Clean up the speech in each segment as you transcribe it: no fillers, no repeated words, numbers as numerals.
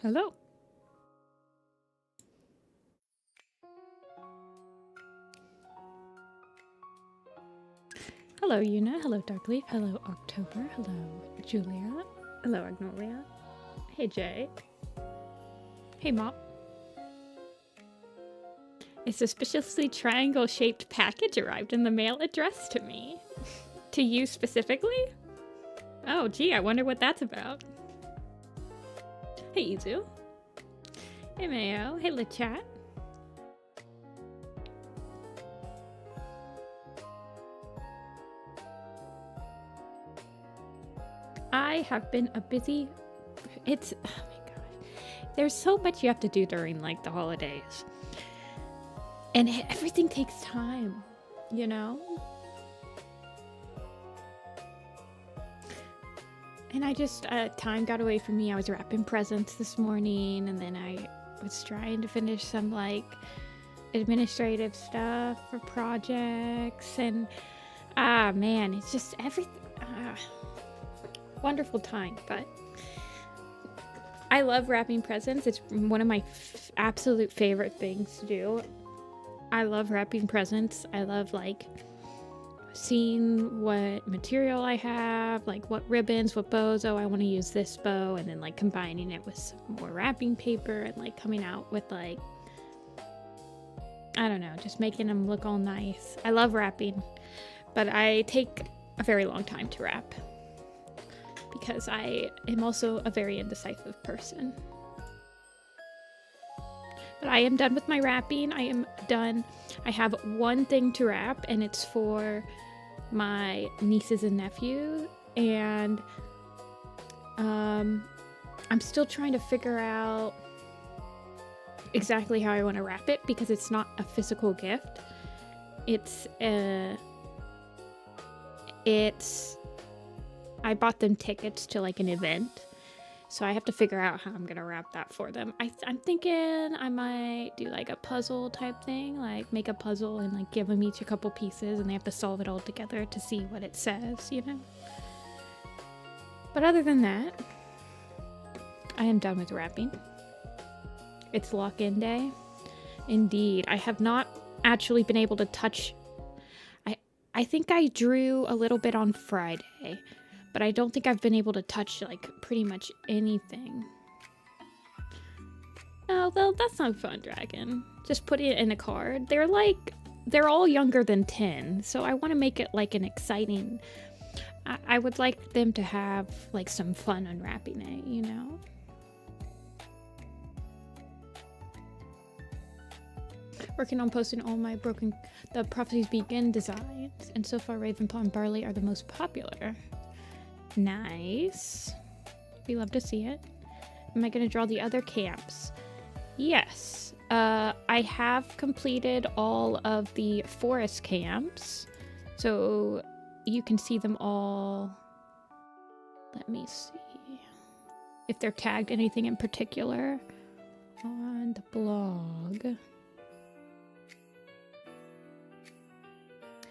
Hello. Hello, Yuna. Hello, Darkleaf. Hello, October. Hello, Julia. Hello, Agnolia. Hey, Jay. Hey, Mop. A suspiciously triangle-shaped package arrived in the mail addressed to me. To you specifically? Oh, gee, I wonder what that's about. Hey, Izu. Hey, Mayo. Hey, LeChat. I have been a busy... oh my gosh. There's so much you have to do during, like, the holidays. And everything takes time, you know? And I just, time got away from me. I was wrapping presents this morning, and then I was trying to finish some, like, administrative stuff for projects, and, man, it's just everything, wonderful time, but I love wrapping presents. It's one of my absolute favorite things to do. I love wrapping presents. I love, like, seeing what material I have, like what ribbons, what bows. Oh, I want to use this bow, and then like combining it with some more wrapping paper and like coming out with like, I don't know, just making them look all nice. I love wrapping, but I take a very long time to wrap because I am also a very indecisive person. But I am done with my wrapping. I am done. I have one thing to wrap, and it's for my nieces and nephews, and I'm still trying to figure out exactly how I want to wrap it because it's not a physical gift. I bought them tickets to like an event, so I have to figure out how I'm gonna wrap that for them. I'm thinking I might do like a puzzle type thing, like make a puzzle and like give them each a couple pieces and they have to solve it all together to see what it says, you know? But other than that, I am done with wrapping. It's lock-in day. Indeed. I have not actually been able to touch... I think I drew a little bit on Friday, but I don't think I've been able to touch, like, pretty much anything. Oh, well, that's not fun, Dragon. Just put it in a card. They're all younger than 10, so I want to make it, like, an exciting... I would like them to have, like, some fun unwrapping it, you know? Working on posting all my the Prophecies Begin designs, and so far Ravenpaw and Barley are the most popular. Nice. We love to see it. Am I going to draw the other camps? Yes. I have completed all of the forest camps, so you can see them all. Let me see if they're tagged anything in particular on the blog.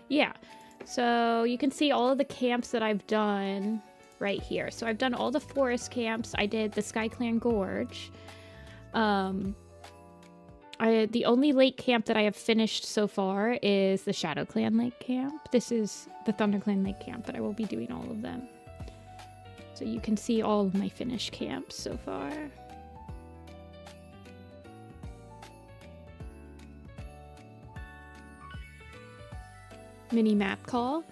Yeah, so you can see all of the camps that I've done right here. So I've done all the forest camps. I did the SkyClan Gorge. The only lake camp that I have finished so far is the ShadowClan Lake Camp. This is the ThunderClan Lake Camp, but I will be doing all of them. So you can see all of my finished camps so far. Mini map call.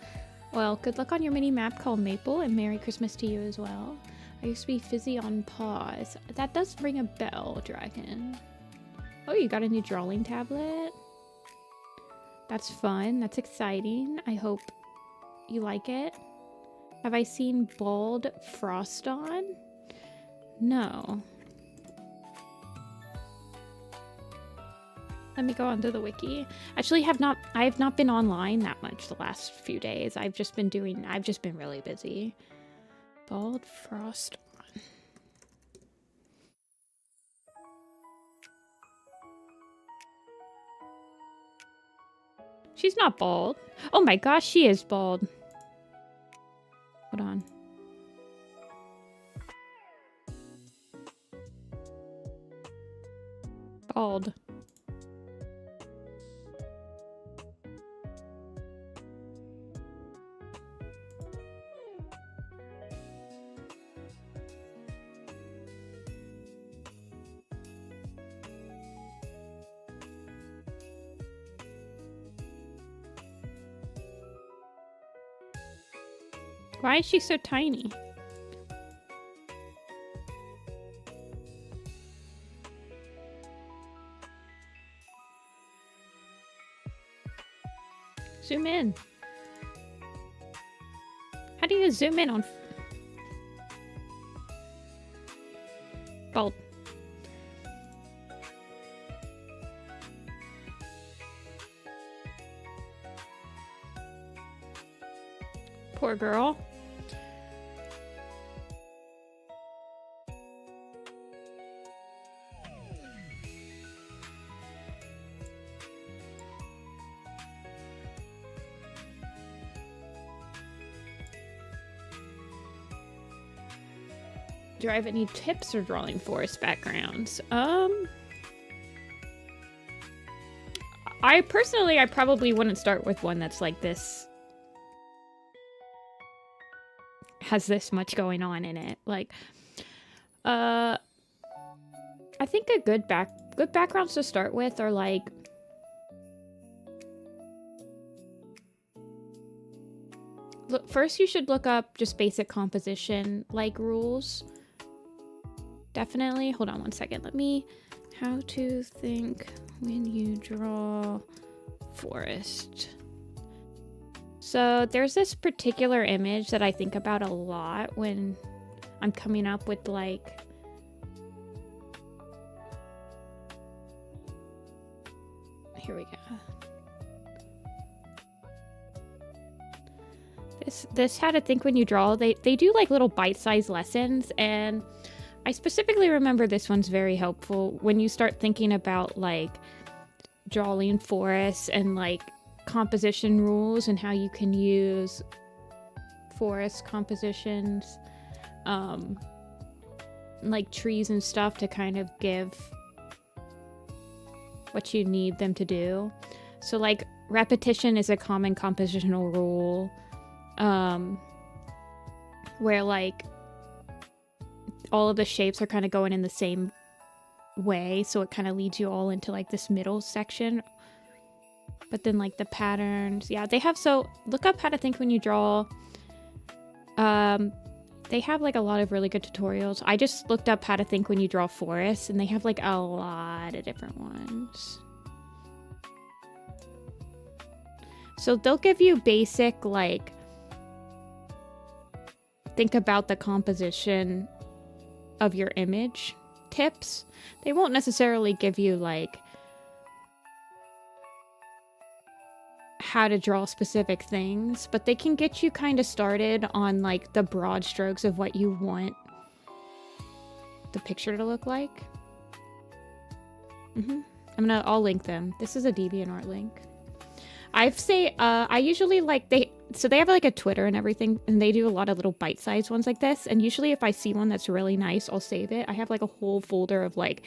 Well, good luck on your mini map call, Maple, and Merry Christmas to you as well. I used to be fizzy on pause. That does ring a bell, Dragon. Oh, you got a new drawing tablet? That's fun. That's exciting. I hope you like it. Have I seen Bald Froston? No. Let me go onto the wiki. Actually, I have not been online that much the last few days. I've just been really busy. Bald Frost on. She's not bald. Oh my gosh, she is bald. Hold on. Why is she so tiny? Zoom in. How do you zoom in on... Bald. Poor girl. Do I have any tips for drawing forest backgrounds? I probably wouldn't start with one that's like this. Has this much going on in it. Like, I think a good backgrounds to start with are like, look, first you should look up just basic composition like rules. Definitely. Hold on one second. How to think when you draw forest. So there's this particular image that I think about a lot when I'm coming up with like, here we go. This how to think when you draw. They do like little bite-sized lessons, and I specifically remember this one's very helpful when you start thinking about like drawing forests and like composition rules and how you can use forest compositions, like trees and stuff to kind of give what you need them to do. So like repetition is a common compositional rule, where like all of the shapes are kind of going in the same way, so it kind of leads you all into like this middle section. But then like the patterns, yeah, they have, so look up how to think when you draw. They have like a lot of really good tutorials. I just looked up how to think when you draw forests, and they have like a lot of different ones. So they'll give you basic like, think about the composition of your image tips. They won't necessarily give you like how to draw specific things, but they can get you kind of started on like the broad strokes of what you want the picture to look like. I'll link them. This is a DeviantArt link. I usually like they have like a Twitter and everything, and they do a lot of little bite-sized ones like this, and usually if I see one that's really nice, I'll save it. I have like a whole folder of like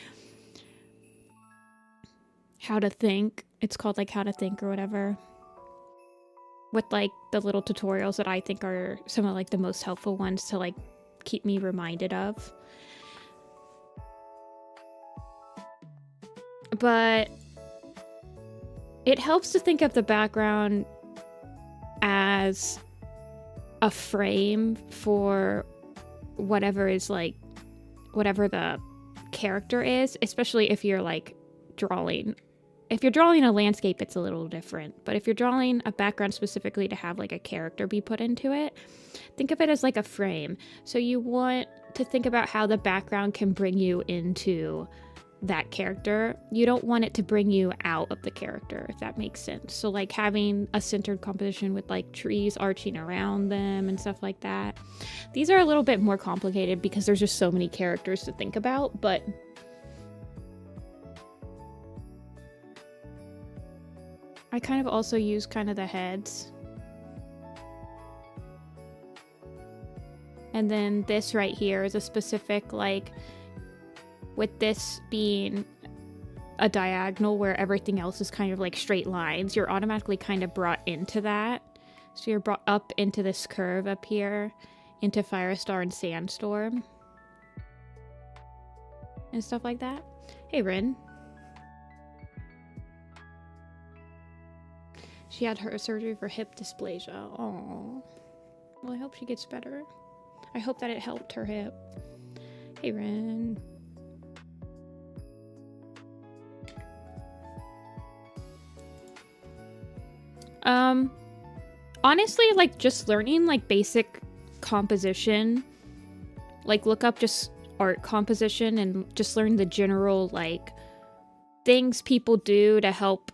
how to think. It's called like how to think or whatever, with like the little tutorials that I think are some of like the most helpful ones to like keep me reminded of. But it helps to think of the background as a frame for whatever is like, whatever the character is, especially if you're like drawing. If you're drawing a landscape, it's a little different. But if you're drawing a background specifically to have like a character be put into it, think of it as like a frame. So you want to think about how the background can bring you into that character. You don't want it to bring you out of the character, if that makes sense. So like having a centered composition with like trees arching around them and stuff like that. These are a little bit more complicated because there's just so many characters to think about, but I kind of also use kind of the heads. And then this right here is a specific like, with this being a diagonal where everything else is kind of like straight lines, you're automatically kind of brought into that. So you're brought up into this curve up here, into Firestar and Sandstorm. And stuff like that. Hey, Rin. She had her surgery for hip dysplasia. Aww. Well, I hope she gets better. I hope that it helped her hip. Hey, Ren. Honestly, like, just learning, like, basic composition. Like, look up just art composition and just learn the general, like, things people do to help,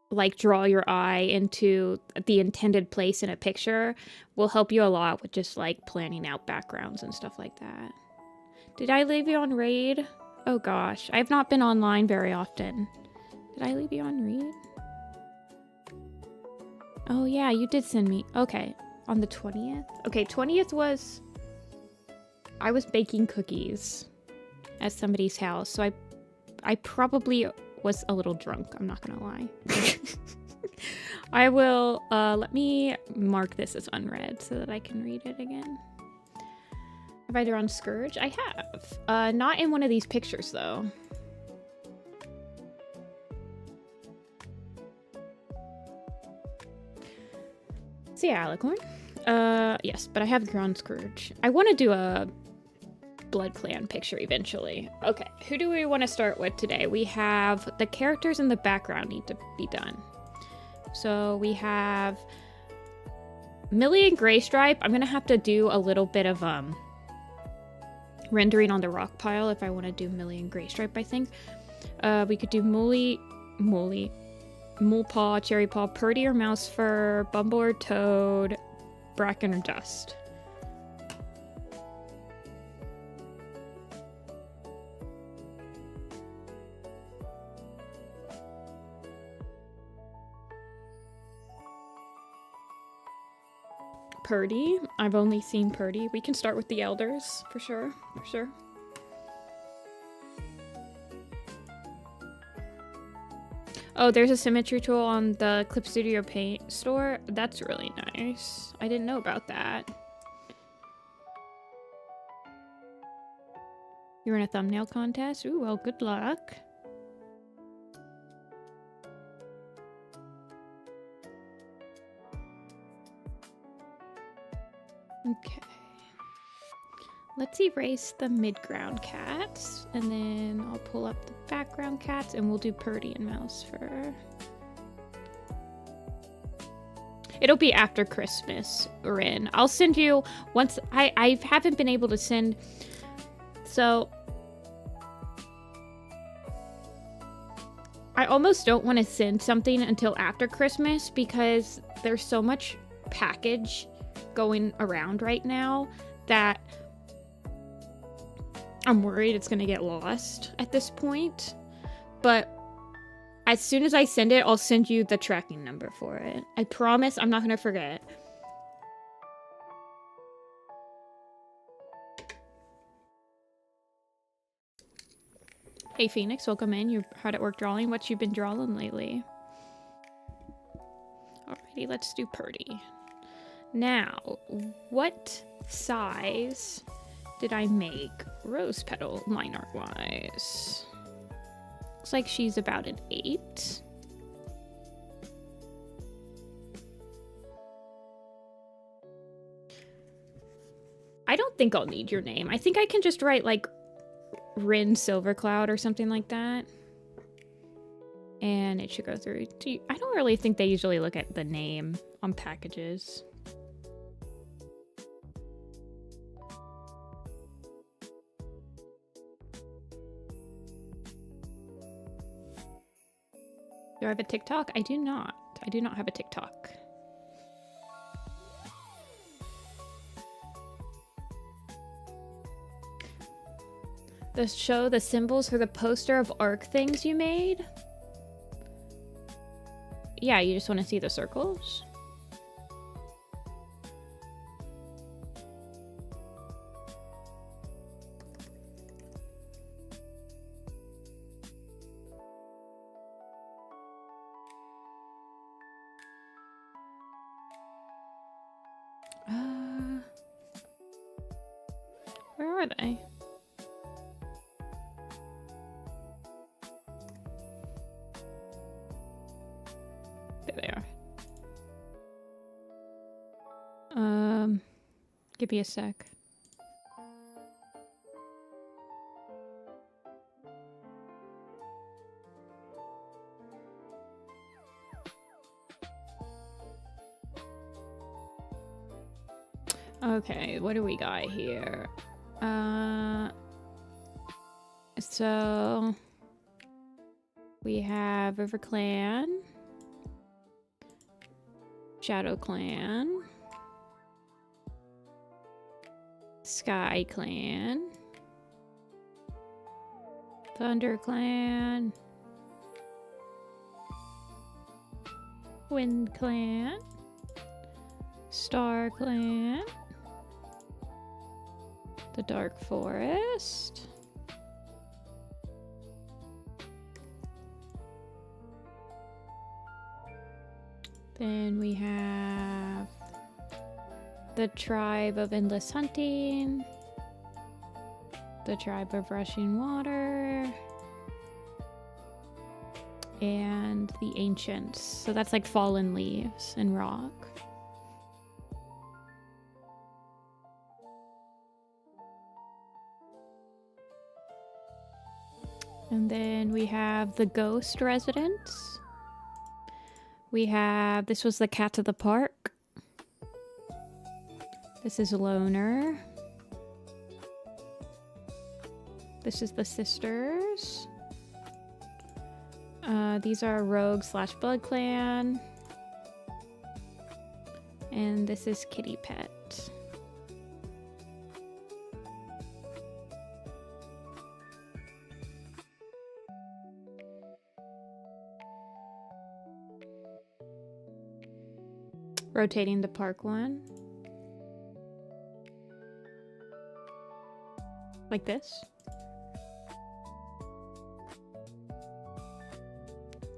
like, draw your eye into the intended place in a picture will help you a lot with just, like, planning out backgrounds and stuff like that. Did I leave you on raid? Oh gosh, I've not been online very often. Did I leave you on raid? Oh yeah, you did send me. Okay, on the 20th? Okay, 20th was... I was baking cookies at somebody's house, so I probably was a little drunk, I'm not gonna lie. I will, let me mark this as unread so that I can read it again. Have I drawn Scourge? I have. Not in one of these pictures, though. So yeah, Alicorn. Yes, but I have drawn Scourge. I want to do a Blood Clan picture eventually. Okay, who do we want to start with today? We have the characters in the background need to be done. So we have Millie and Graystripe. I'm gonna have to do a little bit of rendering on the rock pile if I want to do Millie and Graystripe, I think. We could do Molepaw, Cherry Paw, Purdy or Mouse Fur, Bumble or Toad, Bracken or Dust. Purdy. I've only seen Purdy. We can start with the elders, for sure. For sure. Oh, there's a symmetry tool on the Clip Studio Paint store. That's really nice. I didn't know about that. You're in a thumbnail contest? Ooh, well, good luck. Okay. Let's erase the mid-ground cats, and then I'll pull up the background cats, and we'll do Purdy and Mouse Fur. It'll be after Christmas, Rin. I'll send you once. I haven't been able to send. So I almost don't want to send something until after Christmas because there's so much package going around right now that I'm worried it's going to get lost at this point. But as soon as I send it, I'll send you the tracking number for it. I promise I'm not going to forget. Hey Phoenix, welcome in. You're hard at work drawing. What you been drawing lately? Alrighty, let's do Purdy. Now, what size did I make Rose Petal line art wise? Looks like she's about an 8. I don't think I'll need your name. I think I can just write like Rin Silvercloud or something like that. And it should go through to, I don't really think they usually look at the name on packages. Do I have a TikTok? I do not. I do not have a TikTok. Show the symbols for the poster of ARC things you made? Yeah, you just want to see the circles? Where are they? There they are. Give me a sec. Okay, what do we got here? So we have River Clan, Shadow Clan, Sky Clan, ThunderClan, Wind Clan, Star Clan, the Dark Forest, then we have the Tribe of Endless Hunting, the Tribe of Rushing Water, and the Ancients. So that's like fallen leaves and rock. And then we have the Ghost Residents. We have, this was the Cat of the Park. This is Loner. This is the Sisters. These are Rogue / Blood Clan. And this is Kitty Pet. Rotating the park one. Like this.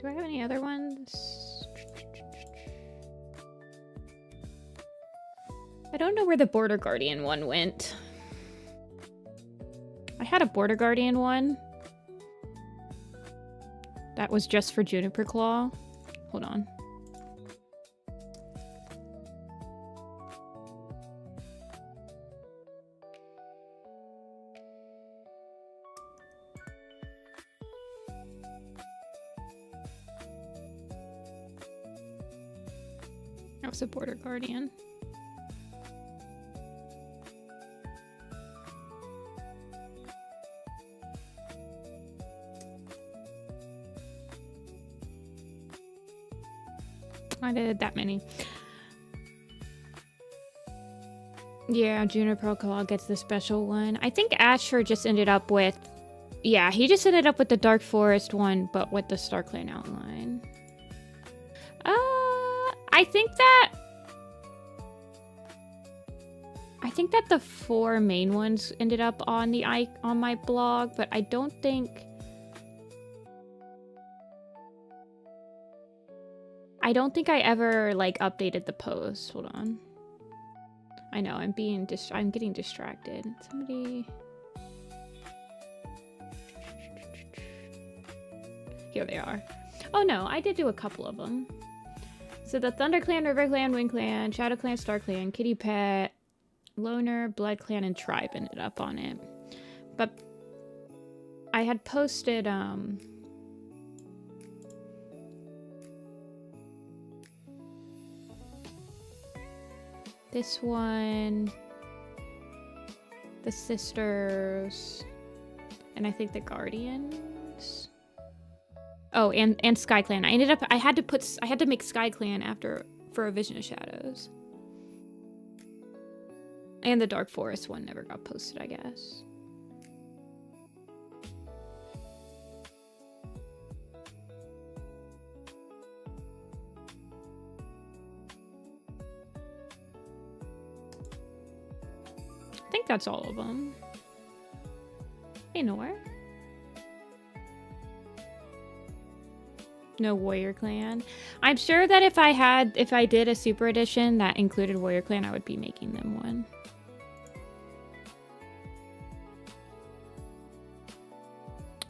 Do I have any other ones? I don't know where the Border Guardian one went. I had a Border Guardian one. That was just for Juniper Claw. Hold on. That was a Border Guardian. I did that many. Yeah, Juniper Claw gets the special one. I think Asher just ended up with... Yeah, he just ended up with the Dark Forest one, but with the Star Clan outline. I think that the 4 main ones ended up on the on my blog, but I don't think I ever like updated the post. Hold on. I know I'm getting distracted. Somebody. Here they are. Oh no, I did do a couple of them. So the ThunderClan, River Clan, Wind Clan, Shadow Clan, Star Clan, Kitty Pet, Loner, Blood Clan, and Tribe ended up on it. But I had posted this one, the Sisters, and I think the Guardians. Oh, and Sky Clan. I had to make Sky Clan for a Vision of Shadows. And the Dark Forest one never got posted, I guess. I think that's all of them. Hey, nowhere. No Warrior Clan. I'm sure that if I did a super edition that included Warrior Clan, I would be making them one.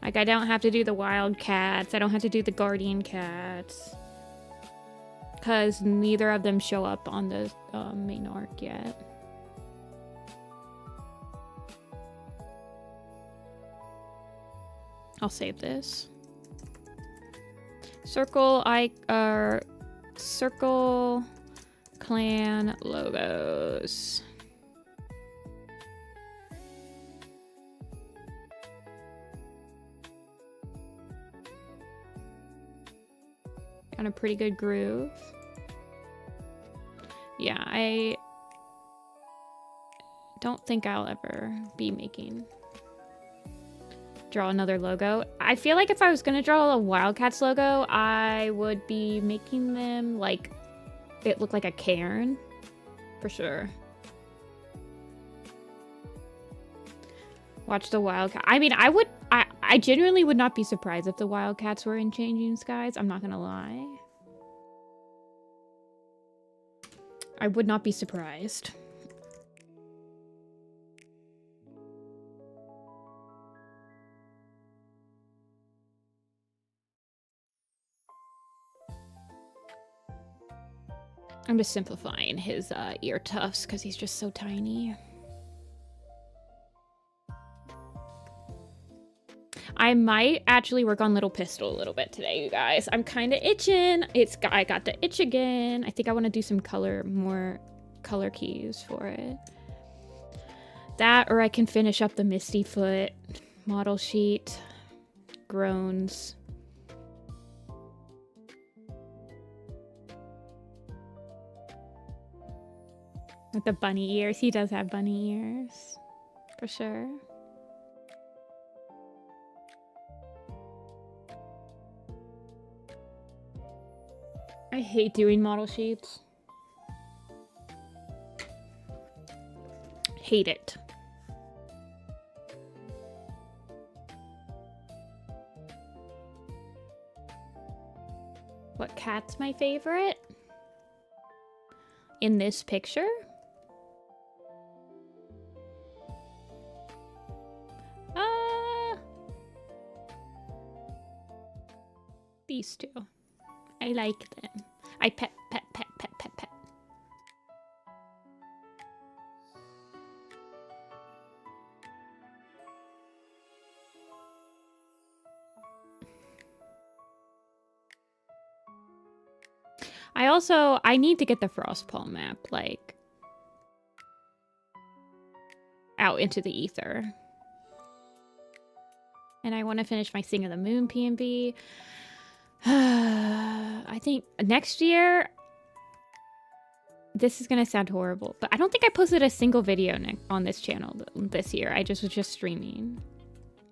Like, I don't have to do the Wild Cats. I don't have to do the Guardian Cats. Because neither of them show up on the main arc yet. I'll save this. Circle clan logos. Got a pretty good groove. Yeah, I don't think I'll ever be draw another logo. I feel like if I was gonna draw a Wildcats logo, I would be making them like it look like a cairn for sure. Watch the Wildcat. I mean, I genuinely would not be surprised if the Wildcats were in Changing Skies. I'm not gonna lie. I would not be surprised. I'm just simplifying his ear tufts because he's just so tiny. I might actually work on Little Pistol a little bit today, you guys. I'm kind of itching. I got the itch again. I think I want to do some more color keys for it. That, or I can finish up the Misty Foot model sheet. Groans. With the bunny ears. He does have bunny ears. For sure. I hate doing model sheets. Hate it. What cat's my favorite? In this picture? These two. I like them. I pet. I need to get the Frostpaw map, like, out into the ether. And I want to finish my Sing of the Moon PNB. I think next year, this is gonna sound horrible, but I don't think I posted a single video on this channel this year. I was just streaming.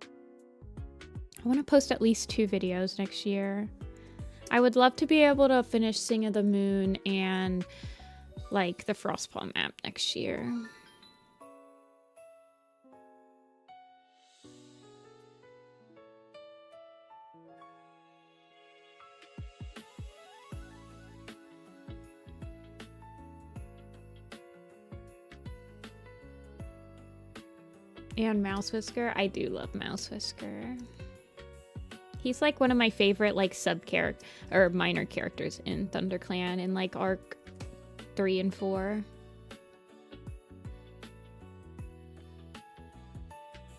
I want to post at least 2 videos next year. I would love to be able to finish Sing of the Moon and like the Frostpaw map next year. And Mouse Whisker. I do love Mouse Whisker. He's like one of my favorite like sub-character or minor characters in ThunderClan in like arc 3 and 4.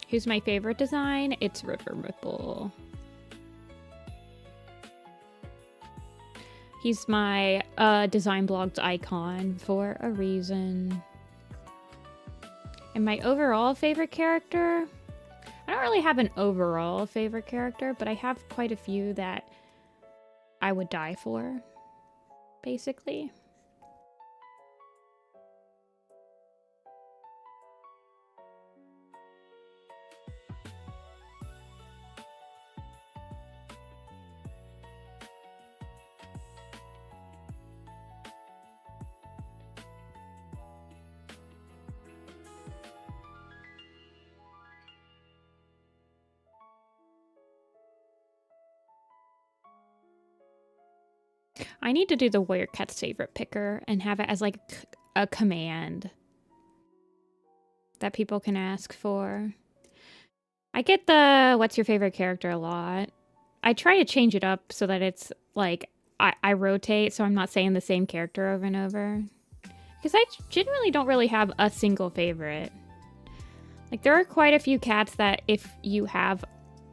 Who's my favorite design? It's River Ripple. He's my design blog's icon for a reason. And my overall favorite character? I don't really have an overall favorite character, but I have quite a few that I would die for, basically. I need to do the Warrior Cat's favorite picker and have it as like a command that people can ask for. I get the what's your favorite character a lot. I try to change it up so that it's like I rotate so I'm not saying the same character over and over. Because I genuinely don't really have a single favorite. Like there are quite a few cats that if you have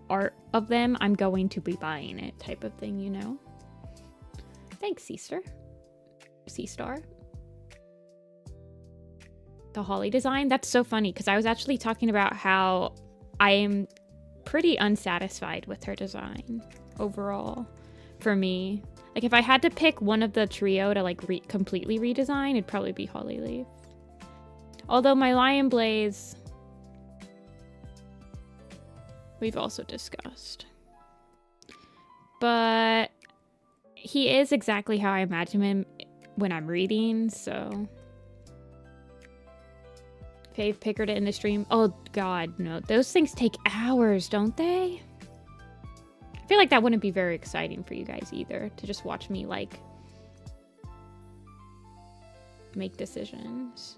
art of them, I'm going to be buying it type of thing, you know? Thanks, Seastar. Seastar. The Holly design? That's so funny because I was actually talking about how I am pretty unsatisfied with her design overall for me. Like if I had to pick one of the trio to like completely redesign, it'd probably be Holly Leaf. Although my Lion Blaze, we've also discussed. But he is exactly how I imagine him when I'm reading, so. Fave picker to end the stream. Oh god, no. Those things take hours, don't they? I feel like that wouldn't be very exciting for you guys either, to just watch me, like, make decisions.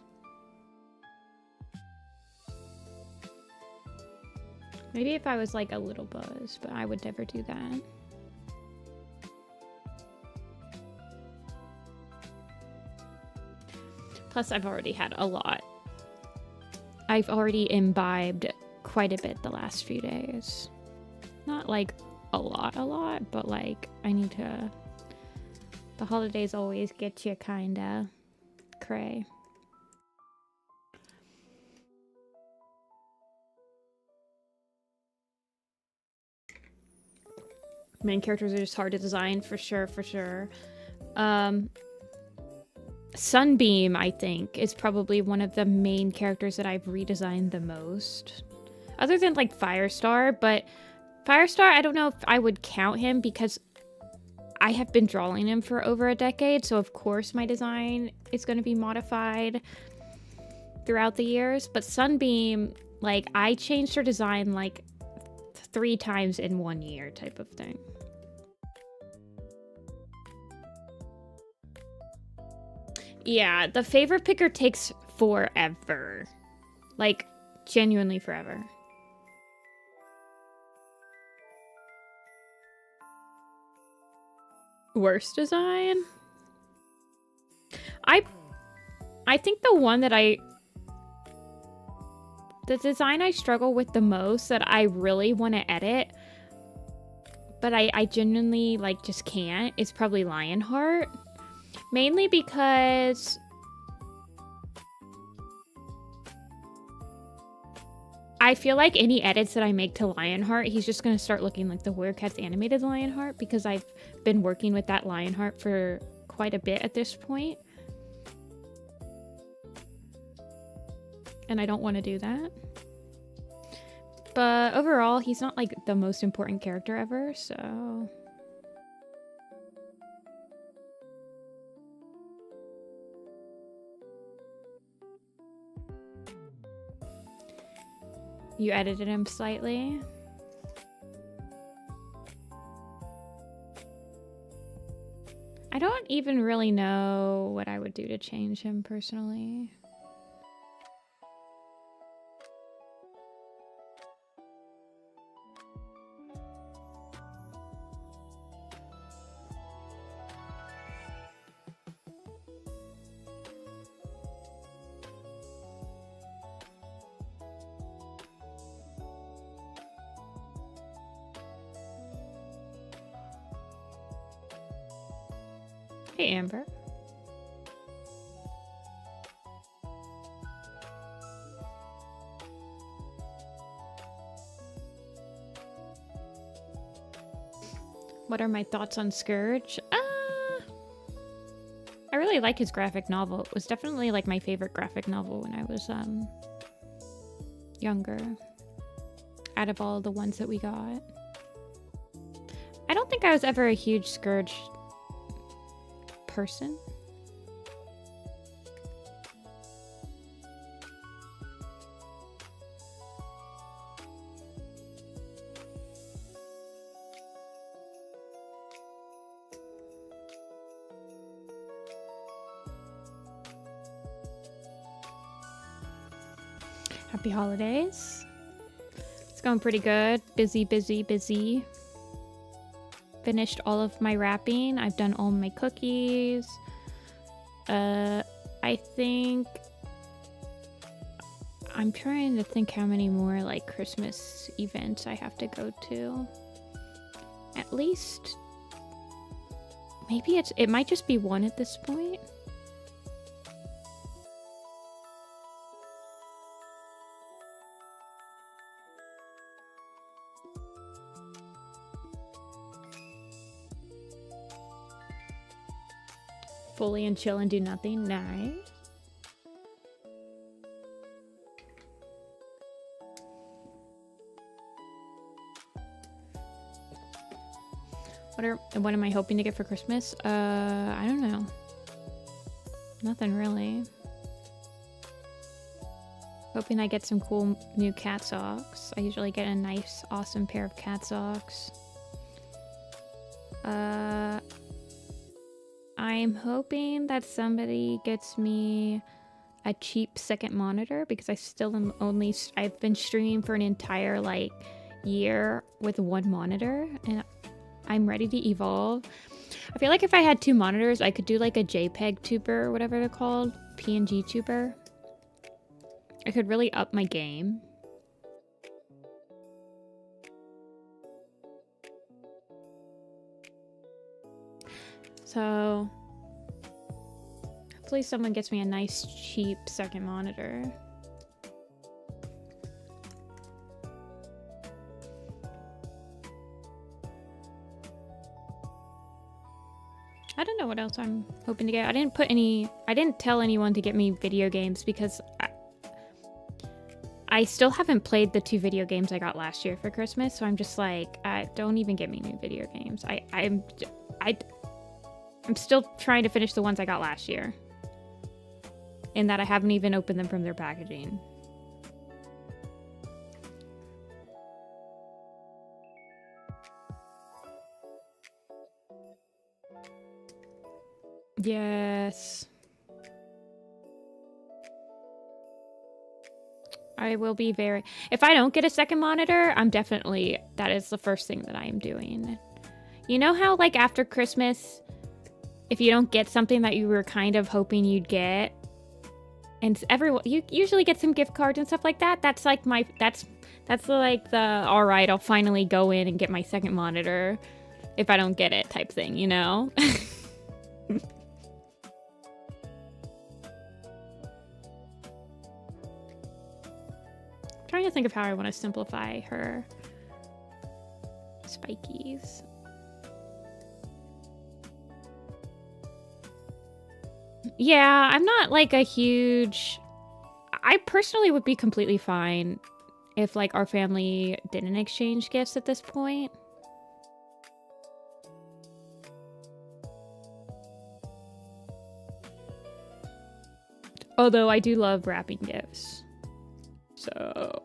Maybe if I was, like, a little buzzed, but I would never do that. Plus, I've already had a lot. I've already imbibed quite a bit the last few days. Not, like, a lot, but, like, I need to... The holidays always get you kinda cray. Main characters are just hard to design, for sure, for sure. Sunbeam, I think, is probably one of the main characters that I've redesigned the most. Other than, like, Firestar, but Firestar, I don't know if I would count him because I have been drawing him for over a decade, so of course my design is going to be modified throughout the years. But Sunbeam, like, I changed her design, like, 3 times in 1 year type of thing. Yeah, the favorite picker takes forever. Like, genuinely forever. Worst design? I think the one that the design I struggle with the most that I really want to edit, but I genuinely, like, just can't, is probably Lionheart. Mainly because I feel like any edits that I make to Lionheart, he's just going to start looking like the Warrior Cats animated Lionheart because I've been working with that Lionheart for quite a bit at this point. And I don't want to do that. But overall, he's not, like, the most important character ever, so... You edited him slightly. I don't even really know what I would do to change him personally. Hey, Amber. What are my thoughts on Scourge? I really like his graphic novel. It was definitely, like, my favorite graphic novel when I was younger. Out of all the ones that we got. I don't think I was ever a huge Scourge person. Happy holidays. It's going pretty good. Busy, busy, busy. Finished all of my wrapping. I've done all my cookies. I think I'm trying to think how many more like Christmas events I have to go to. At least, maybe it might just be one at this point. Fully and chill and do nothing. Nice. What am I hoping to get for Christmas? I don't know. Nothing really. Hoping I get some cool new cat socks. I usually get a nice, awesome pair of cat socks. I'm hoping that somebody gets me a cheap second monitor because I still am I've been streaming for an entire like year with one monitor and I'm ready to evolve. I feel like if I had two monitors, I could do like a JPEG tuber or whatever they're called, PNG tuber. I could really up my game. So hopefully someone gets me a nice cheap second monitor. I don't know what else I'm hoping to get. I didn't tell anyone to get me video games because I still haven't played the 2 video games I got last year for Christmas, so I'm just like, don't even get me new video games. I'm still trying to finish the ones I got last year. In that I haven't even opened them from their packaging. Yes. I will be very... If I don't get a second monitor, that is the first thing that I am doing. You know how, like, after Christmas, if you don't get something that you were kind of hoping you'd get, and you usually get some gift cards and stuff like that? That's like that's like the, all right, I'll finally go in and get my second monitor if I don't get it type thing, you know? Trying to think of how I want to simplify her spikies. Yeah, I'm not like a huge... I personally would be completely fine if like our family didn't exchange gifts at this point. Although I do love wrapping gifts. So...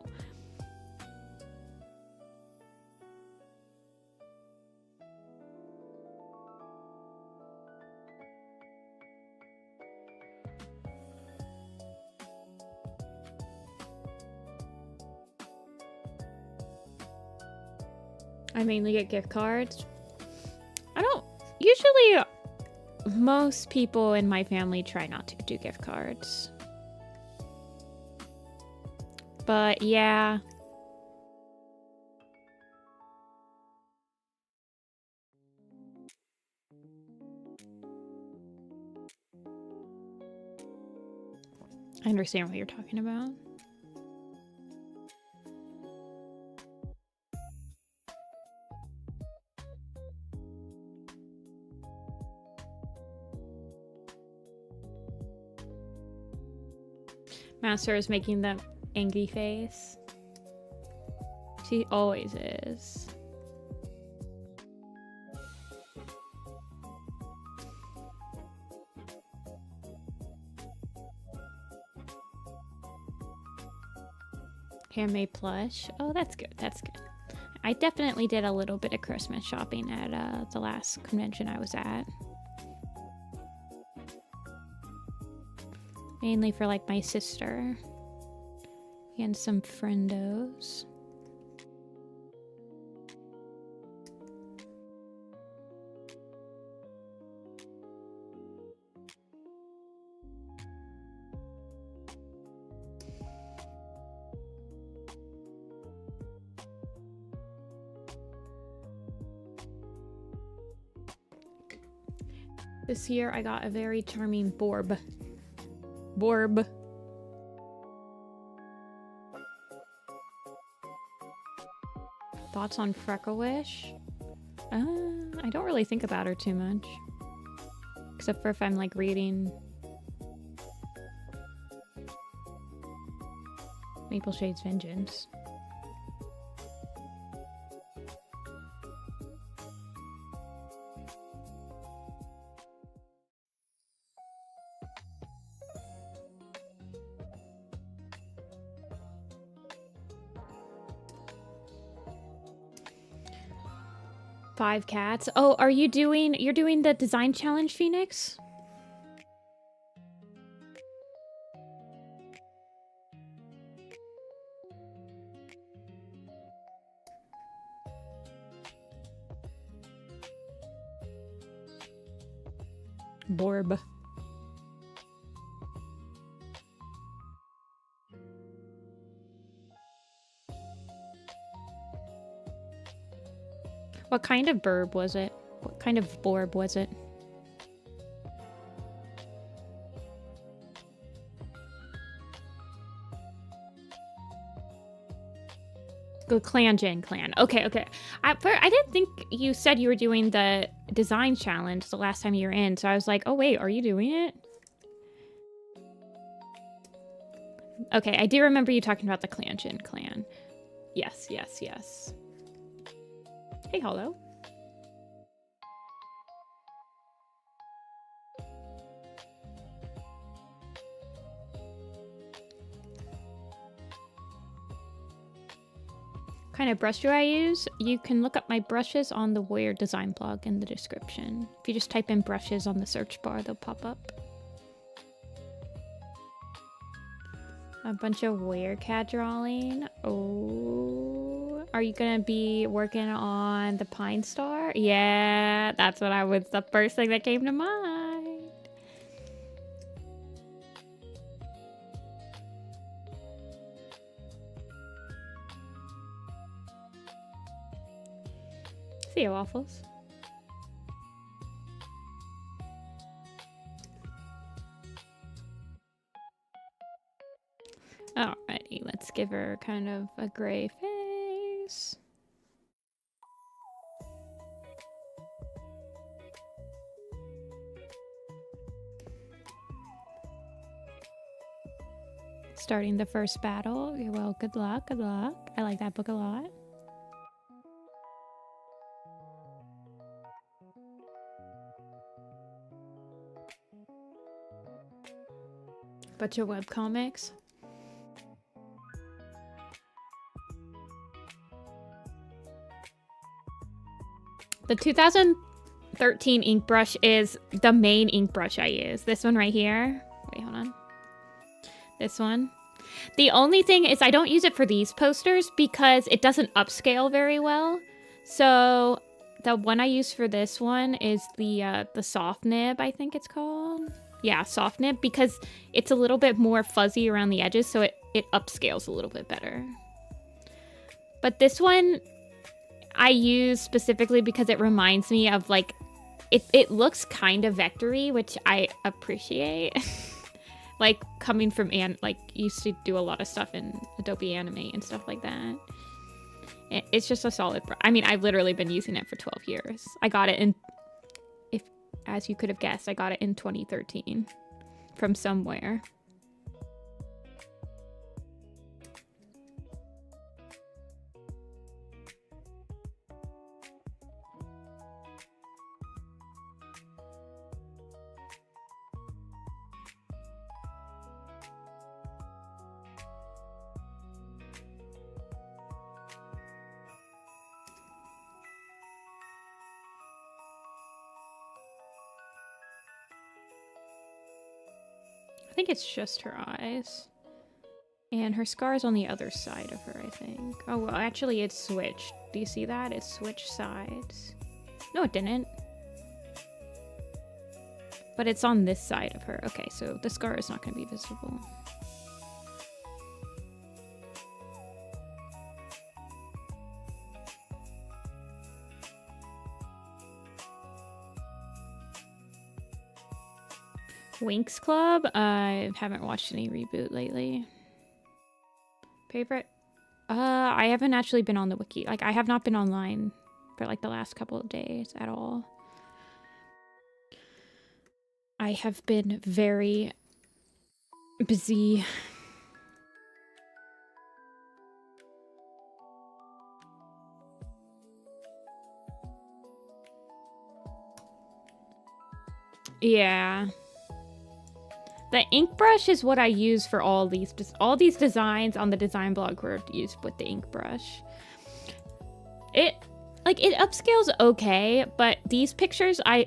I mainly get gift cards. Usually, most people in my family try not to do gift cards. But yeah. I understand what you're talking about. Master is making the angry face. She always is. Handmade plush. Oh, that's good. That's good. I definitely did a little bit of Christmas shopping at the last convention I was at. Mainly for like my sister and some friendos. This year I got a very charming Borb. Borb. Thoughts on Freckle-Wish? I don't really think about her too much. Except for if I'm like reading Maple Shade's Vengeance. Five cats. Oh, you're doing the design challenge, Phoenix? Borb. What kind of burb was it? What kind of borb was it? Go clan, Jen, clan. Okay, okay. I didn't think you said you were doing the design challenge the last time you were in, so I was like, oh wait, are you doing it? Okay, I do remember you talking about the clan, Jen, clan. Yes, yes, yes. Hey, Hollow. What kind of brush do I use? You can look up my brushes on the Warrior Design blog in the description. If you just type in brushes on the search bar, they'll pop up. A bunch of Warrior cat drawing. Oh, are you gonna be working on the Pine Star? Yeah, that's what the first thing that came to mind. See you, Waffles. Alrighty, let's give her kind of a gray face. Starting the first battle. Well, good luck, good luck. I like that book a lot. Bunch of webcomics. The 2013 ink brush is the main ink brush I use. This one right here. Wait, hold on. This one. The only thing is I don't use it for these posters because it doesn't upscale very well. So the one I use for this one is the soft nib, I think it's called. Yeah, soft nib, because it's a little bit more fuzzy around the edges, so it upscales a little bit better. But this one I use specifically because it reminds me of like, it looks kind of vectory, which I appreciate. Like coming from like used to do a lot of stuff in Adobe Animate and stuff like that. It's just a solid, I mean, I've literally been using it for 12 years. I got it in, as you could have guessed, I got it in 2013 from somewhere. I think it's just her eyes. And her scar's on the other side of her, I think. Oh, well, actually, it's switched. Do you see that? It switched sides. No, it didn't. But it's on this side of her. Okay, so the scar is not going to be visible. Winx Club? I haven't watched any reboot lately. Favorite? I haven't actually been on the wiki. Like, I have not been online for like the last couple of days at all. I have been very busy. Yeah. The ink brush is what I use for all these designs on the design blog were used with the ink brush. It upscales okay, but these pictures I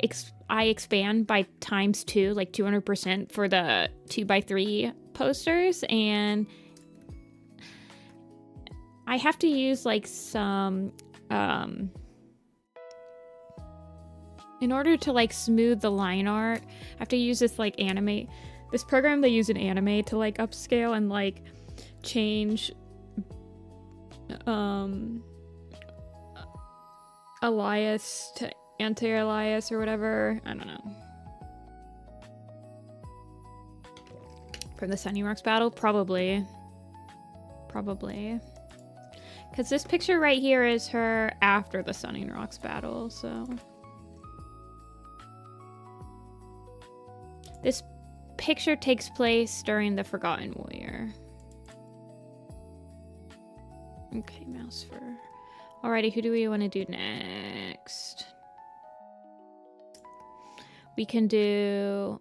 expand by ×2, like 200% for the 2x3 posters, and I have to use like some in order to like smooth the line art, I have to use this like this program they use in anime to like upscale and like change alias to anti-alias or whatever. I don't know. From the Sunny Rocks battle? Probably. Because this picture right here is her after the Sunny Rocks battle, so... This picture takes place during the Forgotten Warrior. Okay, mouse for... Alrighty, who do we want to do next? We can do...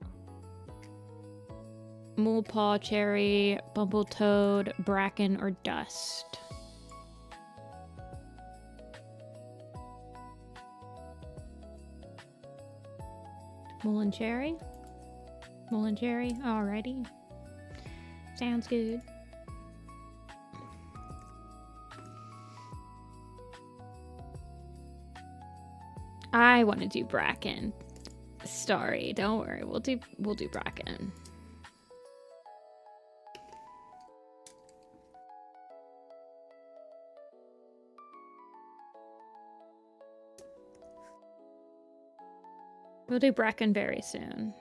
Molepaw, Cherry, Bumbletoad, Bracken, or Dust. Mole and Cherry? Mole and Cherry, alrighty. Sounds good. I want to do Bracken. Sorry, don't worry. We'll do Bracken. We'll do Bracken very soon.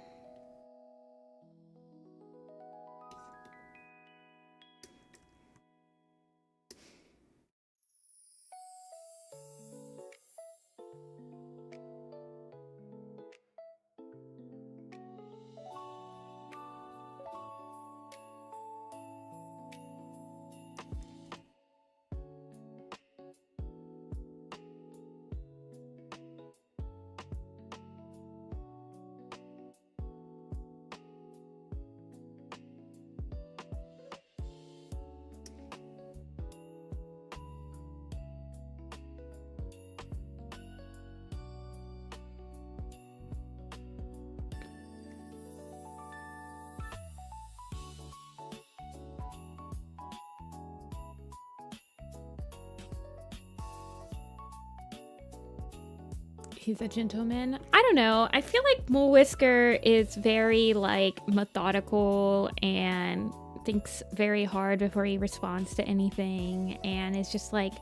He's a gentleman. I don't know. I feel like Mole Whisker is very like methodical and thinks very hard before he responds to anything, and it's just like,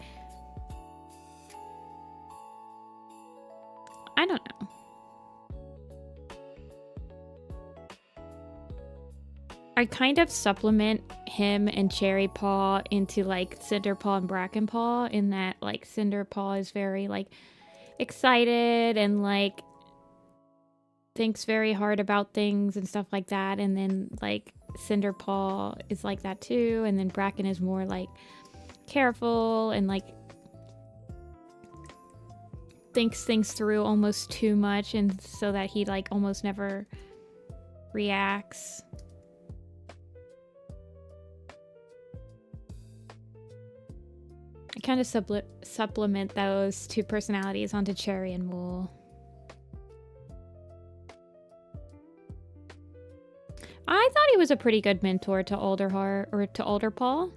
I don't know. I kind of supplement him and Cherry Paw into like Cinder Paw and Bracken Paw, in that like Cinder Paw is very like excited and like thinks very hard about things and stuff like that, and then like Cinder Paw is like that too, and then Bracken is more like careful and like thinks things through almost too much, and so that he like almost never reacts. I kind of supplement those two personalities onto Cherry and Mole. I thought he was a pretty good mentor to Alderheart, or to Alderpaw.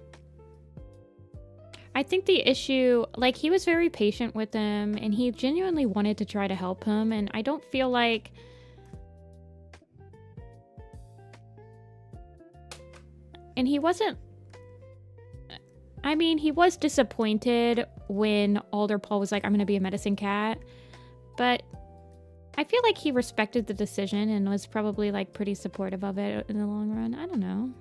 I think the issue, like, he was very patient with him, and he genuinely wanted to try to help him, and I don't feel like... And he wasn't... I mean, he was disappointed when Alderpaw was like, I'm gonna be a medicine cat, but I feel like he respected the decision and was probably like pretty supportive of it in the long run. I don't know.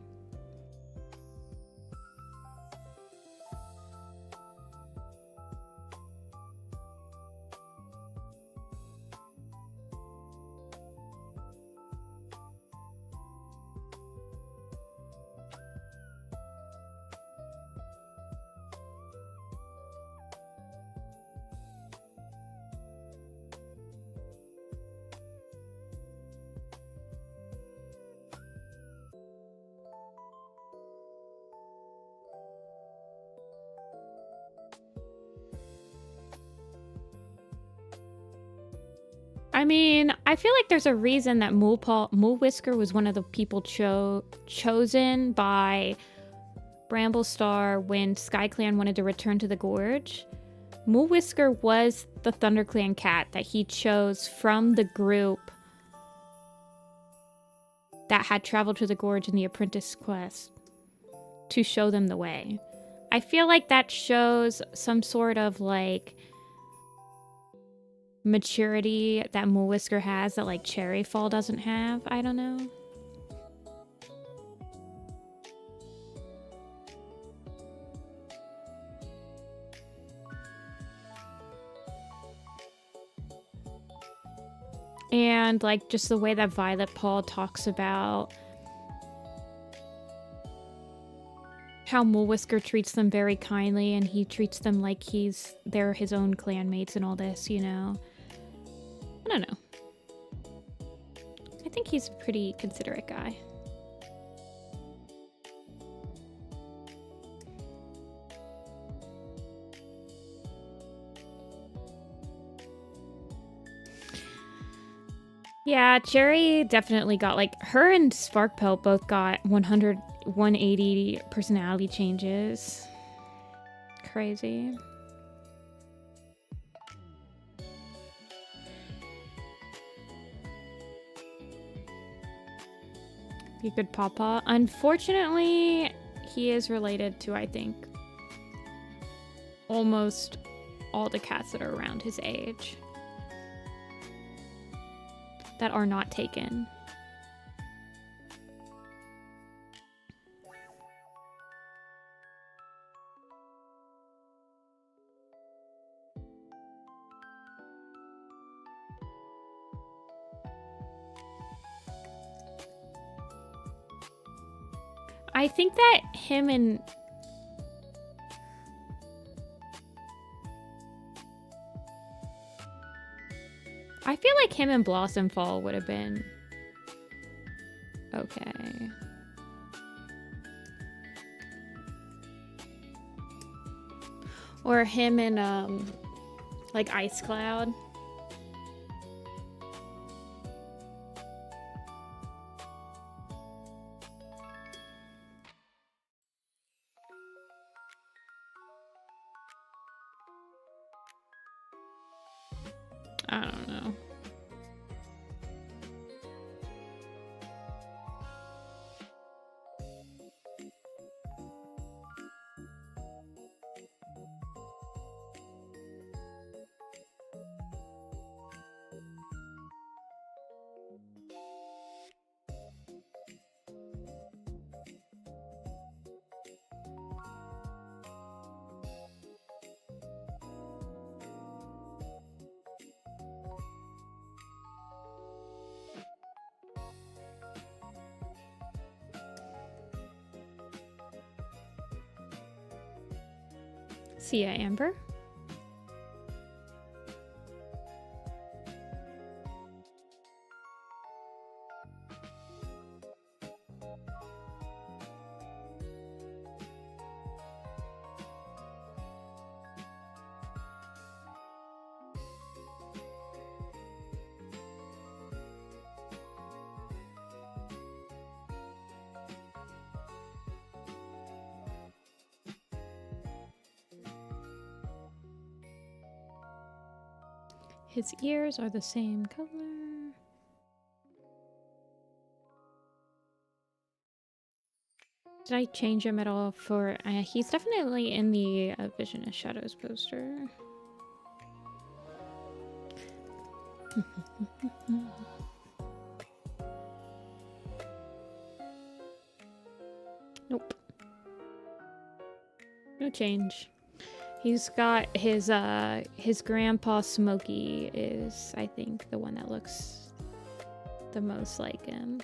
I mean, I feel like there's a reason that Mole Whisker was one of the people chosen by Bramblestar when SkyClan wanted to return to the Gorge. Mole Whisker was the ThunderClan cat that he chose from the group that had traveled to the Gorge in the Apprentice Quest to show them the way. I feel like that shows some sort of like maturity that Mole Whisker has that like Cherryfall doesn't have. I don't know. And like just the way that Violet Paul talks about how Mole Whisker treats them very kindly and he treats them like they're his own clanmates and all this, you know. I don't know. I think he's a pretty considerate guy. Yeah, Cherry definitely got like her and Sparkpelt both got 180 personality changes. Crazy. Be a good pawpaw. Unfortunately, he is related to, I think, almost all the cats that are around his age that are not taken. I think that him and I feel like him and Blossomfall would have been okay. Or him and like Ice Cloud. I don't know. See ya, Amber. His ears are the same color. Did I change him at all for... he's definitely in the Vision of Shadows poster. Nope. No change. He's got his grandpa Smokey is, I think, the one that looks the most like him.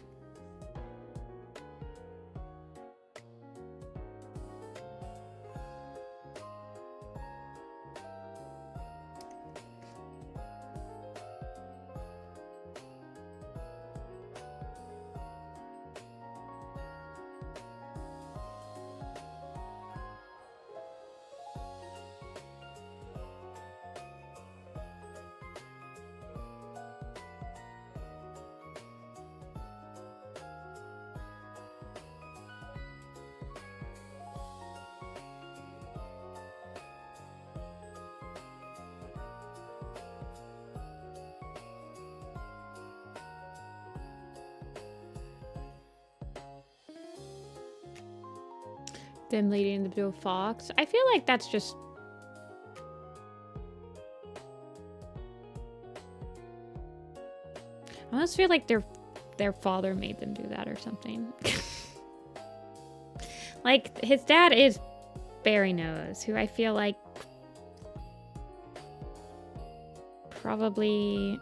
Them leading the blue fox. I feel like that's just... I almost feel like their father made them do that or something. Like, his dad is Barry Nose, who I feel like probably...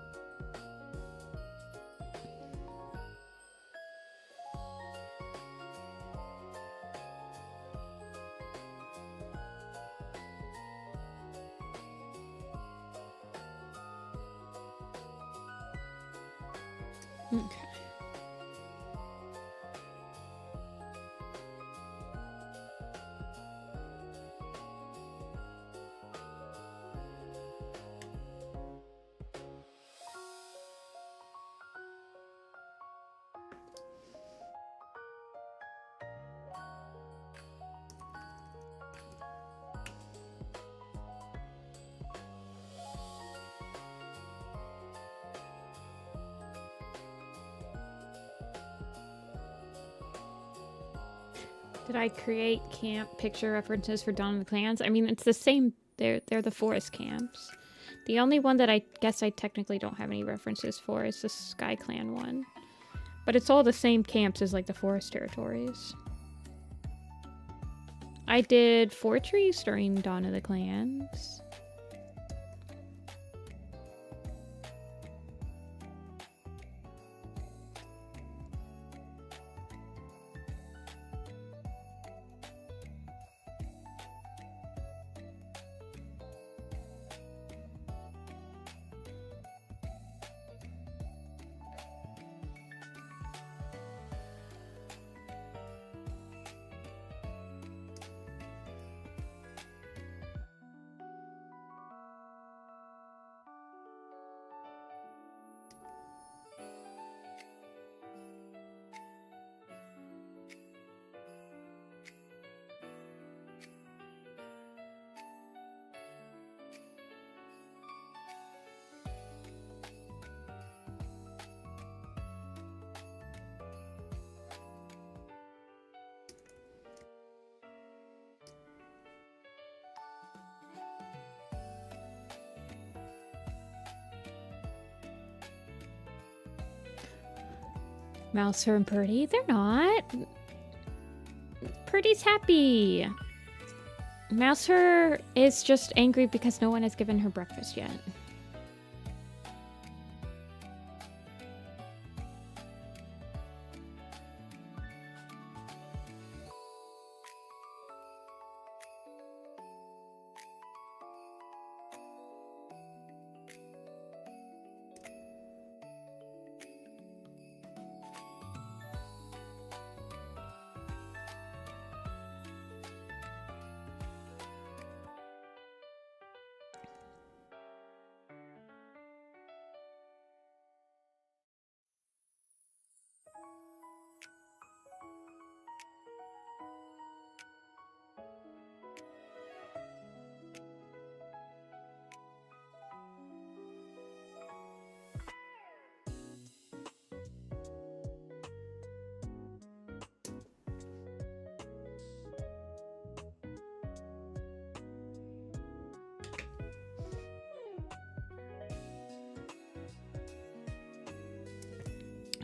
Okay. Did I create camp picture references for Dawn of the Clans? I mean, it's the same. They're the forest camps. The only one that I guess I technically don't have any references for is the Sky Clan one. But it's all the same camps as like the forest territories. I did 4 trees during Dawn of the Clans. Mouser and Purdy, they're not. Purdy's happy. Mouser is just angry because no one has given her breakfast yet.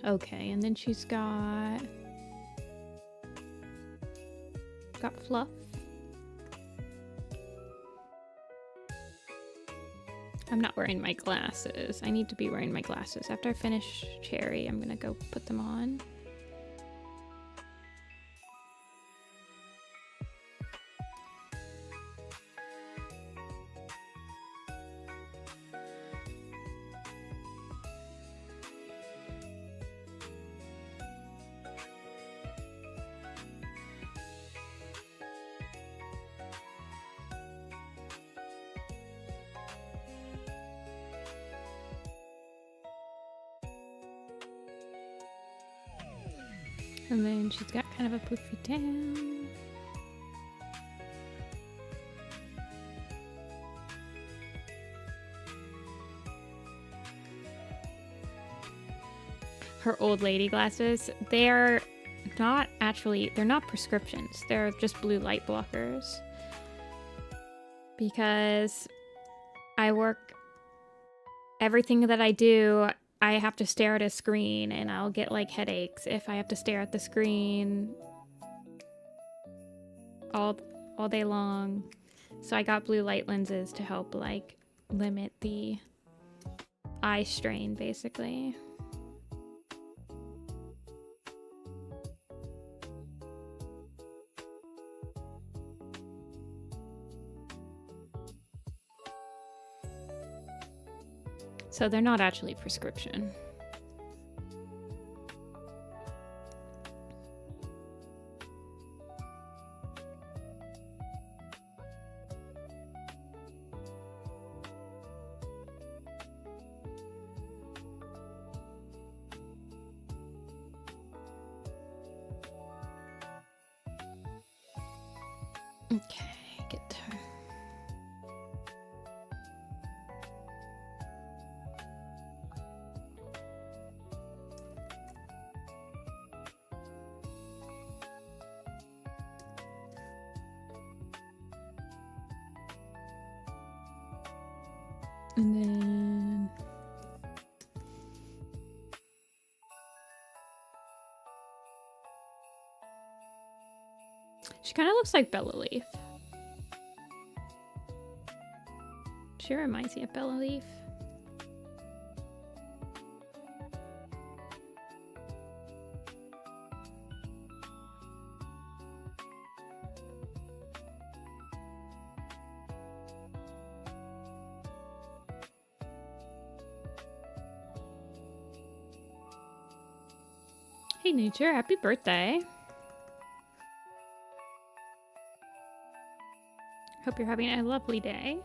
Okay, and then she's got Fluff. I'm not wearing my glasses. I need to be wearing my glasses. After I finish Cherry, I'm gonna go put them on. And then she's got kind of a poofy down. Her old lady glasses, they're not prescriptions. They're just blue light blockers. Because everything that I do, I have to stare at a screen and I'll get like headaches if I have to stare at the screen all day long. So I got blue light lenses to help like limit the eye strain basically. So they're not actually prescription. Okay, get to her. And then she kind of looks like Bella Leaf. She reminds me of Bella Leaf. Hey Nature, happy birthday. Hope you're having a lovely day.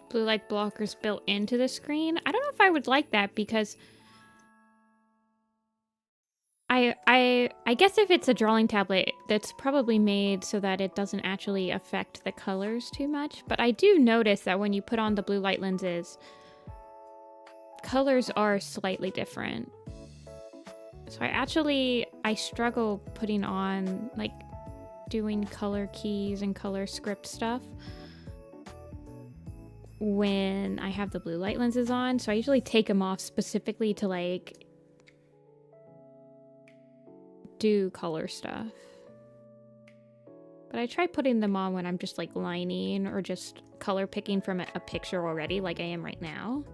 Blue light blockers built into the screen. I don't know if I would like that because I guess if it's a drawing tablet, that's probably made so that it doesn't actually affect the colors too much. But I do notice that when you put on the blue light lenses, colors are slightly different. So I struggle putting on, like, doing color keys and color script stuff when I have the blue light lenses on. So I usually take them off specifically to, like, do color stuff. But I try putting them on when I'm just like lining or just color picking from a picture already, like I am right now.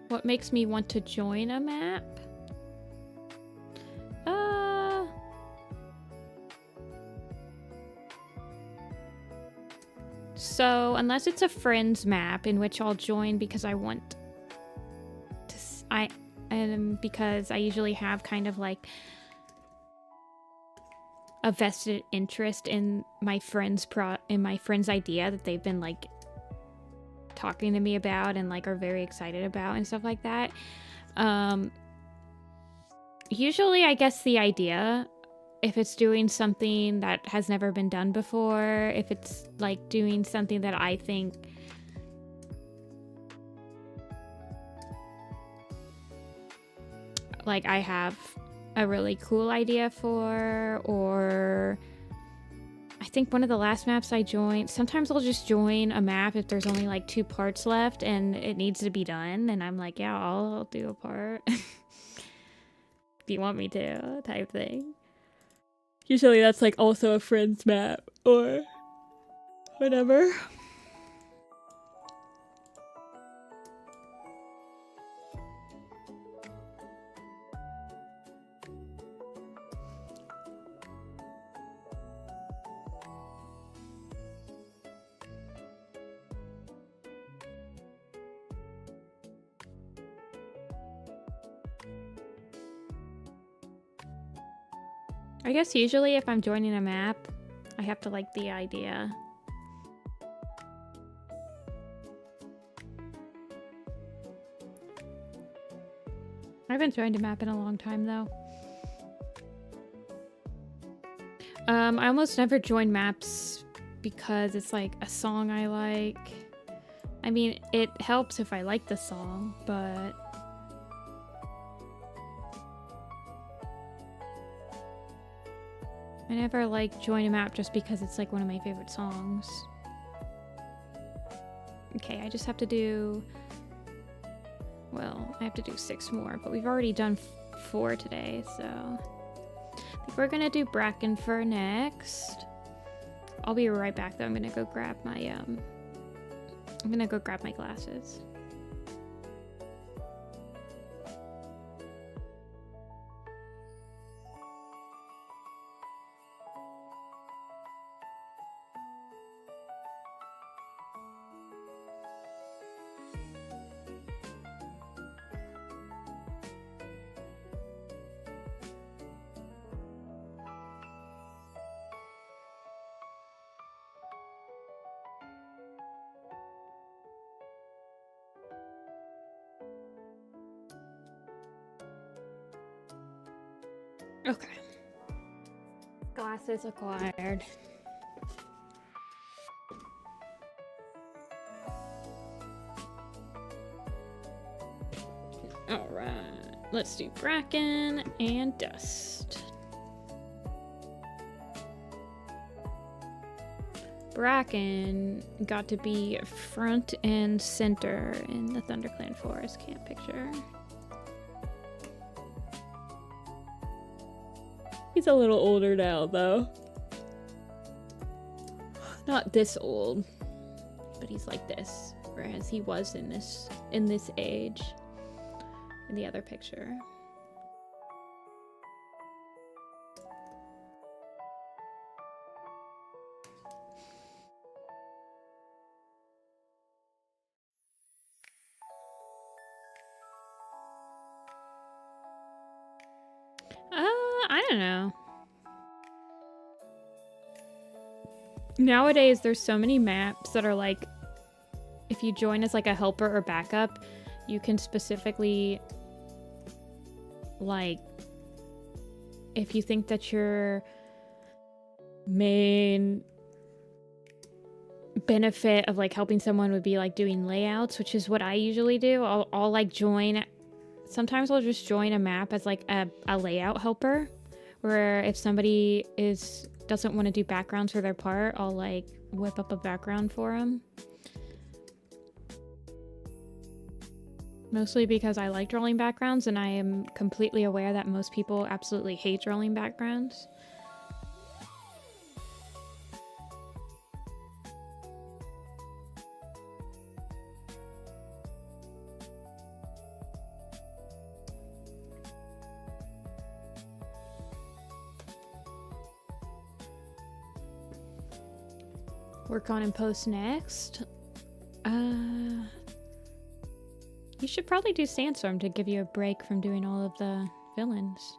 What makes me want to join a map? So unless it's a friends map in which I'll join because I want to, because I usually have kind of like a vested interest in my friend's idea that they've been like talking to me about and like are very excited about and stuff like that. Usually I guess the idea, if it's doing something that has never been done before, if it's like doing something that I think like I have a really cool idea for, or I think one of the last maps I joined, sometimes I'll just join a map if there's only like 2 parts left and it needs to be done, and I'm like, yeah, I'll do a part. If you want me to, type thing. Usually that's like also a friend's map or whatever. I guess usually if I'm joining a map, I have to like the idea. I haven't joined a map in a long time though. I almost never join maps because it's like a song I like. I mean, it helps if I like the song, but I never like join a map just because it's like one of my favorite songs. Okay, I just have to do, well, I have to do 6 more, but we've already done 4 today, so I think we're gonna do Bracken Fur next. I'll be right back though. I'm gonna go grab my glasses. Okay. Glasses acquired. Alright, let's do Bracken and Dust. Bracken got to be front and center in the ThunderClan Forest camp picture. He's a little older now, though. Not this old, but he's like this, whereas he was in this age in the other picture. I don't know. Nowadays, there's so many maps that are like, if you join as like a helper or backup, you can specifically, like, if you think that your main benefit of like helping someone would be like doing layouts, which is what I usually do. I'll like join, sometimes I'll just join a map as like a layout helper, where if somebody doesn't want to do backgrounds for their part, I'll like whip up a background for them. Mostly because I like drawing backgrounds, and I am completely aware that most people absolutely hate drawing backgrounds. Work on and post next. You should probably do Sandstorm to give you a break from doing all of the villains.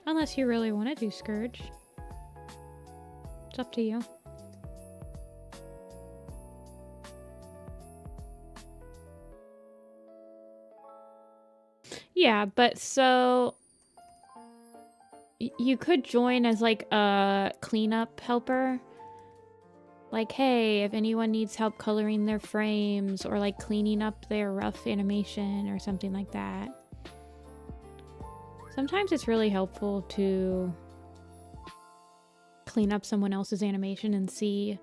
Unless you really want to do Scourge. It's up to you. Yeah, but so you could join as like a cleanup helper. Like, hey, if anyone needs help coloring their frames or like cleaning up their rough animation or something like that. Sometimes it's really helpful to clean up someone else's animation and see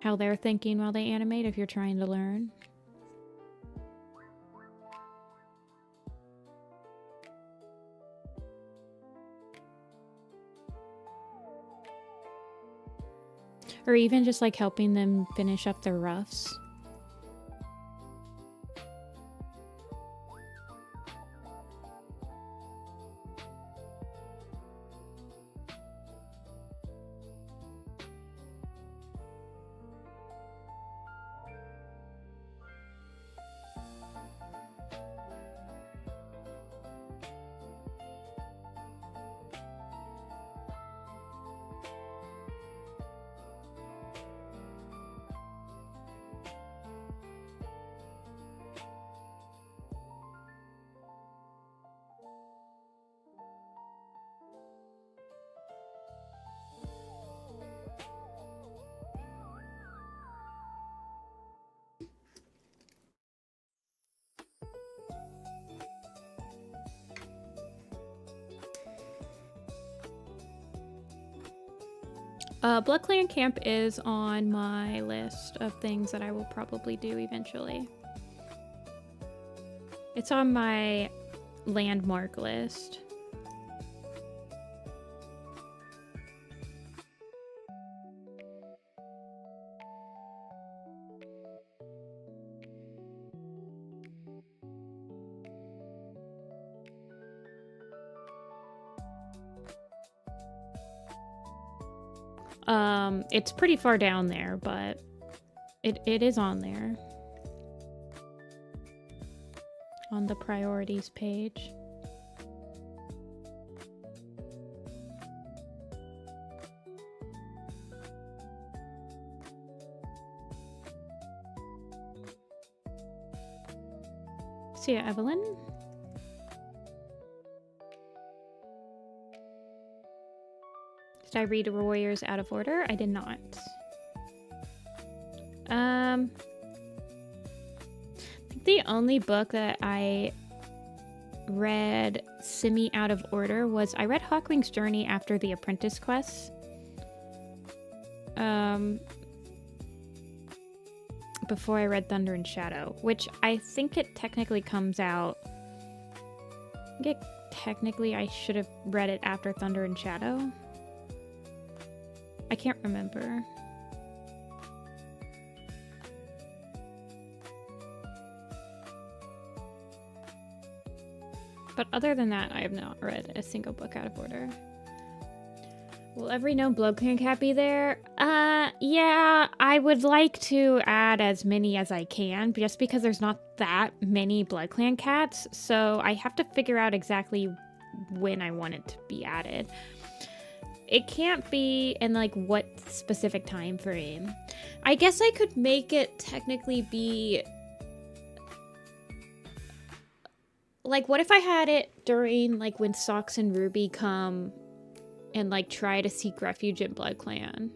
how they're thinking while they animate if you're trying to learn. Or even just like helping them finish up their roughs. BloodClan Camp is on my list of things that I will probably do eventually. It's on my landmark list. It's pretty far down there, but it is on there. On the priorities page. See ya, Evelyn. Did I read Warriors out of order? I did not. I think the only book that I read semi out of order was I read Hawkwing's Journey after the Apprentice Quest. Before I read Thunder and Shadow, which I think it technically comes out. Technically I should have read it after Thunder and Shadow. I can't remember. But other than that, I have not read a single book out of order. Will every known BloodClan cat be there? Yeah, I would like to add as many as I can, just because there's not that many BloodClan cats, so I have to figure out exactly when I want it to be added. It can't be in like what specific time frame. I guess I could make it technically be like, what if I had it during like when Socks and Ruby come and like try to seek refuge in BloodClan?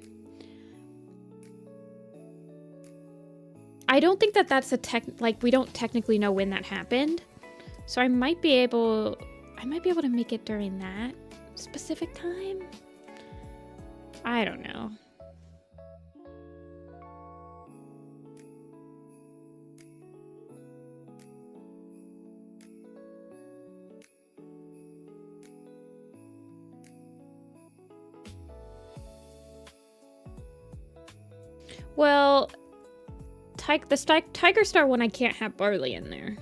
I don't think that that's a like we don't technically know when that happened, so I might be able to make it during that specific time. I don't know. Well, the Tiger Star one, I can't have barley in there.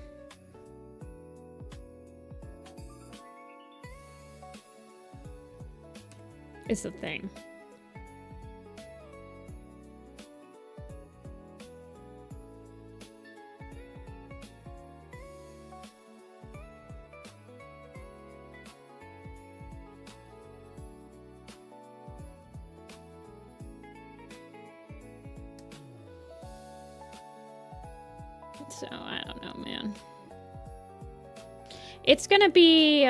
Is the thing. So, I don't know, man. It's gonna be...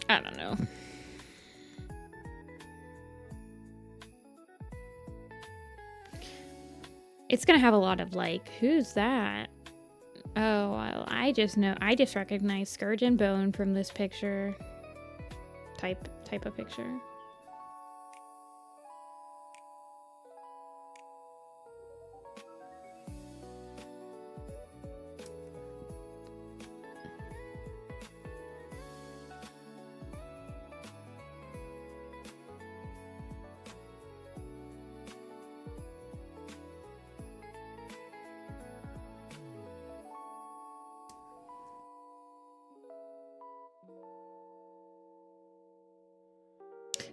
I don't know. It's gonna have a lot of like, who's that? Oh, well, I just recognize Scourge and Bone from this picture. Type of picture.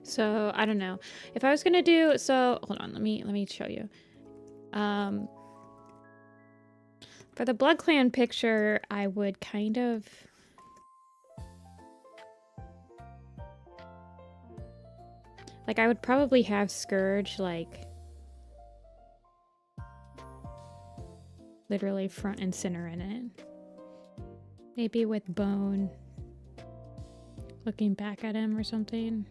So, I don't know. If I was gonna do... So, hold on. Let me show you. For the Blood Clan picture, I would kind of... Like, I would probably have Scourge, like... literally front and center in it. Maybe with Bone looking back at him or something.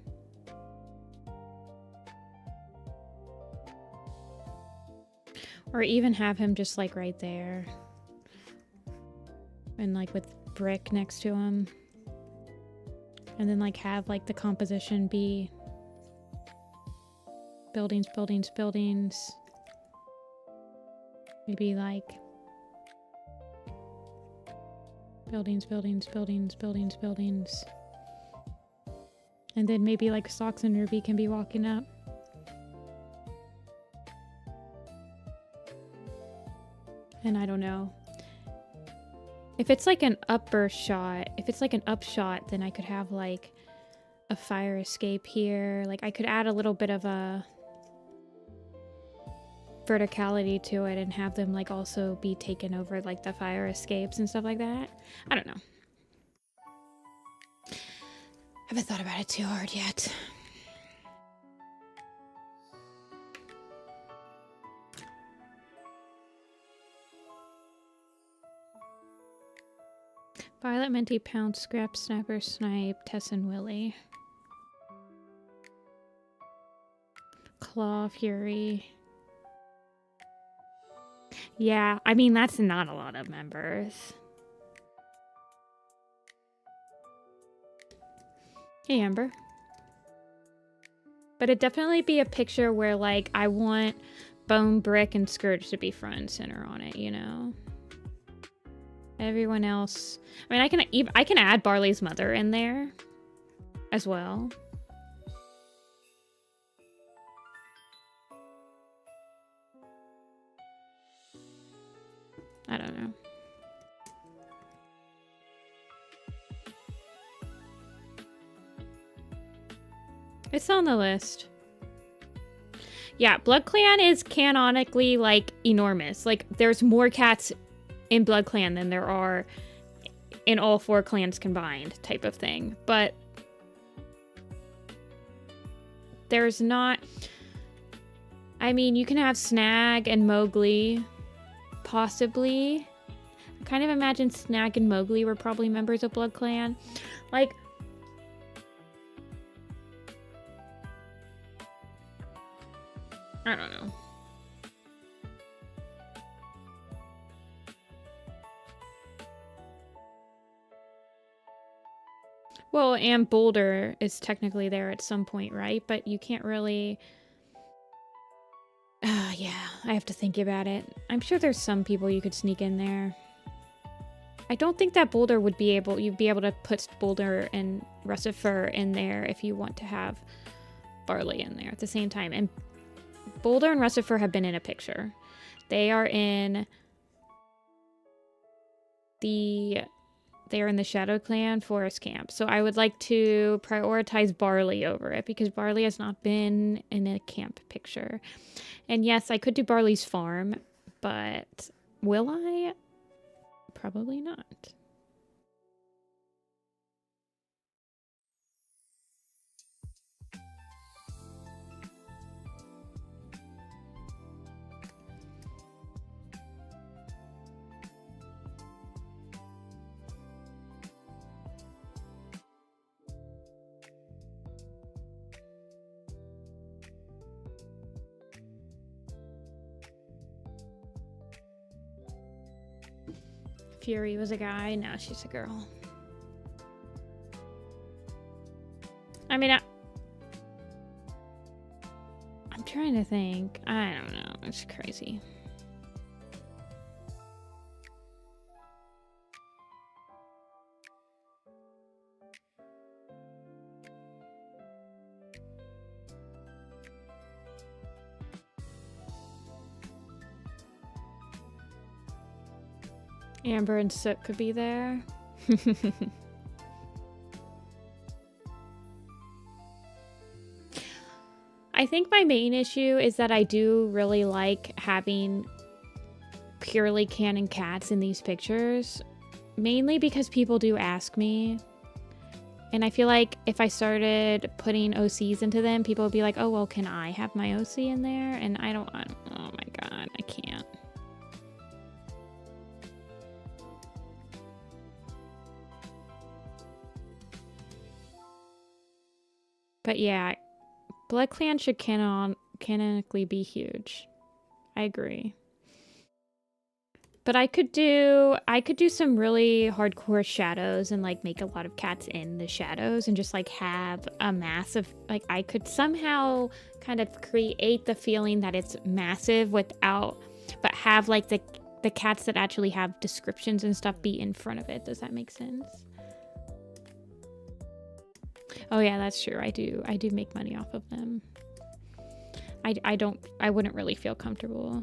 Or even have him just like right there. And like with Brick next to him. And then like have like the composition be buildings, buildings, buildings. Maybe like buildings, buildings, buildings, buildings, buildings. And then maybe like Socks and Ruby can be walking up. And I don't know. If it's like an upper shot, if it's like an up shot, then I could have like a fire escape here. Like I could add a little bit of a verticality to it and have them like also be taken over like the fire escapes and stuff like that. I don't know. Haven't thought about it too hard yet. Violet, Minty, Pounce, Scrap, Snapper, Snipe, Tess, and Willy. Claw, Fury. Yeah, I mean, that's not a lot of members. Hey, Amber. But it'd definitely be a picture where, like, I want Bone, Brick, and Scourge to be front and center on it, you know? Everyone else... I mean, I can add Barley's mother in there as well. I don't know. It's on the list. Yeah, Blood Clan is canonically, like, enormous. Like, there's more cats in Blood Clan than there are in all 4 clans combined, type of thing. But there's not... I mean, you can have Snag and Mowgli, possibly. I kind of imagine Snag and Mowgli were probably members of Blood Clan. Like... I don't know. Well, and Boulder is technically there at some point, right? But you can't really... yeah, I have to think about it. I'm sure there's some people you could sneak in there. I don't think that Boulder would be able... You'd be able to put Boulder and Russifer in there if you want to have Barley in there at the same time. And Boulder and Russifer have been in a picture. They are in the... They are in the Shadow Clan Forest Camp. So I would like to prioritize Barley over it because Barley has not been in a camp picture. And yes, I could do Barley's farm, but will I? Probably not. Fury was a guy, now she's a girl. I mean, I'm trying to think. I don't know. It's crazy. Amber and Soot could be there. I think my main issue is that I do really like having purely canon cats in these pictures, mainly because people do ask me, and I feel like if I started putting OCs into them, people would be like, oh well, can I have my OC in there? And I don't, oh my god, I can't. But yeah, BloodClan should canonically be huge. I agree. But I could do some really hardcore shadows and like make a lot of cats in the shadows and just like have a massive, like I could somehow kind of create the feeling that it's massive without, but have like the cats that actually have descriptions and stuff be in front of it. Does that make sense? Oh yeah, that's true. I do make money off of them. I wouldn't really feel comfortable.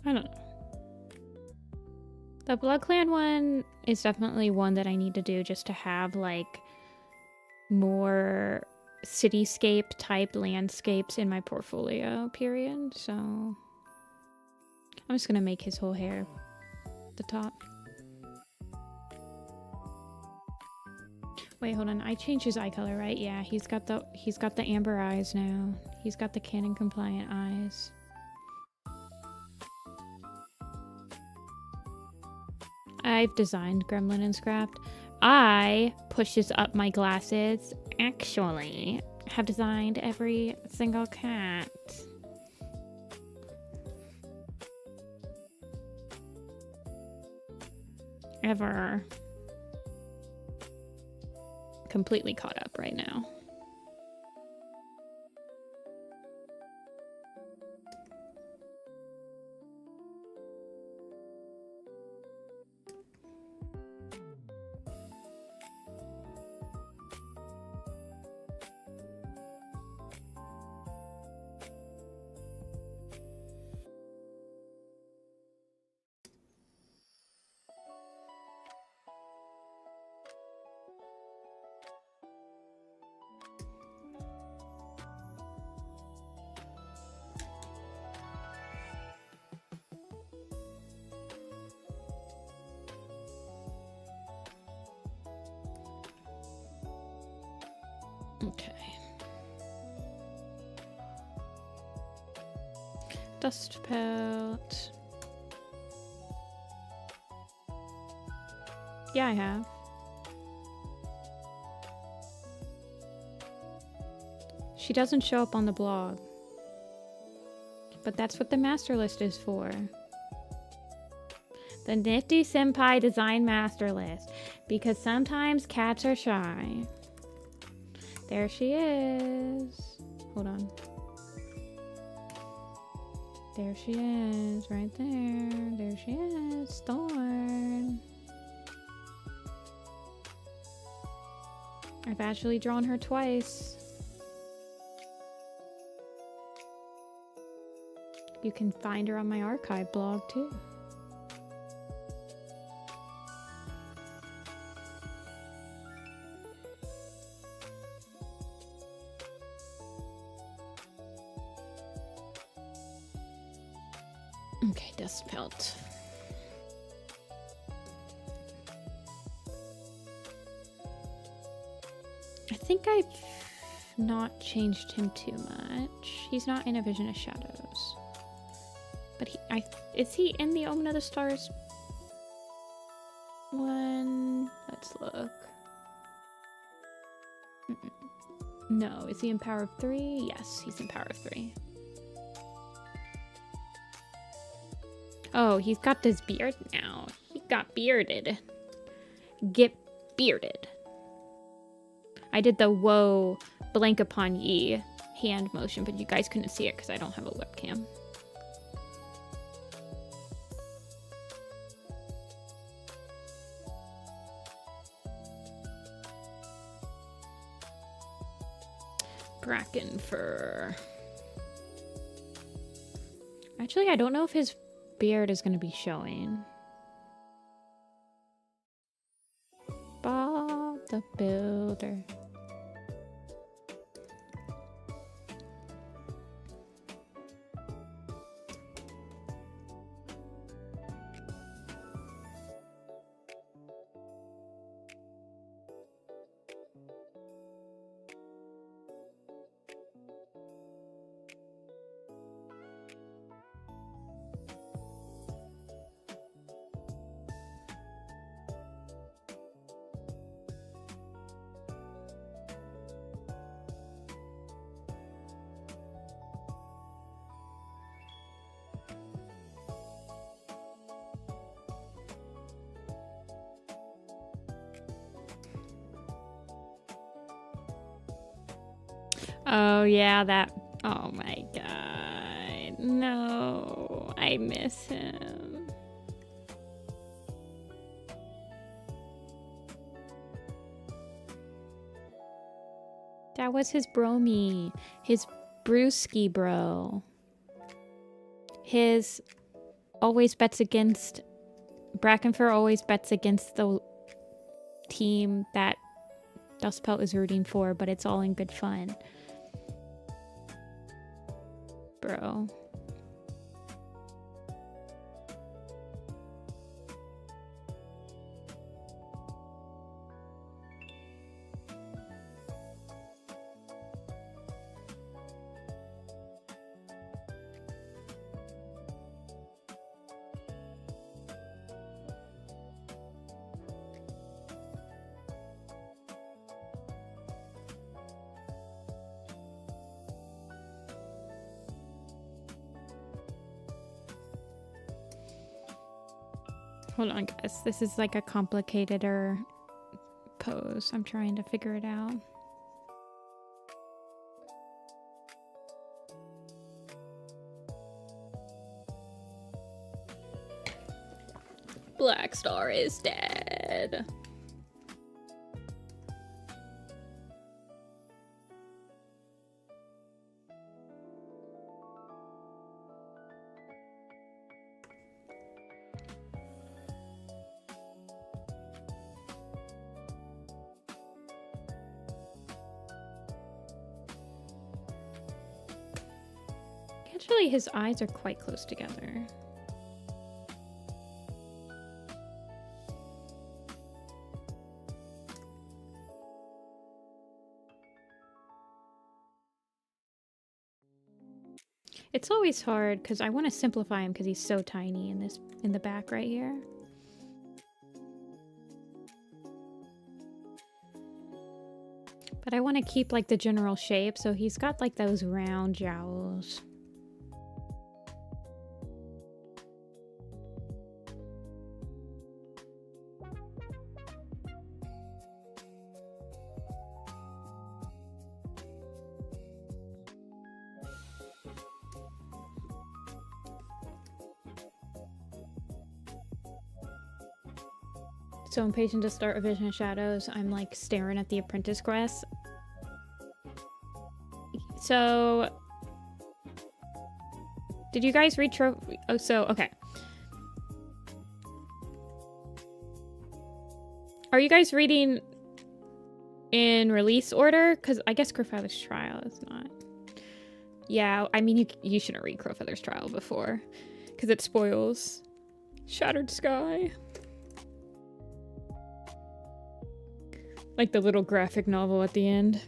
I don't know. The BloodClan one is definitely one that I need to do just to have like more cityscape type landscapes in my portfolio, period. So I'm just gonna make his whole hair the top. Wait, hold on. I changed his eye color, right? Yeah, he's got the amber eyes now. He's got the canon compliant eyes. I've designed Gremlin and Scrapped. I pushes up my glasses. Actually, have designed every single cat. Ever. Completely caught up right now. Okay. Dust pelt. Yeah, I have. She doesn't show up on the blog. But that's what the master list is for. The Nifty-Senpai design master list. Because sometimes cats are shy. There she is. Hold on. There she is, right there. There she is, Thorn. I've actually drawn her twice. You can find her on my archive blog too. Okay, dust pelt. I think I've not changed him too much. He's not in a vision of shadows. But is he in the Omen of the Stars one? Let's look. No, is he in power of 3? Yes, he's in power of 3. Oh, he's got this beard now. He got bearded. Get bearded. I did the whoa blank upon ye hand motion, but you guys couldn't see it because I don't have a webcam. Bracken fur. Actually, I don't know if his beard is going to be showing. Bob the Builder. Oh, yeah, that... Oh, my God. No, I miss him. That was his bromie. His brewski bro. His always bets against... Brackenfur always bets against the team that Dustpelt is rooting for, but it's all in good fun. Bro. Hold on, guys. This is like a complicateder pose. I'm trying to figure it out. Black Star is dead. Actually, his eyes are quite close together. It's always hard because I want to simplify him because he's so tiny in the back right here. But I want to keep like the general shape, so he's got like those round jowls. So impatient to start Revision of Shadows. I'm like staring at the apprentice quest. So, did you guys read trophy? Oh, so, okay. Are you guys reading in release order? Because I guess Crowfeather's Trial is not. Yeah, I mean, you shouldn't read Crowfeather's Trial before. Because it spoils Shattered Sky. Like the little graphic novel at the end.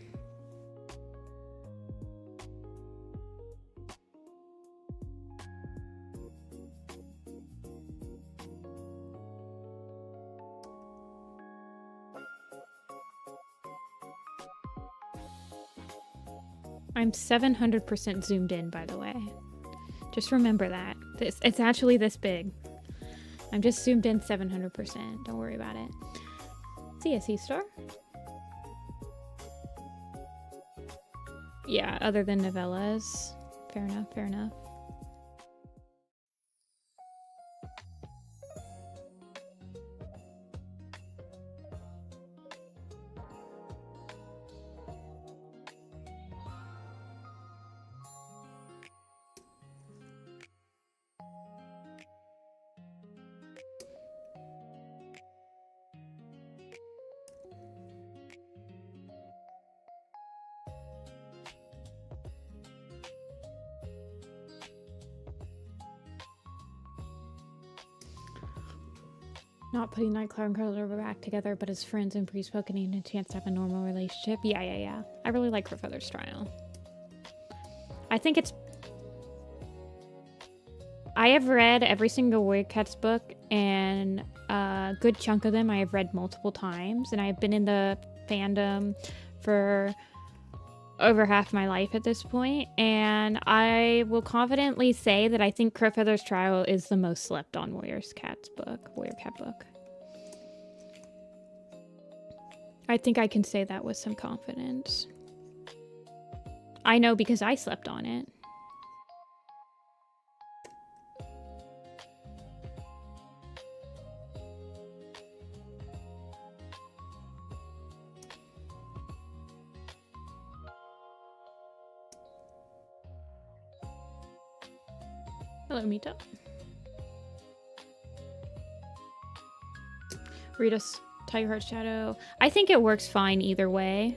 I'm 700% zoomed in, by the way. Just remember that. It's actually this big. I'm just zoomed in 700%. Don't worry about it. See a C-star? Yeah, other than novellas. Fair enough, fair enough. Not putting Nightcloud and Crowther back together, but as friends and pre-spoken and a chance to have a normal relationship. Yeah. I really like Crowfeather's trial. I think it's... I have read every single Warrior Cats book, and a good chunk of them I have read multiple times, and I've been in the fandom for over half my life at this point, and I will confidently say that I think Crowfeather's Trial is the most slept on Warrior Cat book. I think I can say that with some confidence. I know because I slept on it. Hello, Mita. Read us Tiger Heart Shadow. I think it works fine either way.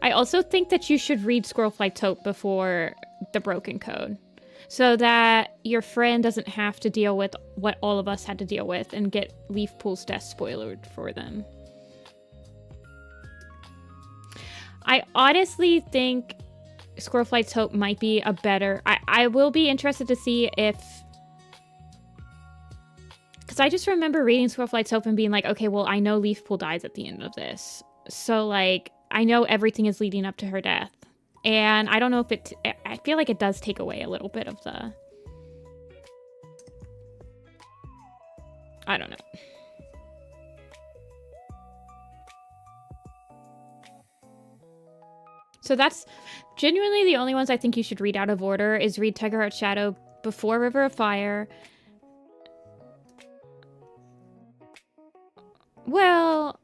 I also think that you should read Squirrelfly Taupe before the Broken Code, so that your friend doesn't have to deal with what all of us had to deal with and get Leafpool's death spoiled for them. I honestly think Squirrelfly Taupe might be a better... I will be interested to see if... Because I just remember reading Squirrelfly Taupe and being like, okay, well, I know Leafpool dies at the end of this. So, like, I know everything is leading up to her death. And I don't know if it... I feel like it does take away a little bit of the... I don't know. So that's genuinely the only ones I think you should read out of order, is read Tiger Heart Shadow before River of Fire. Well,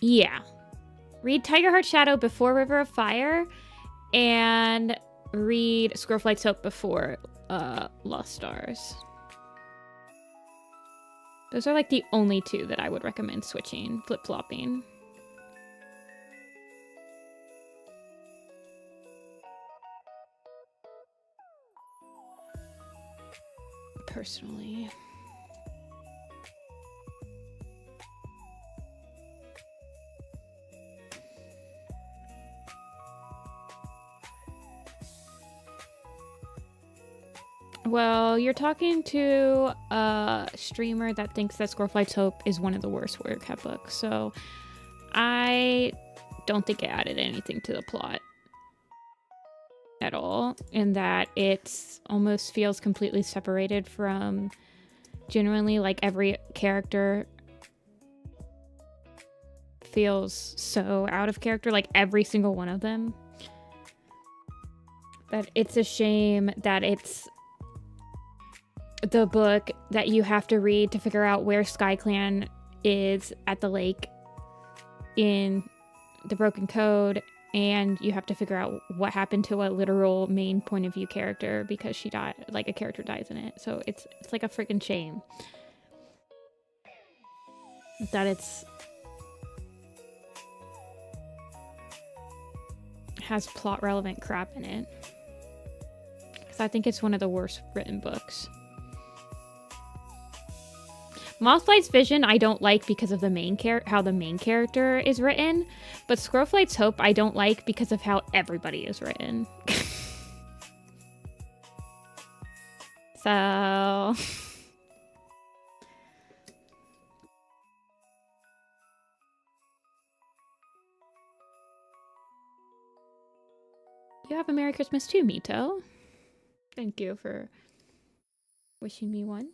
yeah. Read Tiger Heart Shadow before River of Fire, and read Squirrelfly Taupe before Lost Stars. Those are like the only two that I would recommend switching, flip-flopping. Personally. Well, you're talking to a streamer that thinks that Squirrelfly Taupe is one of the worst Warrior Cat books, so I don't think it added anything to the plot at all, in that it almost feels completely separated from... Genuinely, like, every character feels so out of character, like every single one of them, that it's a shame that it's the book that you have to read to figure out where SkyClan is at the lake in the Broken Code, and you have to figure out what happened to a literal main point of view character because she died, like a character dies in it. So it's like a freaking shame that it's has plot relevant crap in it, because I think it's one of the worst written books. Mothlight's Vision I don't like because of the main how the main character is written, but Squirrelflight's Hope I don't like because of how everybody is written. So... You have a Merry Christmas too, Mito. Thank you for wishing me one.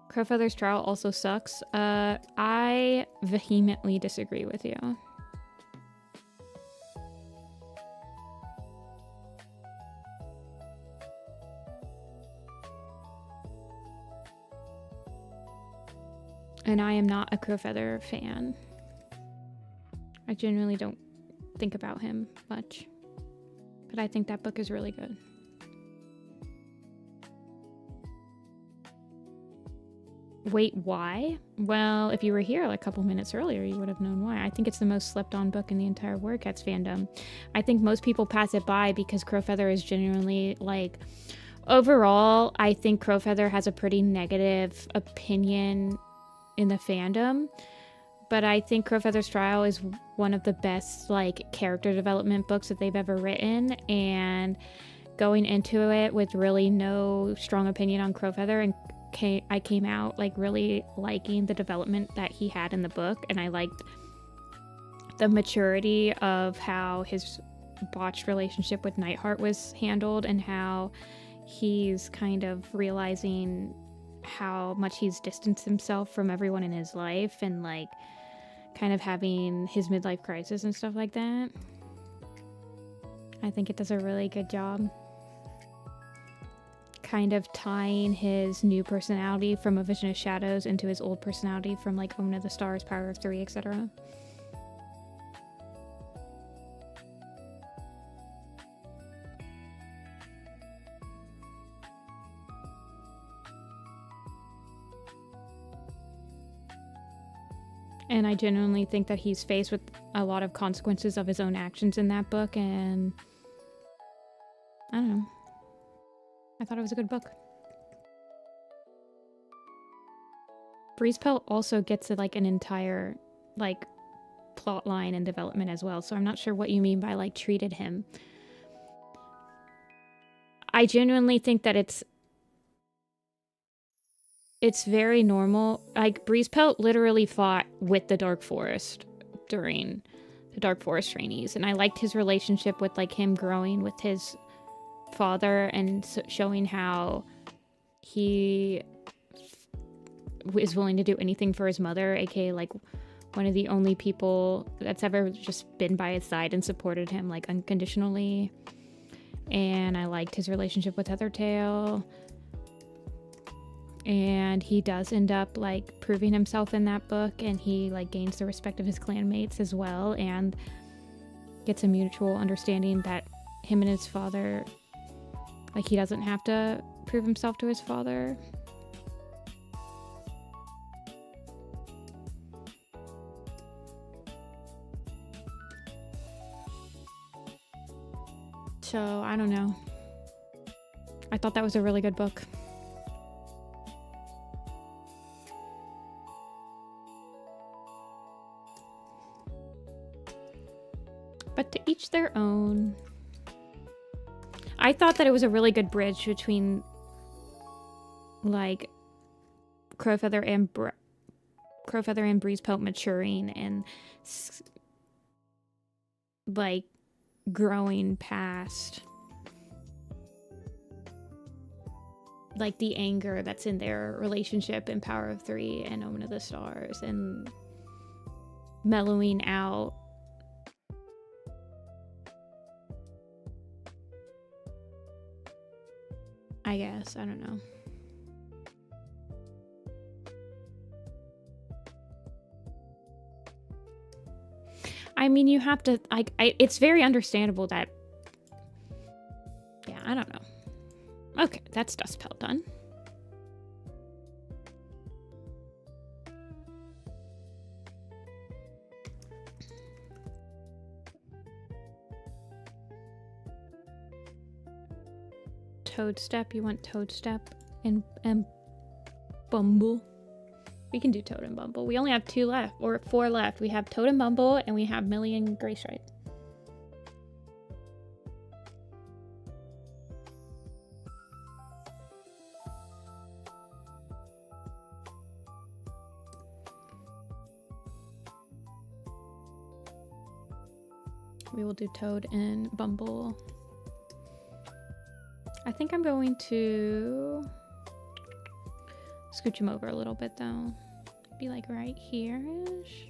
Crowfeather's trial also sucks. I vehemently disagree with you. And I am not a Crowfeather fan. I genuinely don't think about him much. But I think that book is really good. Wait, why? Well, if you were here like a couple minutes earlier, you would have known why. I think it's the most slept on book in the entire WordCats fandom. I think most people pass it by because Crowfeather is genuinely like... Overall, I think Crowfeather has a pretty negative opinion in the fandom, but I think Crowfeather's Trial is one of the best like character development books that they've ever written, and going into it with really no strong opinion on Crowfeather, and I came out like really liking the development that he had in the book, and I liked the maturity of how his botched relationship with Nightheart was handled, and how he's kind of realizing how much he's distanced himself from everyone in his life, and like kind of having his midlife crisis and stuff like that. I think it does a really good job kind of tying his new personality from A Vision of Shadows into his old personality from like Omen of the Stars, Power of Three, etc. And I genuinely think that he's faced with a lot of consequences of his own actions in that book, and I don't know. I thought it was a good book. Breezepelt also gets like an entire like plot line and development as well, so I'm not sure what you mean by like treated him. I genuinely think that it's very normal. Like, Breezepelt literally fought with the Dark Forest during the Dark Forest trainees, and I liked his relationship with like him growing with his father and showing how he is willing to do anything for his mother, aka like one of the only people that's ever just been by his side and supported him like unconditionally. And I liked his relationship with Heathertail. And he does end up like proving himself in that book, and he like gains the respect of his clanmates as well, and gets a mutual understanding that him and his father, like, he doesn't have to prove himself to his father. So I don't know. I thought that was a really good book. But to each their own. I thought that it was a really good bridge between like Crowfeather and Breezepelt maturing and like growing past like the anger that's in their relationship in Power of Three and Omen of the Stars, and mellowing out I guess. I don't know. I mean, you have to, like, it's very understandable that, yeah, I don't know. Okay, that's Dustpelt done. Toadstep, you want Toadstep and Bumble? We can do Toad and Bumble. We only have 2 left, or 4 left. We have Toad and Bumble, and we have Millie and Graystripe. We will do Toad and Bumble. I think I'm going to scooch him over a little bit though. Be like right here-ish.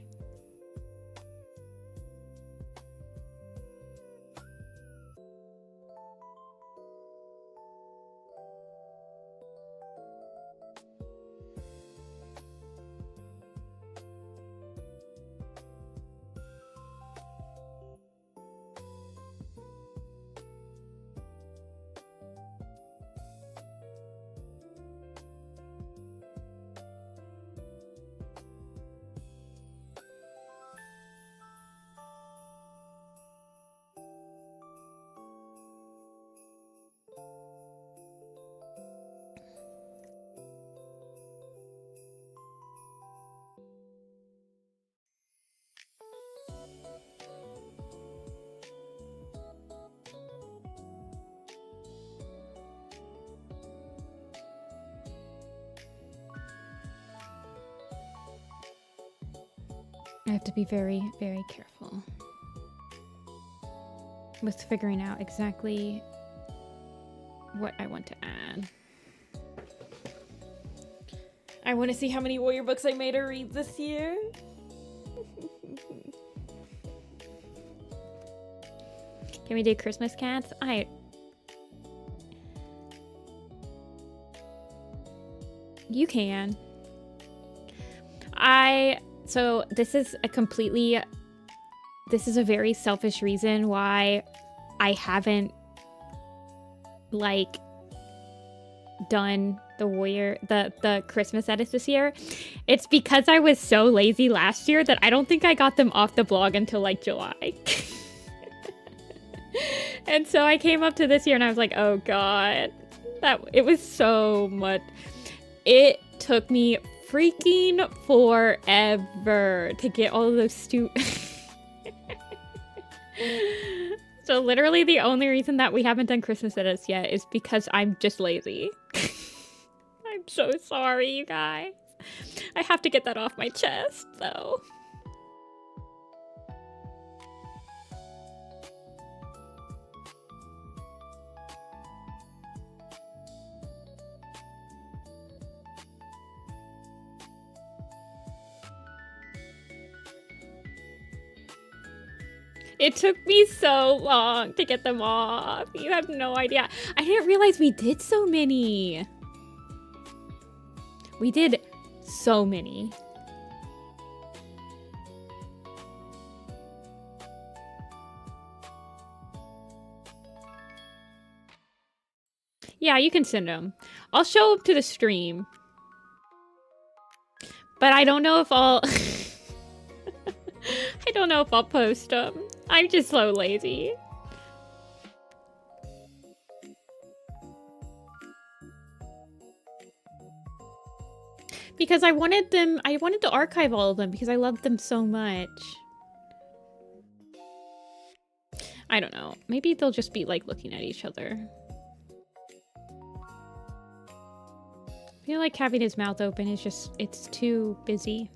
I have to be very, very careful with figuring out exactly what I want to add. I want to see how many warrior books I made her read this year. Can we do Christmas cats? You can. So this is a very selfish reason why I haven't like done the Christmas edits this year. It's because I was so lazy last year that I don't think I got them off the blog until like July. And so I came up to this year and I was like, oh god, it was so much. It took me freaking forever to get all of those So literally the only reason that we haven't done Christmas edits yet is because I'm just lazy. I'm so sorry, you guys. I have to get that off my chest, though. It took me so long to get them off. You have no idea. I didn't realize we did so many. We did so many. Yeah, you can send them. I'll show up to the stream. But I don't know if I'll... I don't know if I'll post them. I'm just so lazy. Because I wanted to archive all of them because I loved them so much. I don't know. Maybe they'll just be like looking at each other. I feel like having his mouth open is just, it's too busy.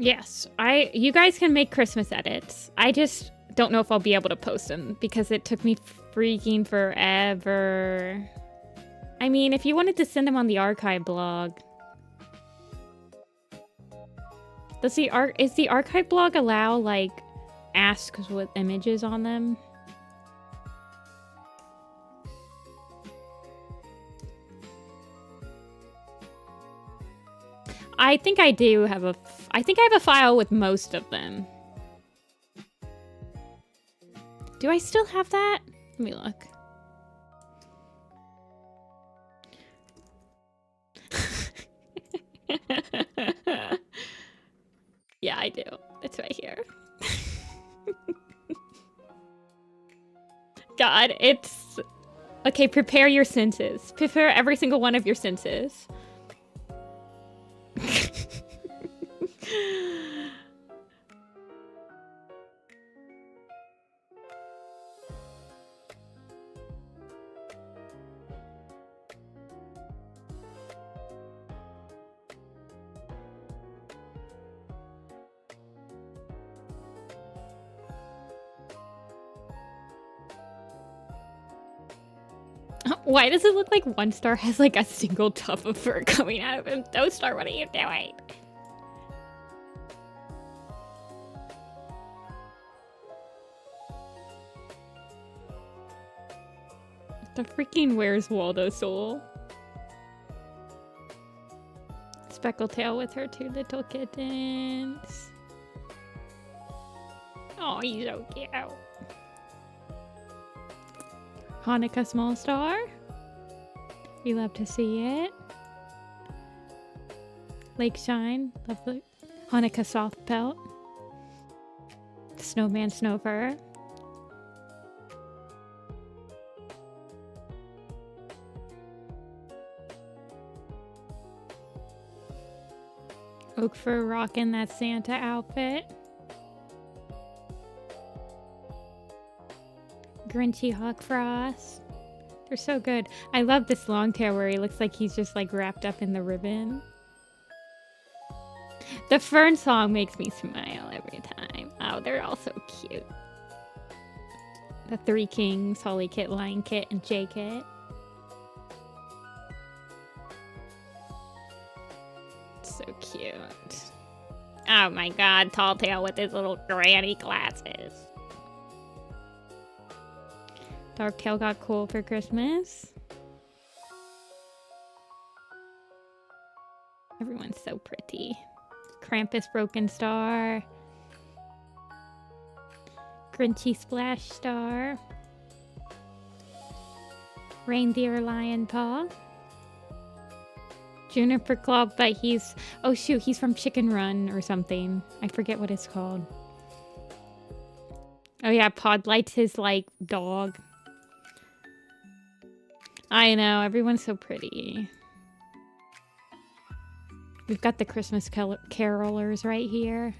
Yes, you guys can make Christmas edits. I just don't know if I'll be able to post them because it took me freaking forever. I mean, if you wanted to send them on the archive blog. Is the archive blog allow like asks with images on them? I think I do have I think I have a file with most of them. Do I still have that? Let me look. Yeah, I do. It's right here. God, it's... Okay, prepare your senses. Prepare every single one of your senses. Why does it look like One Star has like a single tuft of fur coming out of him? Two Star, what are you doing? The freaking Where's Waldo soul? Speckletail with her two little kittens. Oh, he's so cute. Hanukkah Small Star. We love to see it. Lake Shine. Lovely. Hanukkah Soft Pelt. Snowman Snowfur. Oak Fur rocking that Santa outfit. Grinchy Hawk Frost. They're so good. I love this long tail where he looks like he's just like wrapped up in the ribbon. The Fern song makes me smile every time. Oh, they're all so cute. The Three Kings, Holly Kit, Lion Kit, and J Kit. So cute. Oh my god, Tall Tail with his little granny glasses. Dark Tail got cool for Christmas. Everyone's so pretty. Krampus Broken Star. Grinchy Splash Star. Reindeer Lion Paw. Juniper Claw, but he's... Oh shoot, he's from Chicken Run or something. I forget what it's called. Oh yeah, Podlight's his, like, dog. I know, everyone's so pretty. We've got the Christmas carolers right here.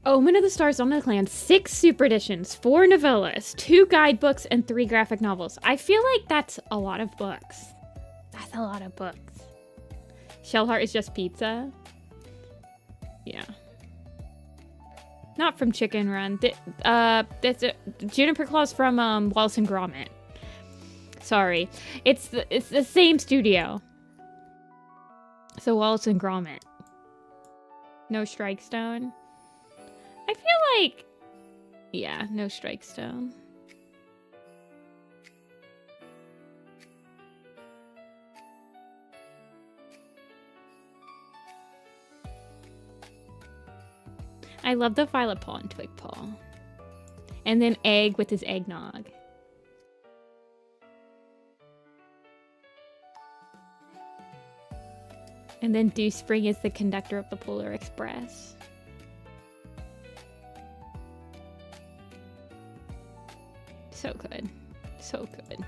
Omen of the Stars, ThunderClan, 6 super editions, 4 novellas, 2 guidebooks, and 3 graphic novels. I feel like that's a lot of books. That's a lot of books. Shellheart is just pizza. Yeah. Not from Chicken Run. That's Juniper Claw's from Wallace and Gromit. Sorry. It's the same studio. So Wallace and Gromit. No Strike Stone. I feel like... Yeah, no Strike Stone. I love the Violet Paw and Twig Paw. And then Egg with his eggnog. And then Dew Spring is the conductor of the Polar Express. So good. So good.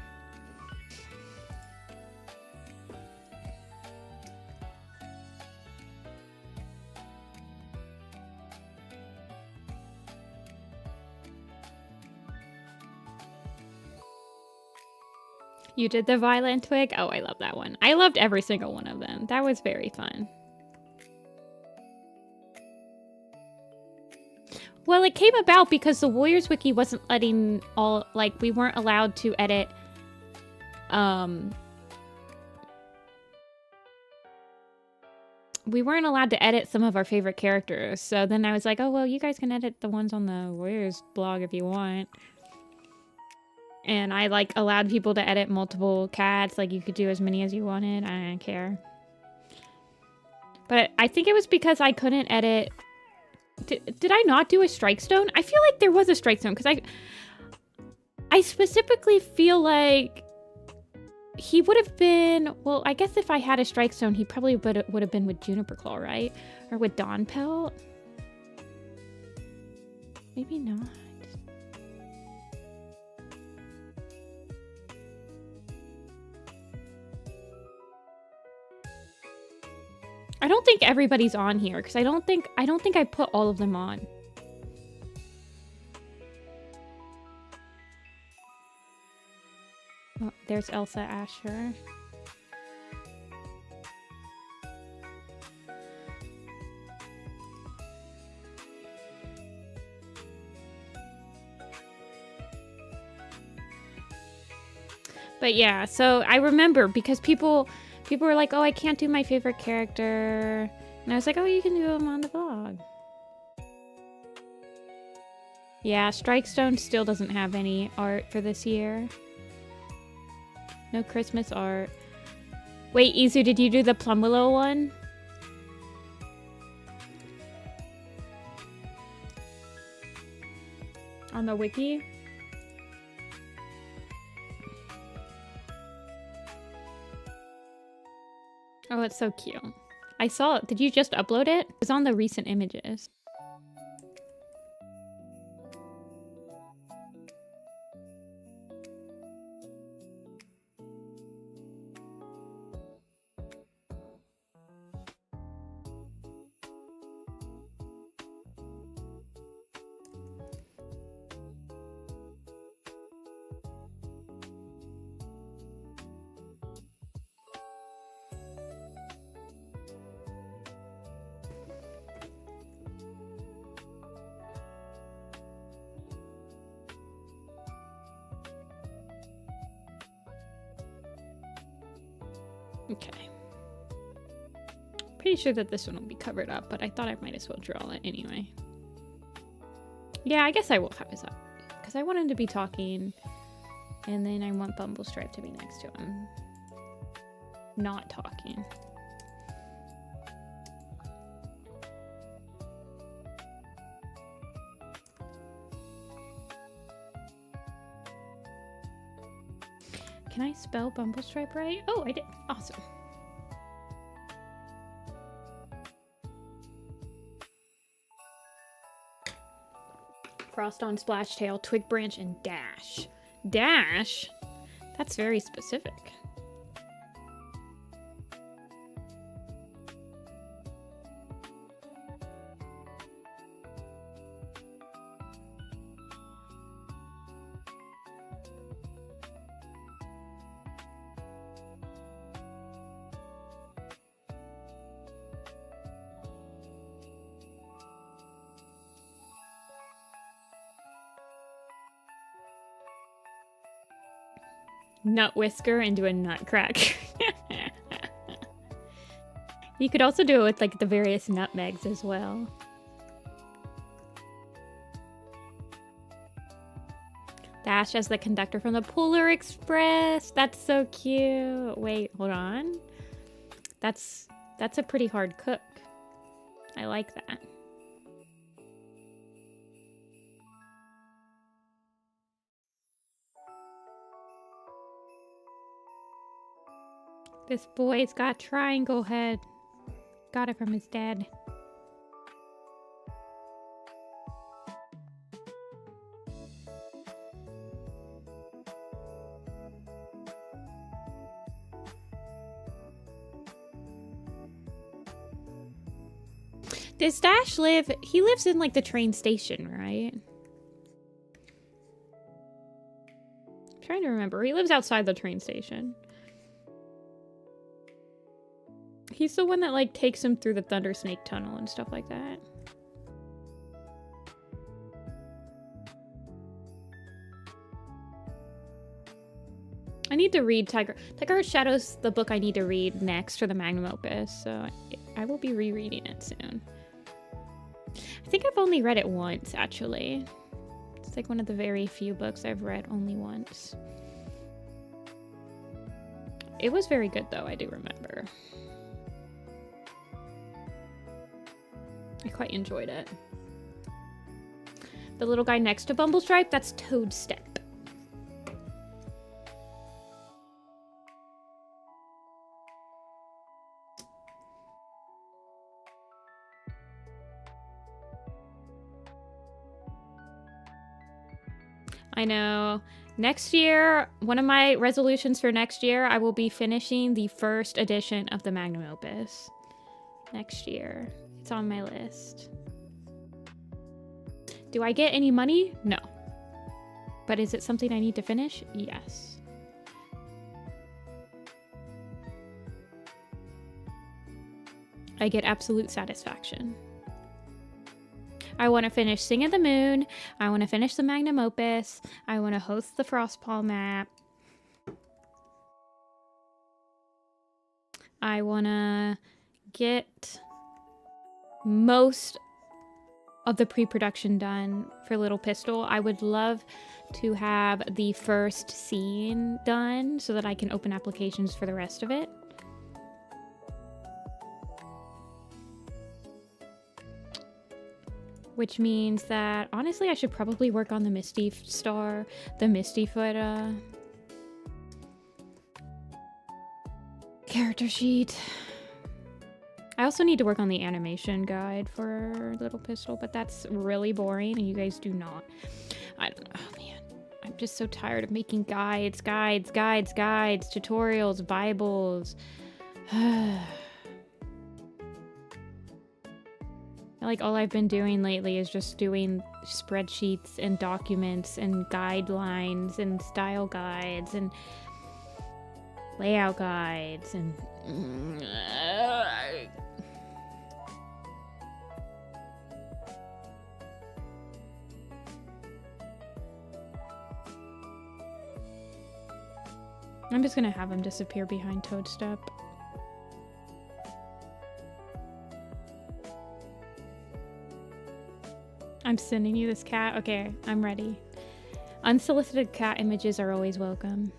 You did the Violet and Twig? Oh, I love that one. I loved every single one of them. That was very fun. Well, it came about because the Warriors Wiki wasn't letting all, like, we weren't allowed to edit, we weren't allowed to edit some of our favorite characters. So then I was like, oh, well, you guys can edit the ones on the Warriors blog if you want. And I, like, allowed people to edit multiple cats. Like, you could do as many as you wanted. I don't care. But I think it was because I couldn't edit... Did I not do a Strike Stone? I feel like there was a Strike Stone, because I specifically feel like he would have been... Well, I guess if I had a Strike Stone, he probably would have been with Juniper Claw, right? Or with Dawn Pelt? Maybe not. I don't think everybody's on here because I don't think I put all of them on. Oh, there's Elsa Asher. But yeah, so I remember because people were like, oh, I can't do my favorite character. And I was like, oh, you can do them on the vlog. Yeah, Strikestone still doesn't have any art for this year. No Christmas art. Wait, Izu, did you do the Plum Willow one? On the wiki? Oh, it's so cute. I saw it. Did you just upload it? It was on the recent images. Okay. Pretty sure that this one will be covered up, but I thought I might as well draw it anyway. Yeah, I guess I will have his up. Because I want him to be talking, and then I want Bumblestripe to be next to him. Not talking. Can I spell Bumblestripe right? Oh, I did. Awesome. Frost on Splashtail, Twig Branch, and Dash. Dash? That's very specific. Nut whisker into a nutcracker. You could also do it with like the various nutmegs as well. Dash as the conductor from the Polar Express. That's so cute. Wait, hold on. That's a pretty hard cook. I like that. This boy's got triangle head. Got it from his dad. Does Dash live? He lives in like the train station, right? I'm trying to remember. He lives outside the train station. He's the one that like takes him through the Thunder Snake Tunnel and stuff like that. I need to read Tiger Heart Shadows, the book I need to read next for the Magnum Opus, so I will be rereading it soon. I think I've only read it once, actually. It's like one of the very few books I've read only once. It was very good, though, I do remember. I quite enjoyed it. The little guy next to Bumblestripe, that's Toadstep. I know. Next year, one of my resolutions for next year, I will be finishing the first edition of the Magnum Opus. Next year. It's on my list. Do I get any money? No. But is it something I need to finish? Yes. I get absolute satisfaction. I want to finish Sing of the Moon. I want to finish the Magnum Opus. I want to host the Frostpaw map. I want to get most of the pre-production done for Little Pistol. I would love to have the first scene done so that I can open applications for the rest of it. Which means that, honestly, I should probably work on the Misty Star, the Misty Foot character sheet. I also need to work on the animation guide for Little Pistol, but that's really boring and you guys do not. I don't know, oh man. I'm just so tired of making guides, tutorials, Bibles. Like all I've been doing lately is just doing spreadsheets and documents and guidelines and style guides and layout guides and I'm just gonna have him disappear behind Toadstep. I'm sending you this cat. Okay, I'm ready. Unsolicited cat images are always welcome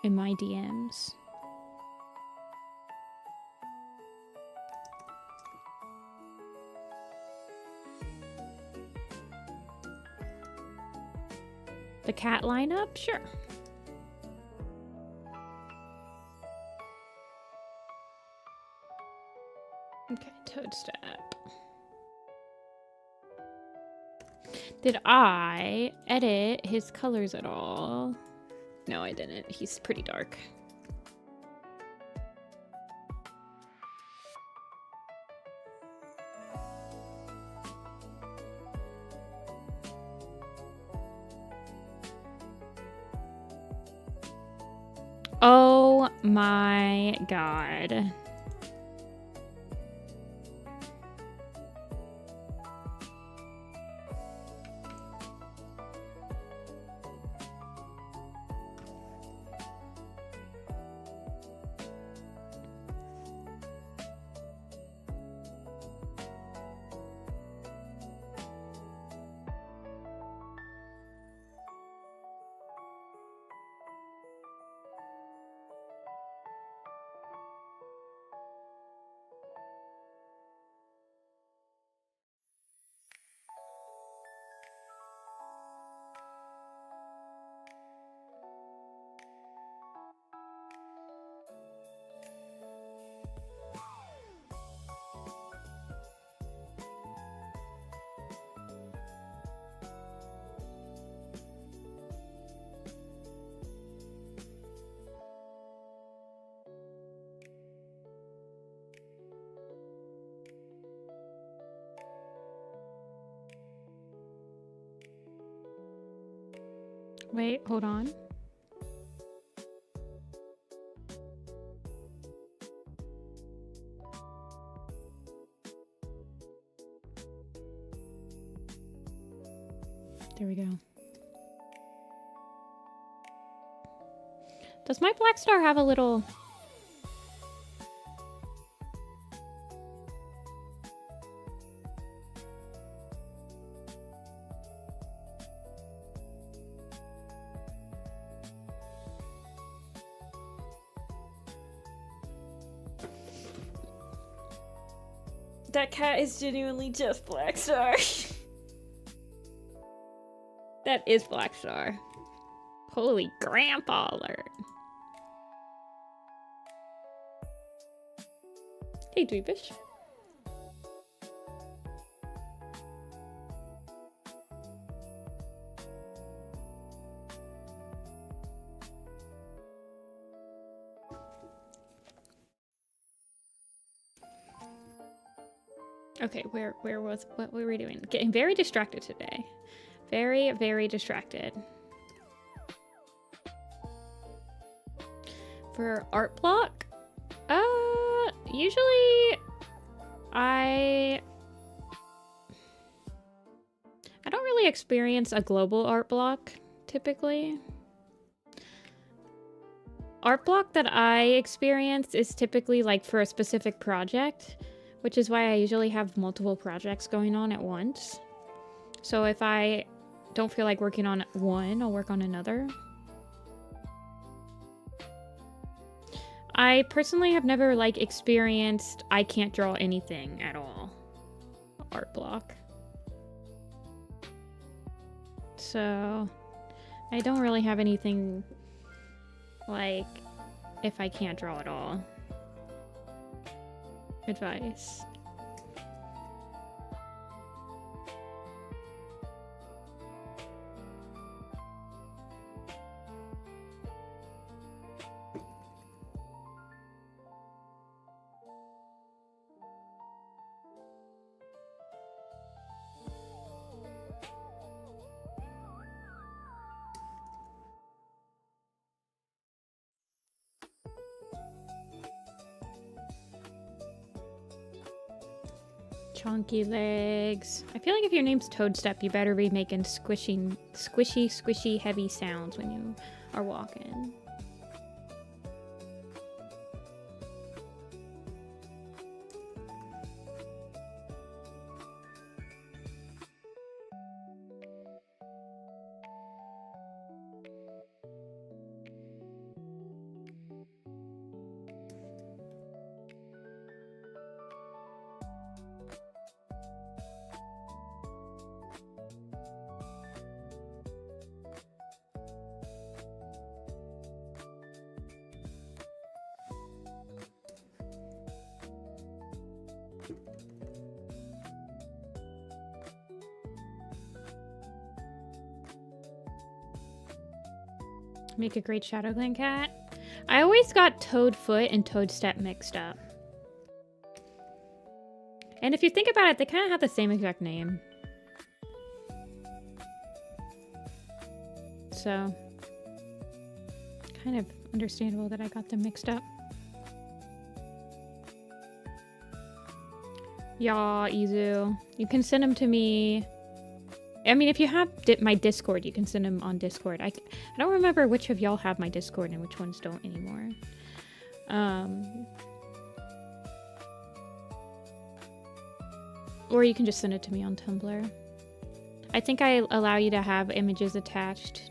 in my DMs. The cat lineup? Sure. Okay, Toadstep. Did I edit his colors at all? No, I didn't. He's pretty dark. Oh my god. Wait, hold on. There we go. Does my Black Star have a little... That cat is genuinely just Black Star. That is Black Star. Holy grandpa alert. Hey, Dweebish. Okay, what were we doing? Getting very distracted today. Very, very distracted. For art block? Usually I don't really experience a global art block typically. art block that I experience is typically like for a specific project, which is why I usually have multiple projects going on at once. So if I don't feel like working on one, I'll work on another. I personally have never like experienced I can't draw anything at all art block. So I don't really have anything like if I can't draw at all advice. Chunky legs. I feel like if your name's Toadstep, you better be making squishy, heavy sounds when you are walking. Make a great Shadowclan cat. I always got Toadfoot and Toadstep mixed up. And if you think about it, they kind of have the same exact name. So, kind of understandable that I got them mixed up. Yeah, Izu. You can send them to me. I mean, if you have my Discord, you can send them on Discord. I don't remember which of y'all have my Discord and which ones don't anymore. Or you can just send it to me on Tumblr. I think I allow you to have images attached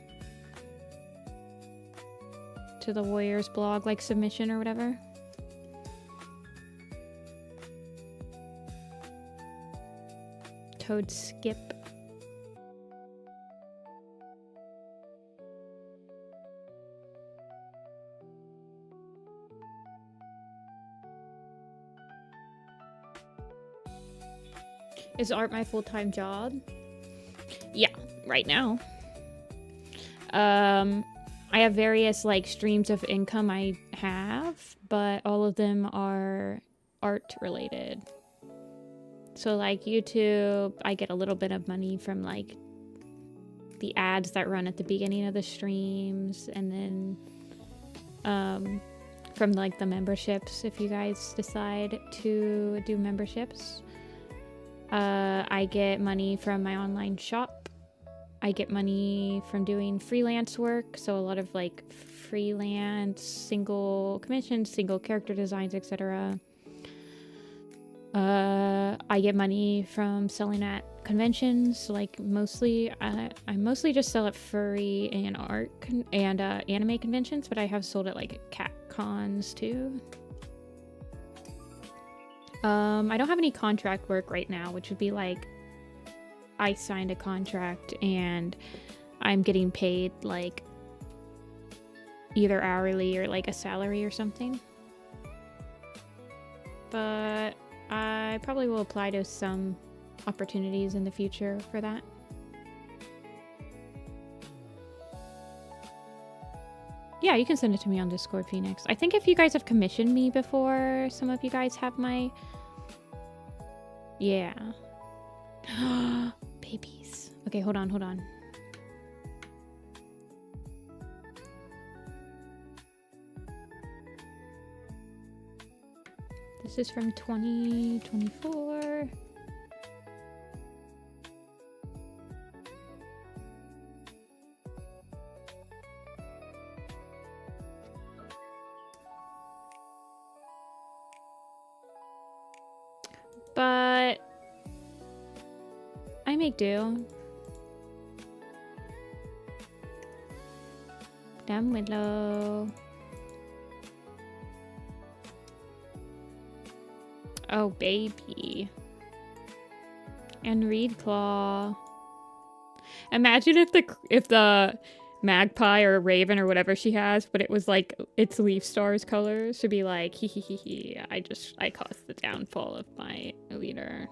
to the Warriors blog, like submission or whatever. Toad Skip. Is art my full-time job? Yeah, right now. I have various like streams of income I have, but all of them are art related. So like YouTube, I get a little bit of money from like the ads that run at the beginning of the streams, and then from like the memberships if you guys decide to do memberships. I get money from my online shop. I get money from doing freelance work, so a lot of like freelance, single commissions, single character designs, etc. I get money from selling at conventions, like mostly, I mostly just sell at furry and art and anime conventions, but I have sold at like cat cons too. I don't have any contract work right now, which would be like I signed a contract and I'm getting paid like either hourly or like a salary or something. But I probably will apply to some opportunities in the future for that. Yeah, you can send it to me on Discord, Phoenix. I think if you guys have commissioned me before, some of you guys have my... Yeah. Babies. Okay, hold on, hold on. This is from 2024. But I make do. Damn Willow. Oh, baby. And Reed Claw. Imagine if the magpie or raven or whatever she has, but it was like its leaf stars colors, to be like, hee hee hee hee, I caused the downfall of my leader.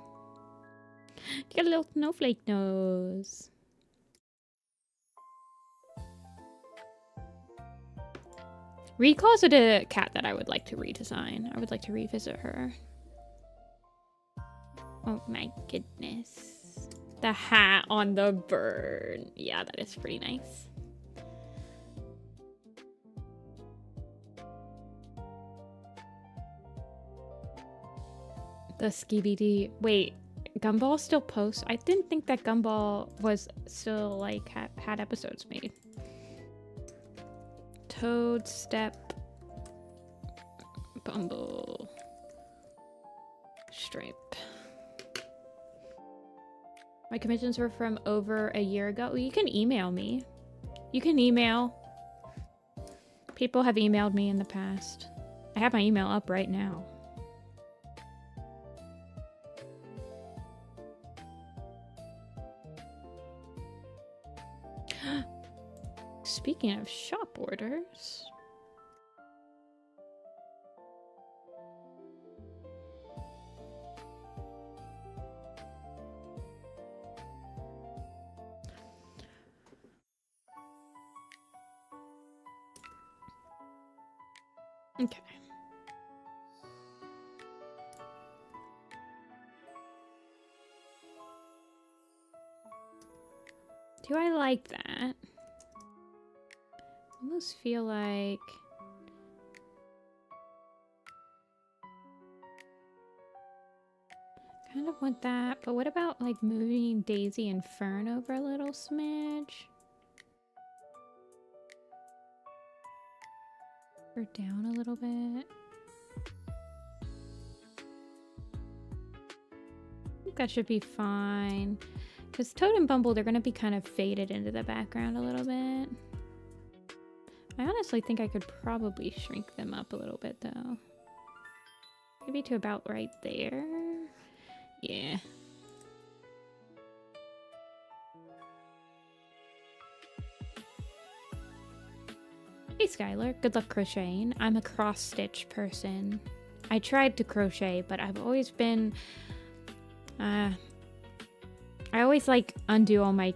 Get a little snowflake nose. Reed Claw's a cat that I would like to redesign. I would like to revisit her. Oh my goodness. The hat on the bird. Yeah, that is pretty nice. The Skibidi. Wait, Gumball still posts? I didn't think that Gumball was still like had episodes made. Toad, Step, Bumble, Stripe. My commissions were from over a year ago. Well, you can email me. You can email. People have emailed me in the past. I have my email up right now. Speaking of shop orders. Okay. Do I like that? I almost feel like kind of want that, but what about like moving Daisy and Fern over a little smidge? Or down a little bit. I think that should be fine. Because Toad and Bumble, they're going to be kind of faded into the background a little bit. I honestly think I could probably shrink them up a little bit though. Maybe to about right there. Yeah. Hey Skylar, good luck crocheting. I'm a cross-stitch person. I tried to crochet, but I've always been... I always like undo all my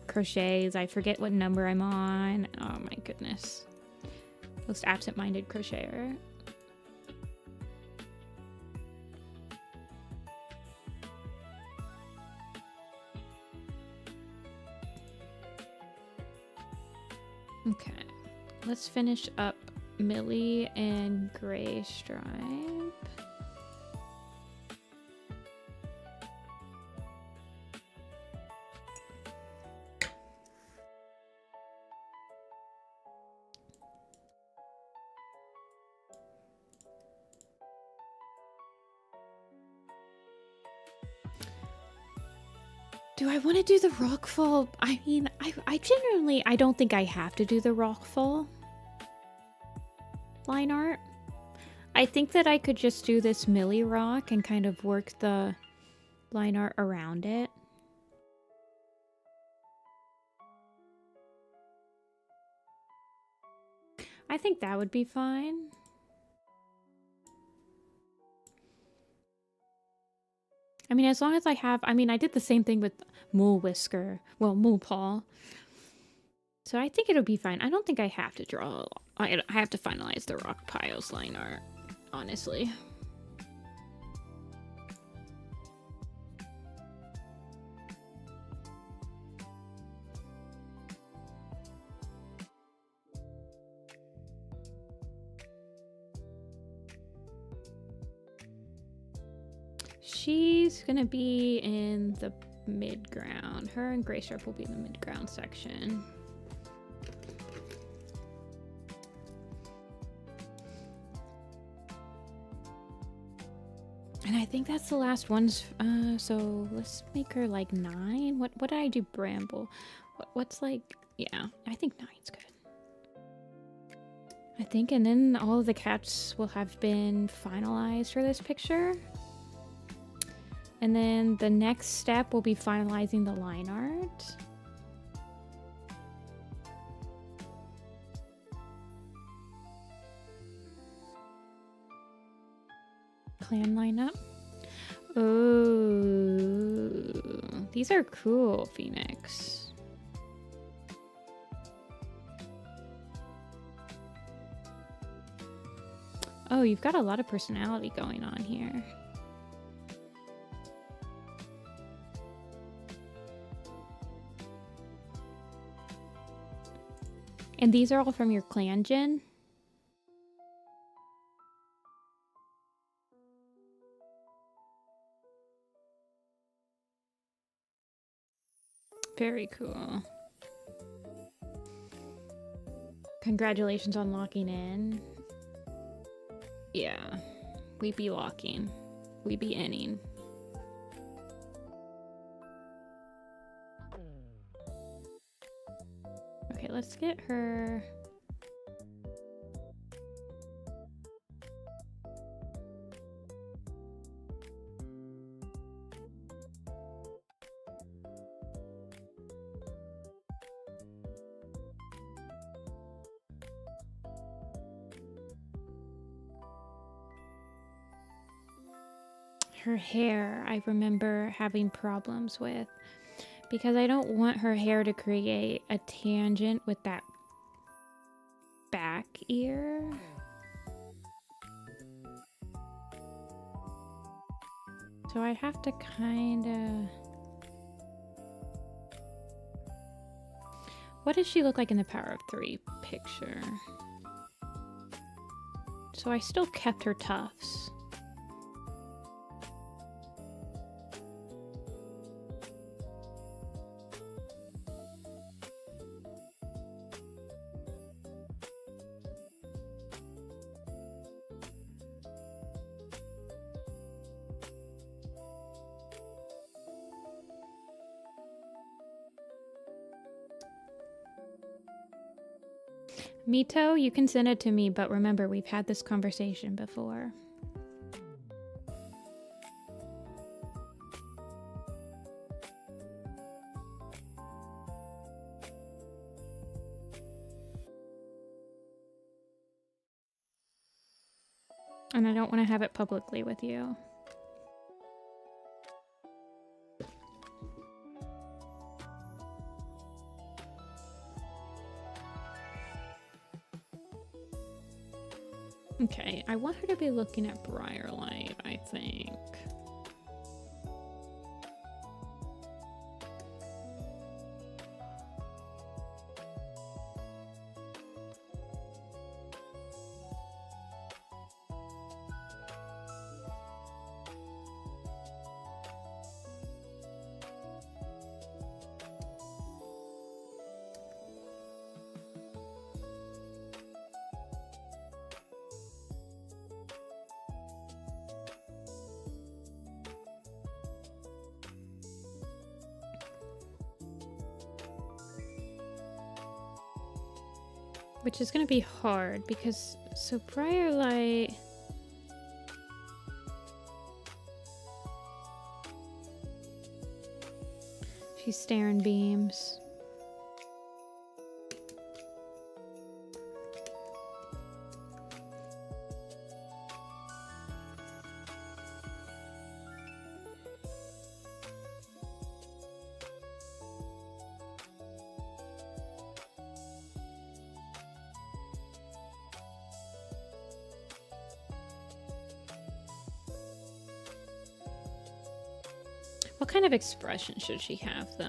crochets. I forget what number I'm on. Oh my goodness. Most absent-minded crocheter. Okay. Let's finish up Millie and Gray Stripe. Do I want to do the rockfall? I mean, I genuinely, I don't think I have to do the rockfall line art. I think that I could just do this Millie rock and kind of work the line art around it. I think that would be fine. I mean, as long as I have... I mean, I did the same thing with Mole Whisker. Well, Mole Paw. So I think it'll be fine. I don't think I have to draw... I have to finalize the Rock Piles line art, honestly. She's gonna be in the mid-ground. Her and Gray Stripe will be in the mid-ground section. And I think that's the last ones. So let's make her like 9. What did I do? Bramble. What's like? Yeah, I think 9's good. I think, and then all of the cats will have been finalized for this picture. And then the next step will be finalizing the line art. Clan lineup. Oh, these are cool, Phoenix. Oh, you've got a lot of personality going on here. And these are all from your clan, Jin? Very cool. Congratulations on locking in. Yeah, we be locking. We be inning. Okay, let's get her. Her hair, I remember having problems with because I don't want her hair to create a tangent with that back ear. So I have to kind of... What does she look like in the Power of 3 picture? So I still kept her tufts. Mito, you can send it to me, but remember, we've had this conversation before. And I don't want to have it publicly with you. Okay, I want her to be looking at Briarlight, I think. Which is going to be hard because, so Briarlight... She's staring beams. What kind of expression should she have, though?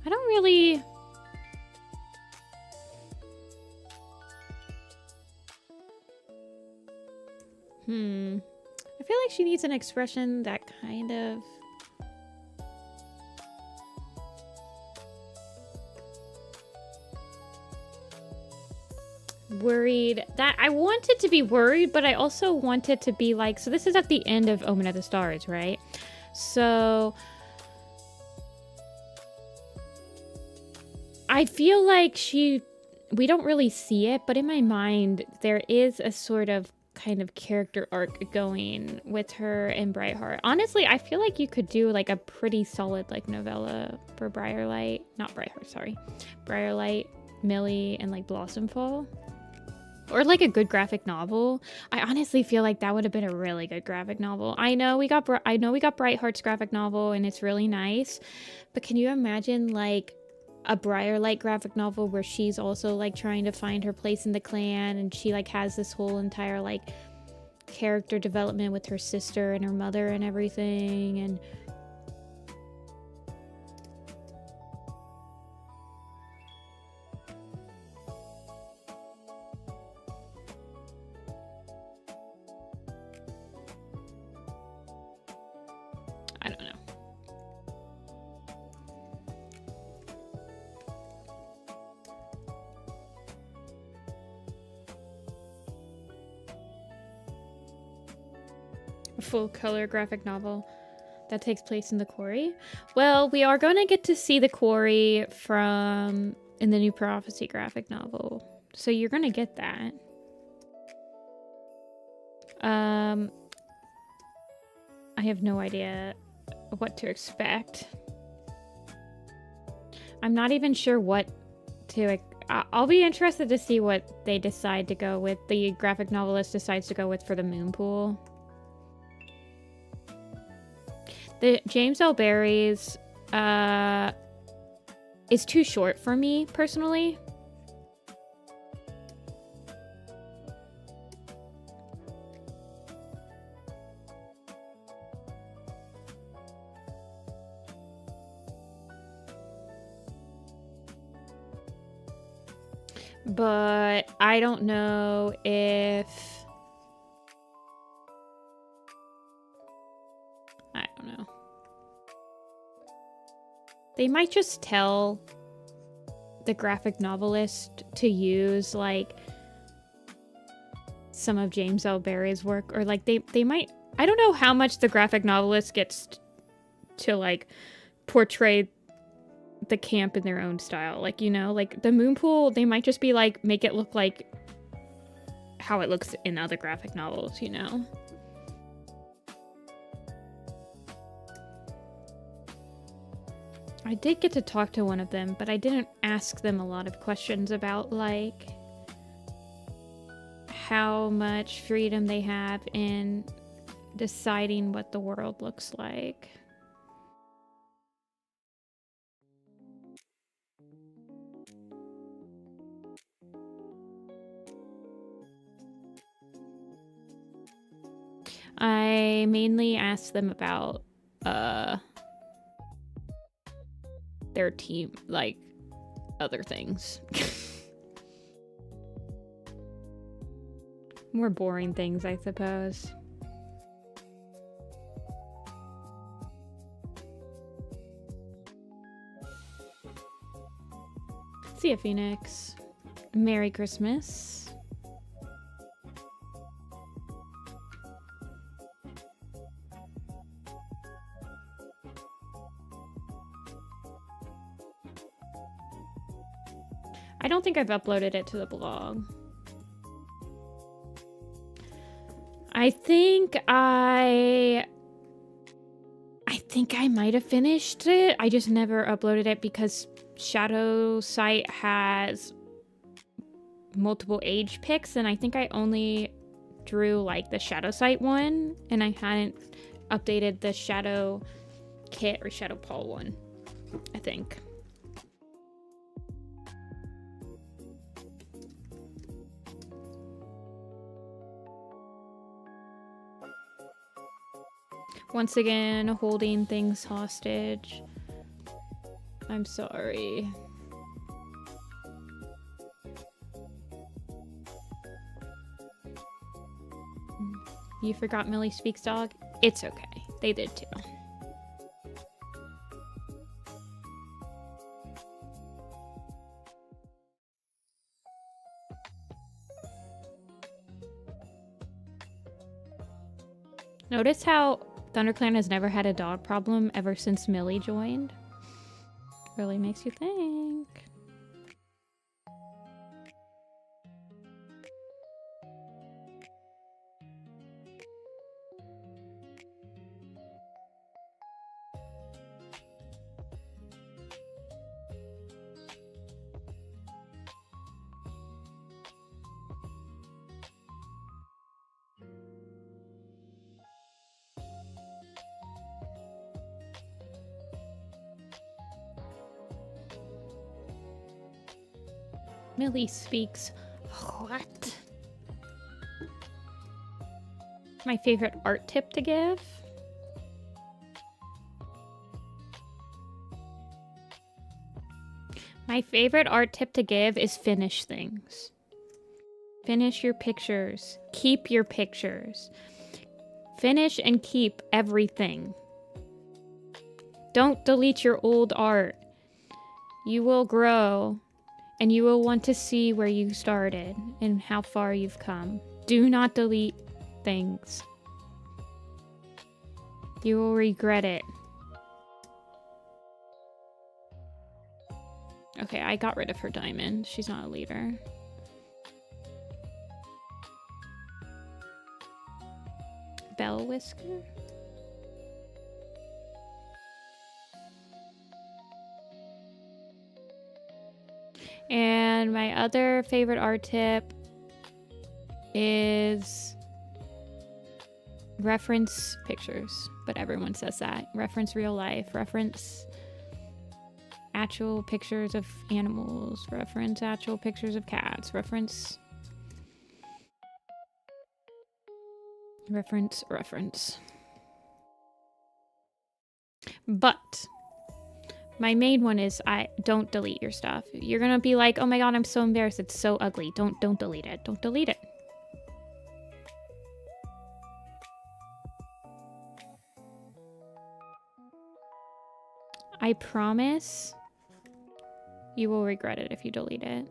I don't really... she needs an expression that kind of... worried. That I wanted to be worried, but I also wanted to be like, so this is at the end of Omen of the Stars, right? So I feel like we don't really see it, but in my mind there is a sort of kind of character arc going with her in Brightheart. Honestly, I feel like you could do like a pretty solid like novella for Briarlight, not Brightheart, sorry, Briarlight, Millie, and like Blossomfall. Or like a good graphic novel. I honestly feel like that would have been a really good graphic novel. I know we got Brightheart's graphic novel and it's really nice, but can you imagine like a Briarlight graphic novel where she's also like trying to find her place in the clan, and she like has this whole entire like character development with her sister and her mother and everything, and I don't know. A full color graphic novel that takes place in the quarry. Well, we are going to get to see the quarry in the New Prophecy graphic novel. So you're going to get that. I have no idea what to expect. I'm not even sure what to... I'll be interested to see what they decide to go with, the graphic novelist decides to go with for the Moonpool. The James L. Barrie's is too short for me, personally. But I don't know if... I don't know. They might just tell the graphic novelist to use, like, some of James L. Barrie's work. Or, like, they might... I don't know how much the graphic novelist gets to, like, portray the camp in their own style. Like, you know, like, the Moonpool, they might just be, like, make it look like how it looks in other graphic novels, you know? I did get to talk to one of them, but I didn't ask them a lot of questions about, like, how much freedom they have in deciding what the world looks like. I mainly asked them about their team, like, other things. More boring things, I suppose. See ya, Phoenix. Merry Christmas. I don't think I've uploaded it to the blog. I think I might have finished it. I just never uploaded it because Shadow Site has multiple age picks, and I think I only drew like the Shadow Site one, and I hadn't updated the Shadow Kit or Shadow Paul one, I think. Once again, holding things hostage. I'm sorry. You forgot Millie Speaks Dog? It's okay. They did too. Notice how ThunderClan has never had a dog problem ever since Millie joined? Really makes you think. Millie speaks. What? My favorite art tip to give? My favorite art tip to give is finish things. Finish your pictures. Keep your pictures. Finish and keep everything. Don't delete your old art. You will grow. And you will want to see where you started and how far you've come. Do not delete things. You will regret it. Okay, I got rid of her diamond. She's not a leader. Bell Whisker? And my other favorite art tip is reference pictures, but everyone says that. Reference real life, reference actual pictures of animals, reference actual pictures of cats, reference. But my main one is don't delete your stuff. You're gonna be like, oh my god, I'm so embarrassed. It's so ugly. Don't delete it. Don't delete it. I promise you will regret it if you delete it.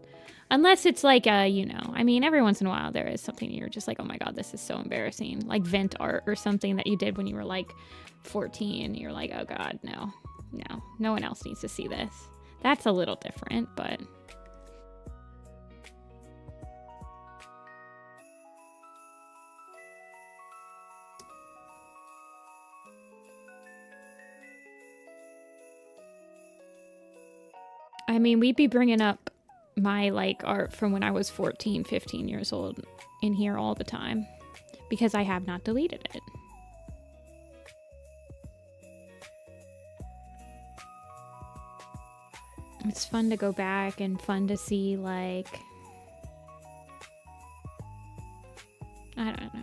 Unless it's like you know, I mean, every once in a while there is something you're just like, oh my god, this is so embarrassing. Like vent art or something that you did when you were like 14. You're like, oh god, no. No one else needs to see this. That's a little different, but... I mean, we'd be bringing up my, like, art from when I was 14, 15 years old in here all the time. Because I have not deleted it. It's fun to go back and fun to see, like... I don't know.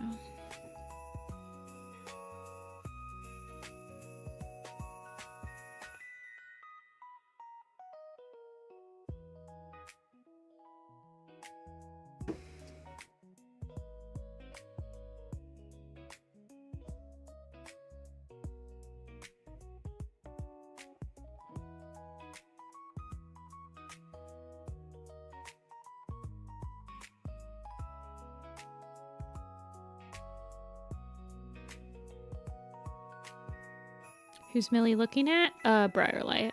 Who's Millie looking at? Briarlight.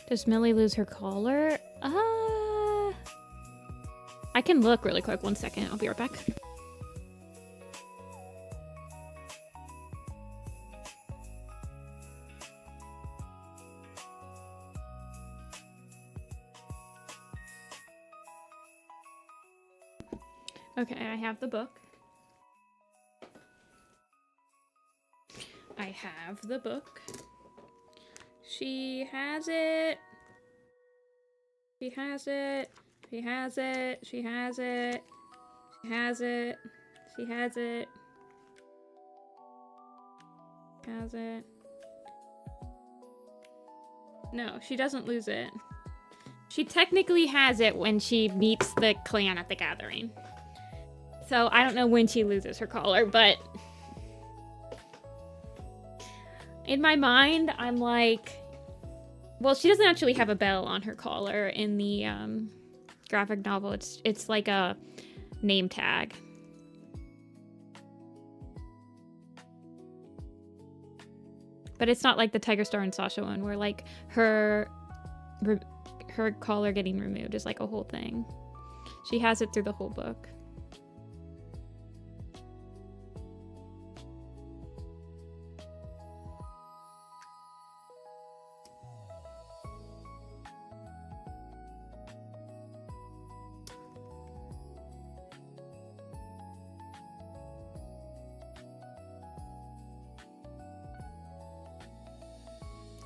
Does Millie lose her collar? I can look really quick. 1 second. I'll be right back. Okay, I have the book. I have the book. She has it. She has it. She has it. She has it. She has it. She has it. has it. No, she doesn't lose it. She technically has it when she meets the clan at the gathering. So I don't know when she loses her collar, but in my mind, I'm like, well, she doesn't actually have a bell on her collar in the graphic novel. It's like a name tag. But it's not like the Tiger Star and Sasha one where like her collar getting removed is like a whole thing. She has it through the whole book.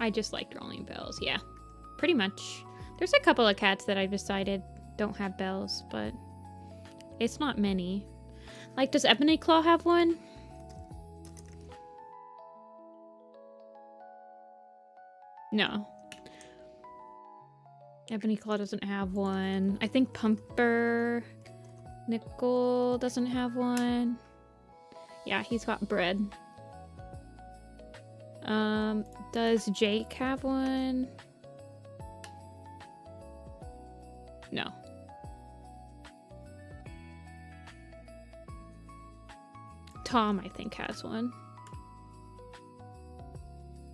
I just like drawing bells, yeah. Pretty much. There's a couple of cats that I've decided don't have bells, but it's not many. Like, does Ebony Claw have one? No. Ebony Claw doesn't have one. I think Pumper Nickel doesn't have one. Yeah, he's got bread. Does Jake have one? No. Tom, I think, has one.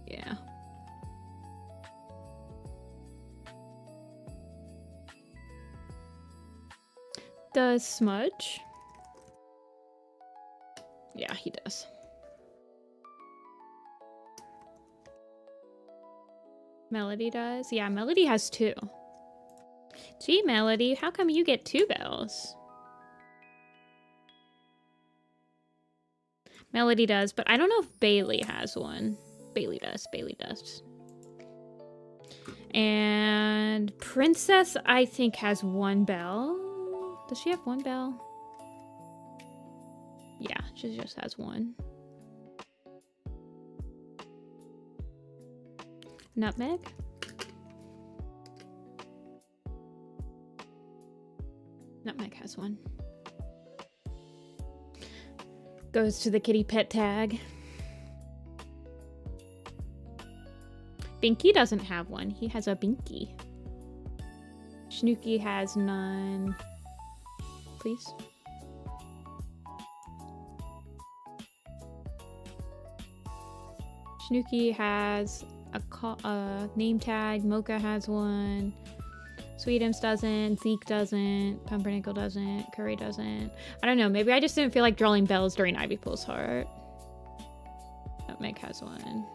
Yeah. Does Smudge? Yeah, he does. Melody does? Yeah, Melody has 2. Gee, Melody, how come you get 2 bells? Melody does, but I don't know if Bailey has one. Bailey does. Bailey does. And Princess, I think, has 1 bell. Does she have 1 bell? Yeah, she just has 1. Nutmeg? Nutmeg has 1. Goes to the kitty pet tag. Binky doesn't have one. He has a Binky. Snooky has none. Please. Snooky has a name tag. Mocha has one. Sweetums doesn't. Zeke doesn't. Pumpernickel doesn't. Curry doesn't. I don't know. Maybe I just didn't feel like drawing bells during Ivy Pool's Heart. Nutmeg has one.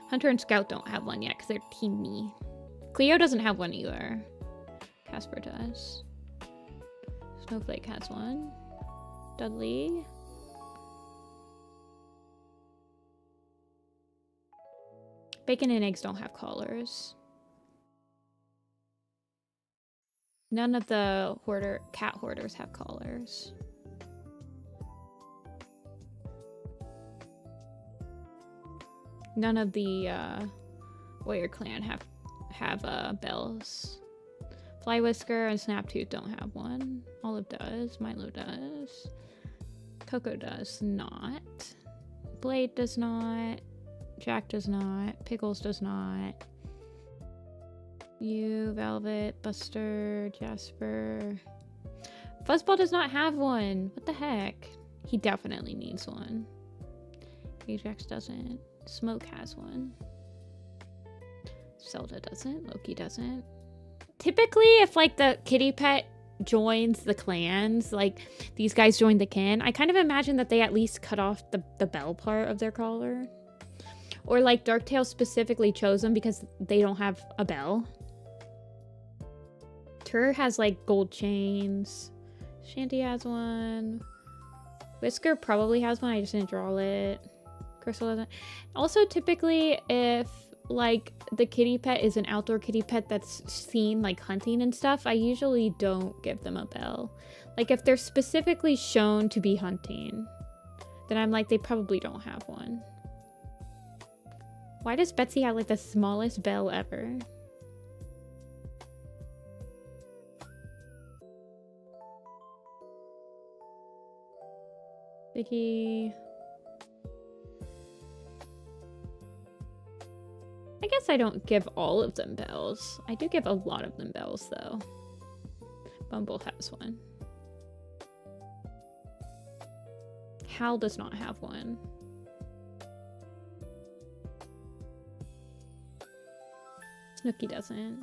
Hunter and Scout don't have one yet because they're teeny. Cleo doesn't have one either. Casper does. Snowflake has one. Dudley. Bacon and eggs don't have collars. None of the cat hoarders have collars. None of the Warrior Clan have bells. Fly Whisker and Snaptooth don't have one. Olive does. Milo does. Coco does not. Blade does not. Jack does not. Pickles does not. You, Velvet, Buster, Jasper. Fuzzball does not have one. What the heck? He definitely needs one. Ajax doesn't. Smoke has one. Zelda doesn't. Loki doesn't. Typically, if like the kitty pet joins the clans, like these guys join the kin, I kind of imagine that they at least cut off the bell part of their collar. Or like Darktail specifically chose them because they don't have a bell. Tur has like gold chains. Shanty has one. Whisker probably has one. I just didn't draw it. Crystal doesn't. Also, typically, if like the kitty pet is an outdoor kitty pet that's seen like hunting and stuff, I usually don't give them a bell. Like if they're specifically shown to be hunting, then I'm like, they probably don't have one. Why does Betsy have like the smallest bell ever? Vicky. I guess I don't give all of them bells. I do give a lot of them bells though. Bumble has one. Hal does not have one. Snooki doesn't.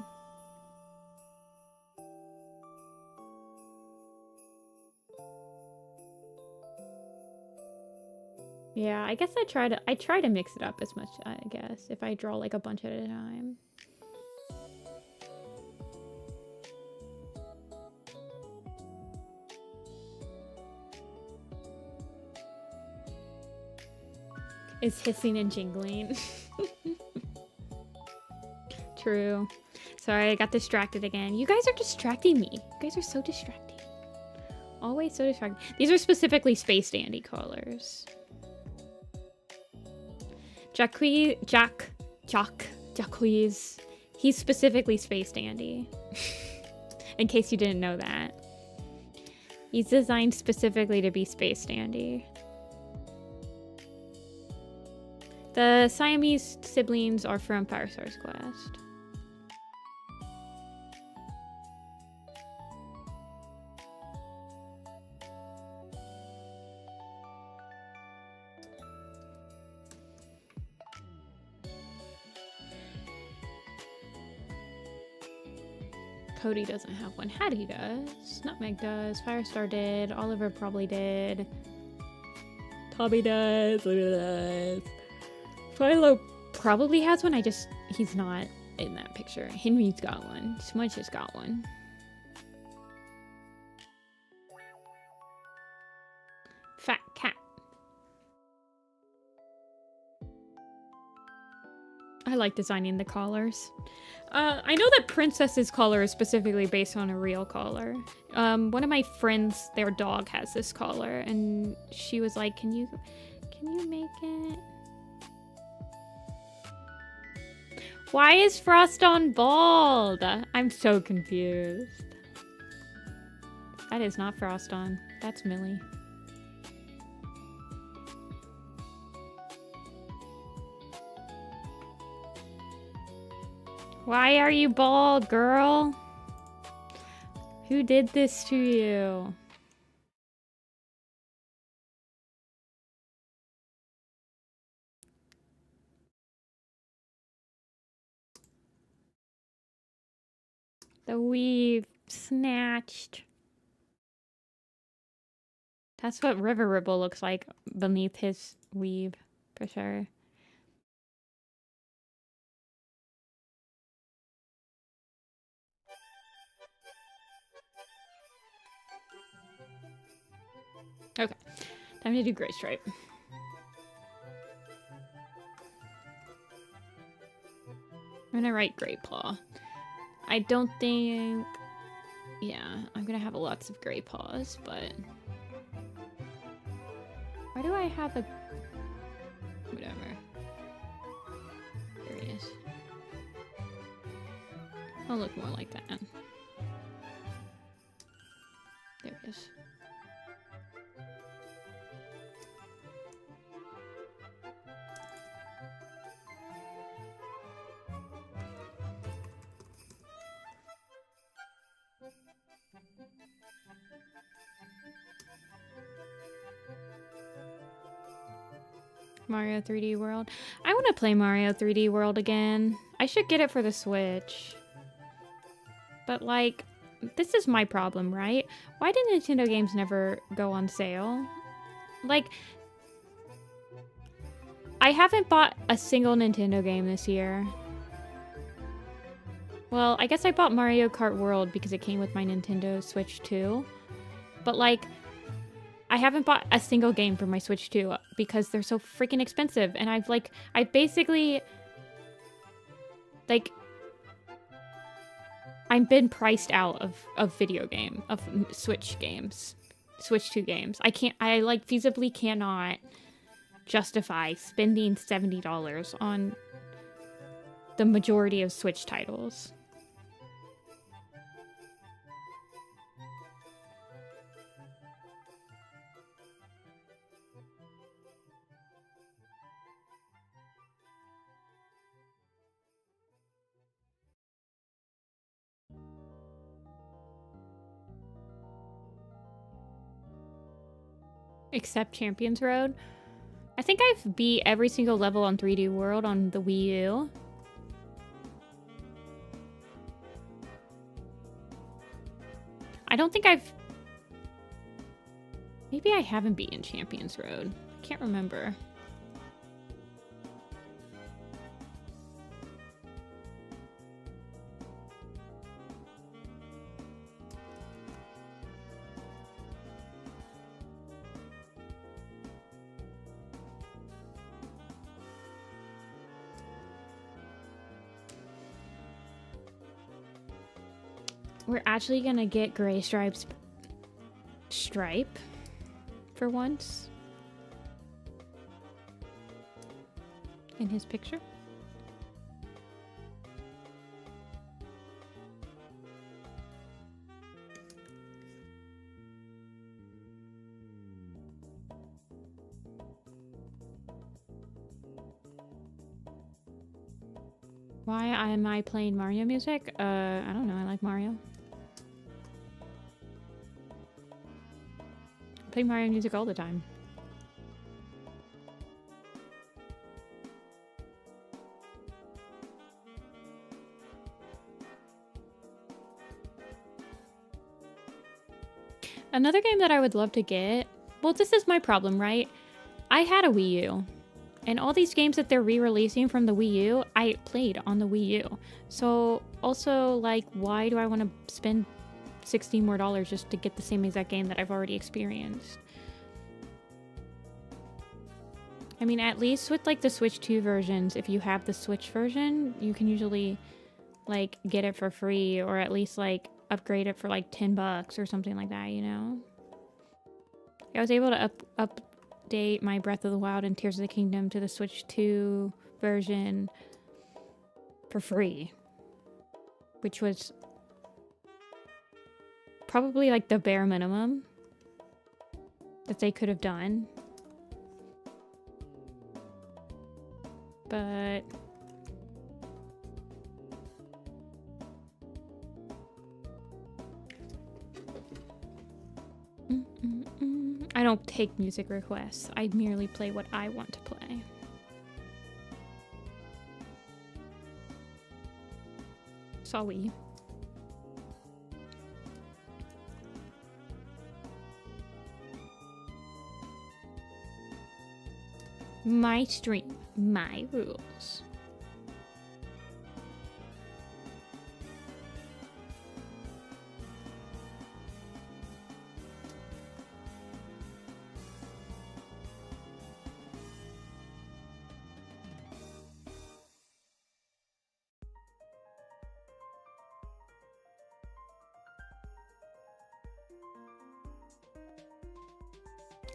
Yeah, I guess I try to mix it up as much, I guess, if I draw like a bunch at a time. Is hissing and jingling. True. Sorry, I got distracted again. You guys are distracting me. You guys are so distracting. Always so distracting. These are specifically Space Dandy colors. Jacques. He's specifically Space Dandy. In case you didn't know that. He's designed specifically to be Space Dandy. The Siamese siblings are from Fire Stars Quest. Cody doesn't have one. Hattie does. Nutmeg does. Firestar did. Oliver probably did. Tommy does. Luna does. Philo probably has one. He's not in that picture. Henry's got one. Smudge has got one. Fat cat. I like designing the collars. I know that Princess's collar is specifically based on a real collar. One of my friends, their dog has this collar, and she was like, can you make it? Why is Froston bald? I'm so confused. That is not Froston. That's Millie. Why are you bald, girl? Who did this to you? The weave snatched. That's what River Ribble looks like beneath his weave, for sure. Okay, time to do Gray Stripe. I'm gonna write Gray Paw. I don't think... Yeah, I'm gonna have lots of Gray Paws, but... Why do I have a... Whatever. There he is. I'll look more like that. There he is. Mario 3D World. I want to play Mario 3D World again. I should get it for the Switch. But like, this is my problem, right? Why did Nintendo games never go on sale? Like, I haven't bought a single Nintendo game this year. Well, I guess I bought Mario Kart World because it came with my Nintendo Switch 2. But like, I haven't bought a single game for my Switch 2 because they're so freaking expensive. And I've basically, like, I've been priced out of Switch games. Switch 2 games. I like feasibly cannot justify spending $70 on the majority of Switch titles. Except Champions Road. I think I've beat every single level on 3D World on the Wii U. I don't think I've... Maybe I haven't beaten Champions Road. I can't remember. We're actually gonna get Gray Stripe's stripe for once in his picture. Why am I playing Mario music? I don't know. I like Mario. I play Mario music all the time. Another game that I would love to get... Well, this is my problem, right? I had a Wii U. And all these games that they're re-releasing from the Wii U, I played on the Wii U. So, also, like, why do I want to spend $60 more just to get the same exact game that I've already experienced? I mean, at least with, like, the Switch 2 versions, if you have the Switch version, you can usually, like, get it for free, or at least, like, upgrade it for, like, $10 or something like that, you know? I was able to update my Breath of the Wild and Tears of the Kingdom to the Switch 2 version for free, which was probably like the bare minimum that they could have done. But I don't take music requests. I merely play what I want to play. Sorry. My stream, my rules.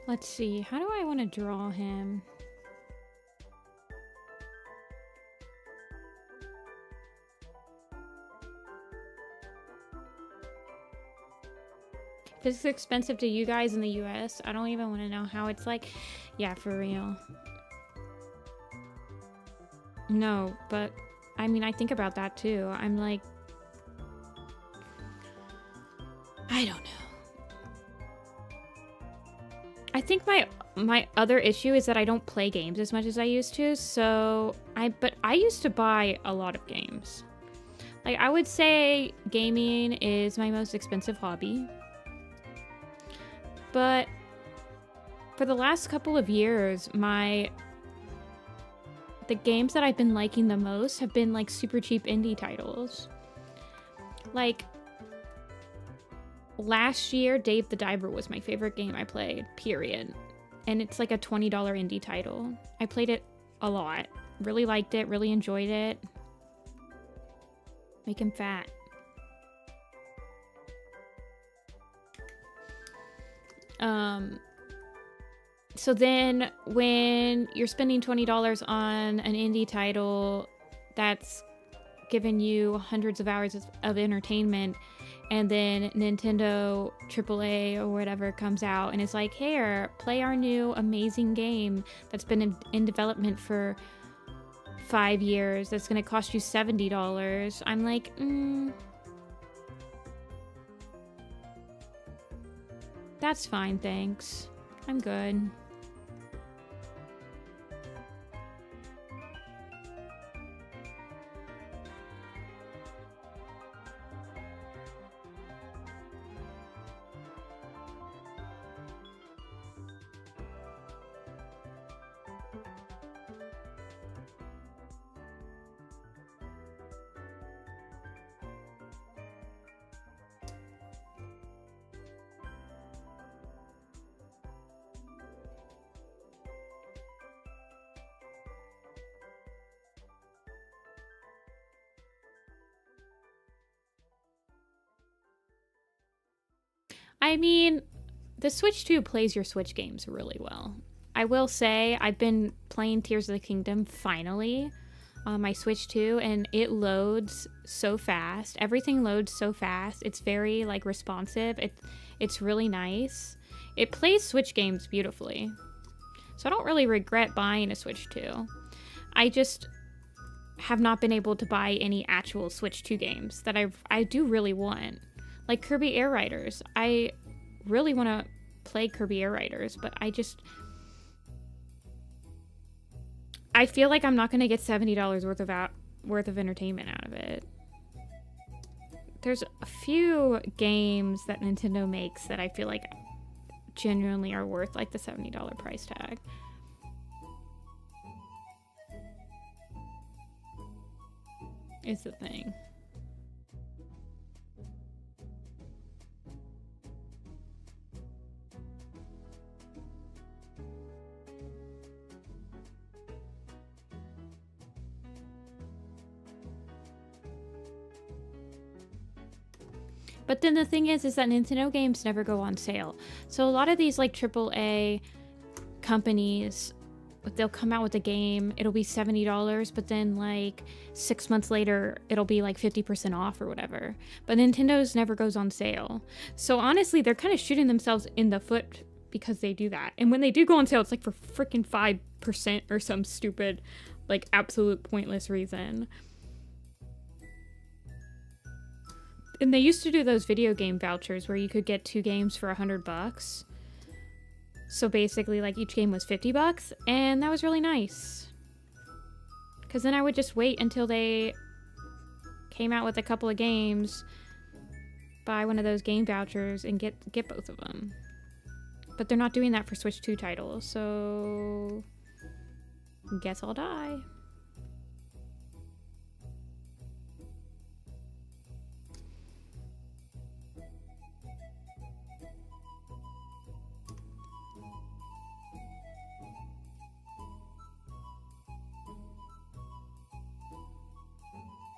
Let's see, how do I want to draw him? If it's expensive to you guys in the US, I don't even want to know how it's like. Yeah, for real. No, but I mean, I think about that too. I'm like, I don't know. I think my other issue is that I don't play games as much as I used to. So but I used to buy a lot of games. Like, I would say gaming is my most expensive hobby. But for the last couple of years, the games that I've been liking the most have been like super cheap indie titles. Like, last year, Dave the Diver was my favorite game I played, period. And it's like a $20 indie title. I played it a lot. Really liked it, really enjoyed it. Make him fat. So then when you're spending $20 on an indie title that's giving you hundreds of hours of entertainment, and then Nintendo AAA or whatever comes out and is like, here, play our new amazing game that's been in development for 5 years that's going to cost you $70. I'm like, that's fine, thanks. I'm good. I mean, the Switch 2 plays your Switch games really well. I will say, I've been playing Tears of the Kingdom finally on my Switch 2, and it loads so fast. Everything loads so fast. It's very, like, responsive. It's really nice. It plays Switch games beautifully. So I don't really regret buying a Switch 2. I just have not been able to buy any actual Switch 2 games that I do really want. Like Kirby Air Riders. I really want to play Kirby Air Riders, but I feel like I'm not going to get $70 worth of entertainment out of it. There's a few games that Nintendo makes that I feel like genuinely are worth like the $70 price tag. Is the thing. But then the thing is that Nintendo games never go on sale. So a lot of these like AAA companies, they'll come out with a game, it'll be $70, but then like 6 months later, it'll be like 50% off or whatever. But Nintendo's never goes on sale. So honestly, they're kind of shooting themselves in the foot because they do that. And when they do go on sale, it's like for freaking 5% or some stupid, like absolute pointless reason. And they used to do those video game vouchers where you could get 2 games for $100. So basically, like, each game was $50, and that was really nice. Because then I would just wait until they came out with a couple of games, buy one of those game vouchers, and get both of them. But they're not doing that for Switch 2 titles, so guess I'll die.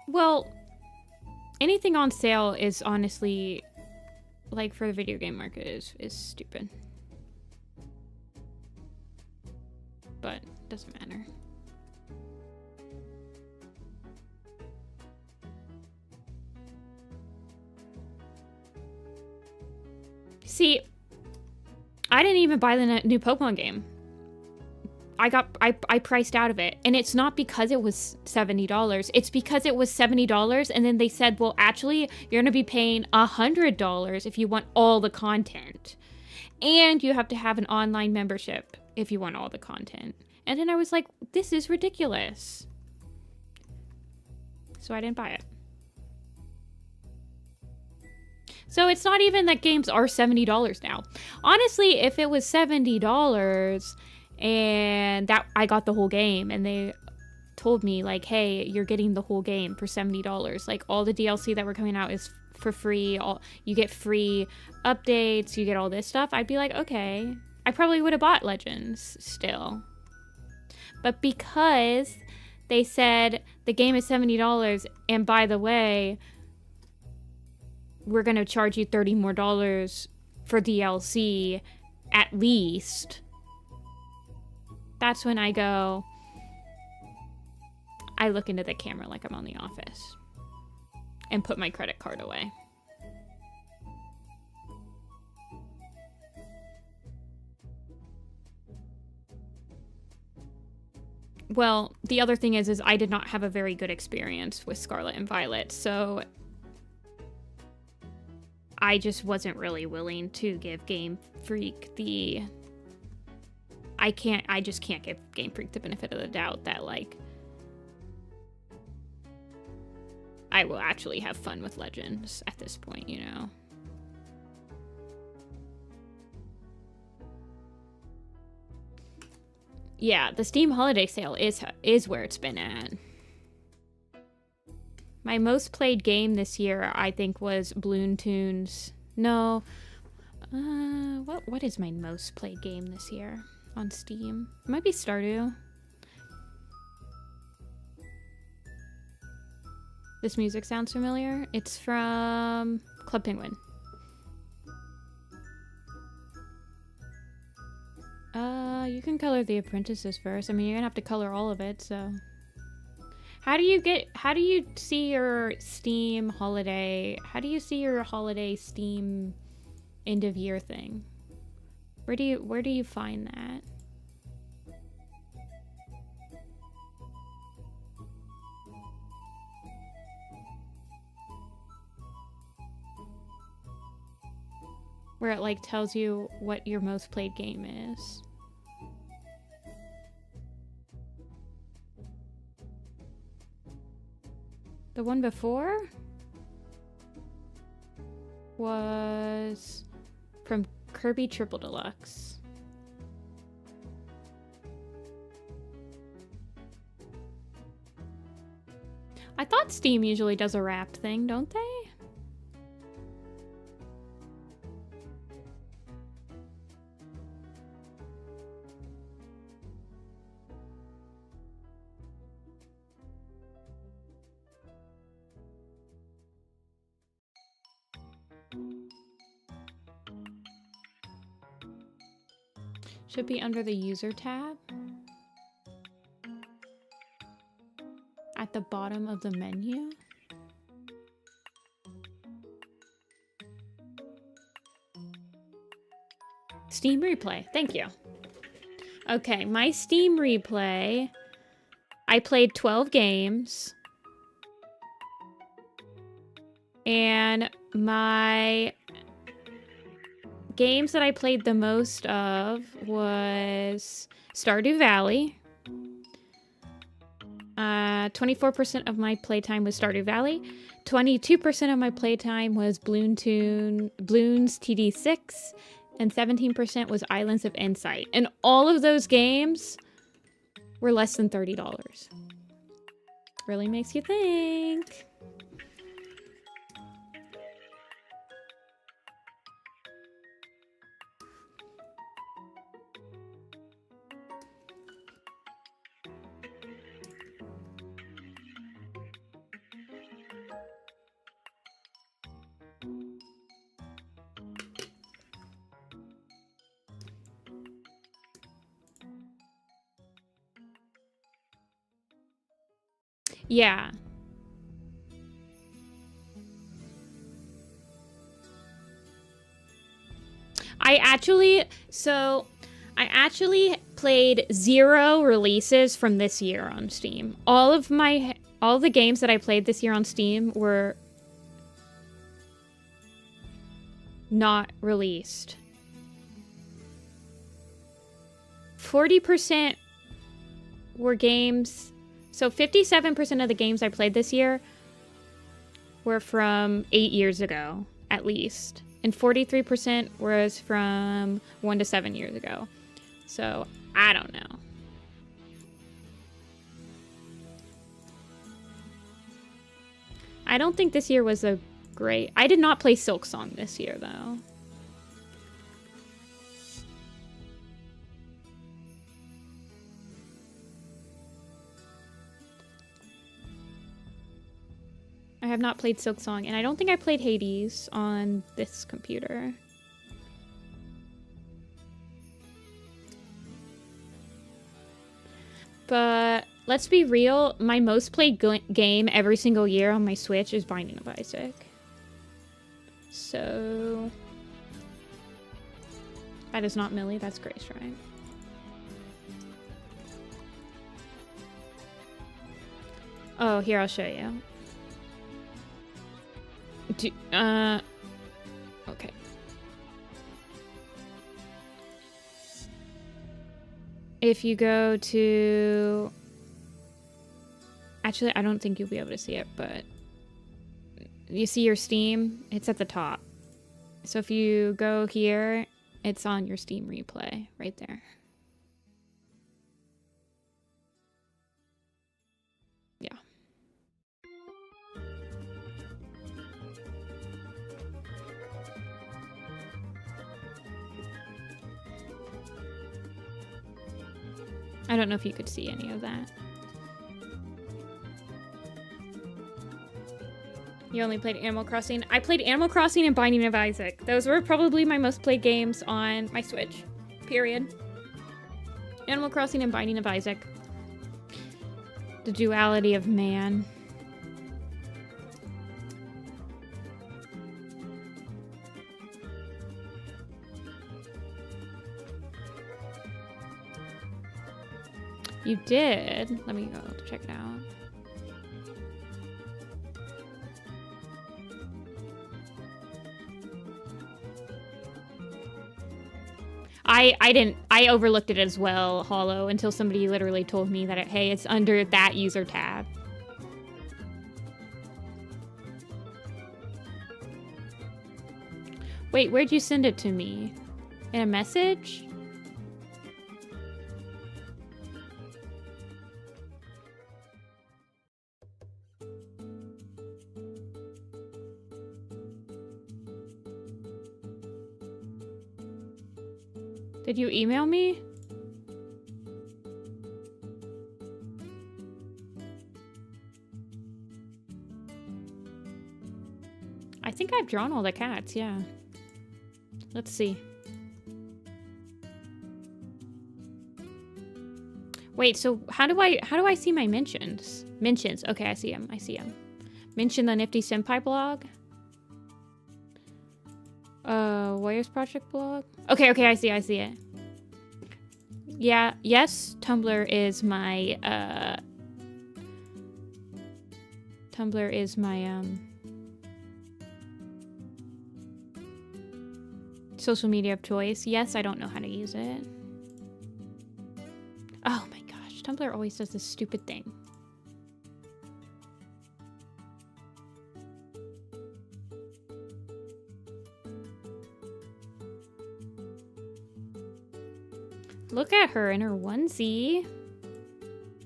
Well, anything on sale is honestly, like, for the video game market is stupid. But it doesn't matter. See, I didn't even buy the new Pokemon game. I priced out of it, and it's not because it was $70. It's because it was $70, and then they said, well, actually, you're gonna be paying $100 if you want all the content, and you have to have an online membership if you want all the content. And then I was like, this is ridiculous. So I didn't buy it. So it's not even that games are $70 now. Honestly, if it was $70 and that I got the whole game and they told me like, hey, you're getting the whole game for $70. Like all the DLC that were coming out is for free. You get free updates, you get all this stuff. I'd be like, okay. I probably would have bought Legends still. But because they said the game is $70 and by the way, we're going to charge you $30 more for DLC at least. That's when I look into the camera like I'm on The Office. and put my credit card away. Well, the other thing is I did not have a very good experience with Scarlet and Violet, so I just wasn't really willing to give Game Freak the... I just can't give Game Freak the benefit of the doubt that, like, I will actually have fun with Legends at this point, you know? Yeah, the Steam Holiday Sale is where it's been at. My most played game this year, I think, was Bloon Tunes. No. What is my most played game this year on Steam? It might be Stardew. This music sounds familiar. It's from Club Penguin. You can color the apprentices first. I mean, you're gonna have to color all of it, so. How do you see your Steam holiday? How do you see your holiday Steam end of year thing? Where do you find that? Where it like tells you what your most played game is. The one before was from Kirby Triple Deluxe. I thought Steam usually does a wrapped thing, don't they? Should be under the user tab. At the bottom of the menu. Steam replay, thank you. Okay, my Steam replay. I played 12 games. And my games that I played the most of was Stardew Valley. 24% of my playtime was Stardew Valley. 22% of my playtime was Bloons TD6. And 17% was Islands of Insight. And all of those games were less than $30. Really makes you think. Yeah. I actually played 0 releases from this year on Steam. All the games that I played this year on Steam were not released. 40% were games. So 57% of the games I played this year were from 8 years ago, at least. And 43% was from 1 to 7 years ago. So, I don't know. I don't think this year was a great... I did not play Silk Song this year, though. I have not played Silk Song, and I don't think I played Hades on this computer. But Let's be real. My most played game every single year on my Switch is Binding of Isaac. So... That is not Millie, that's Grace, right? Oh, here, I'll show you. Okay. If you go to... Actually, I don't think you'll be able to see it, but... You see your Steam? It's at the top. So if you go here, it's on your Steam replay, right there. Yeah. I don't know if you could see any of that. You only played Animal Crossing? I played Animal Crossing and Binding of Isaac. Those were probably my most played games on my Switch. Period. Animal Crossing and Binding of Isaac. The duality of man. You did? Let me go check it out. I overlooked it as well, Hollow, until somebody literally told me that, hey, it's under that user tab. Wait, where'd you send it to me? In a message? Did you email me? I think I've drawn all the cats, yeah. Let's see. Wait, so how do I see my mentions? Mentions. Okay, I see them. I see them. Mention the Nifty-Senpai blog. Warriors Project blog. Okay, I see it. Yeah, yes, Tumblr is my social media of choice. Yes, I don't know how to use it. Oh my gosh, Tumblr always does this stupid thing. Look at her in her onesie.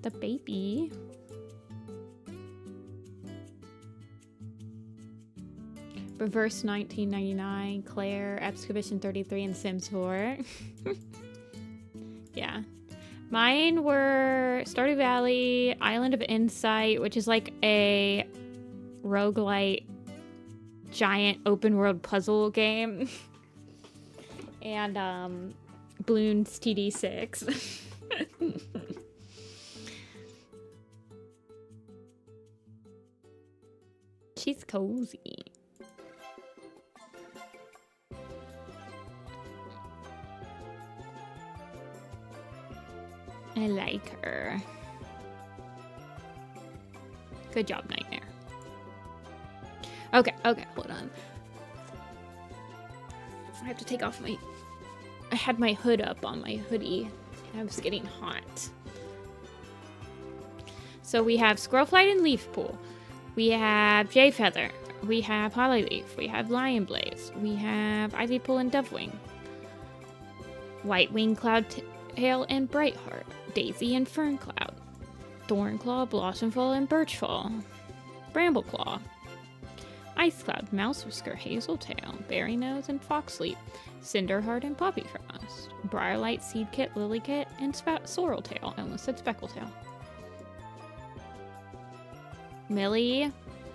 The baby. Reverse 1999, Claire, Excavation 33, and Sims 4. Yeah. Mine were Stardew Valley, Island of Insight, which is like a roguelite giant open world puzzle game. And Bloons TD6. She's cozy. I like her. Good job, Nightmare. Okay, hold on. I have to take off my... I had my hood up on my hoodie, and I was getting hot. So we have Squirrelflight and Leafpool. We have Jayfeather. We have Hollyleaf. We have Lionblaze. We have Ivypool and Dovewing. Whitewing, Cloudtail, and Brightheart. Daisy and Ferncloud. Thornclaw, Blossomfall, and Birchfall. Brambleclaw. Icecloud, Mousewhisker, Hazeltail, Berrynose, and Foxleaf. Cinderheart and Poppyfrost. Briarlight, Seedkit, Lilykit, and Sorreltail. I almost said Speckletail. Millie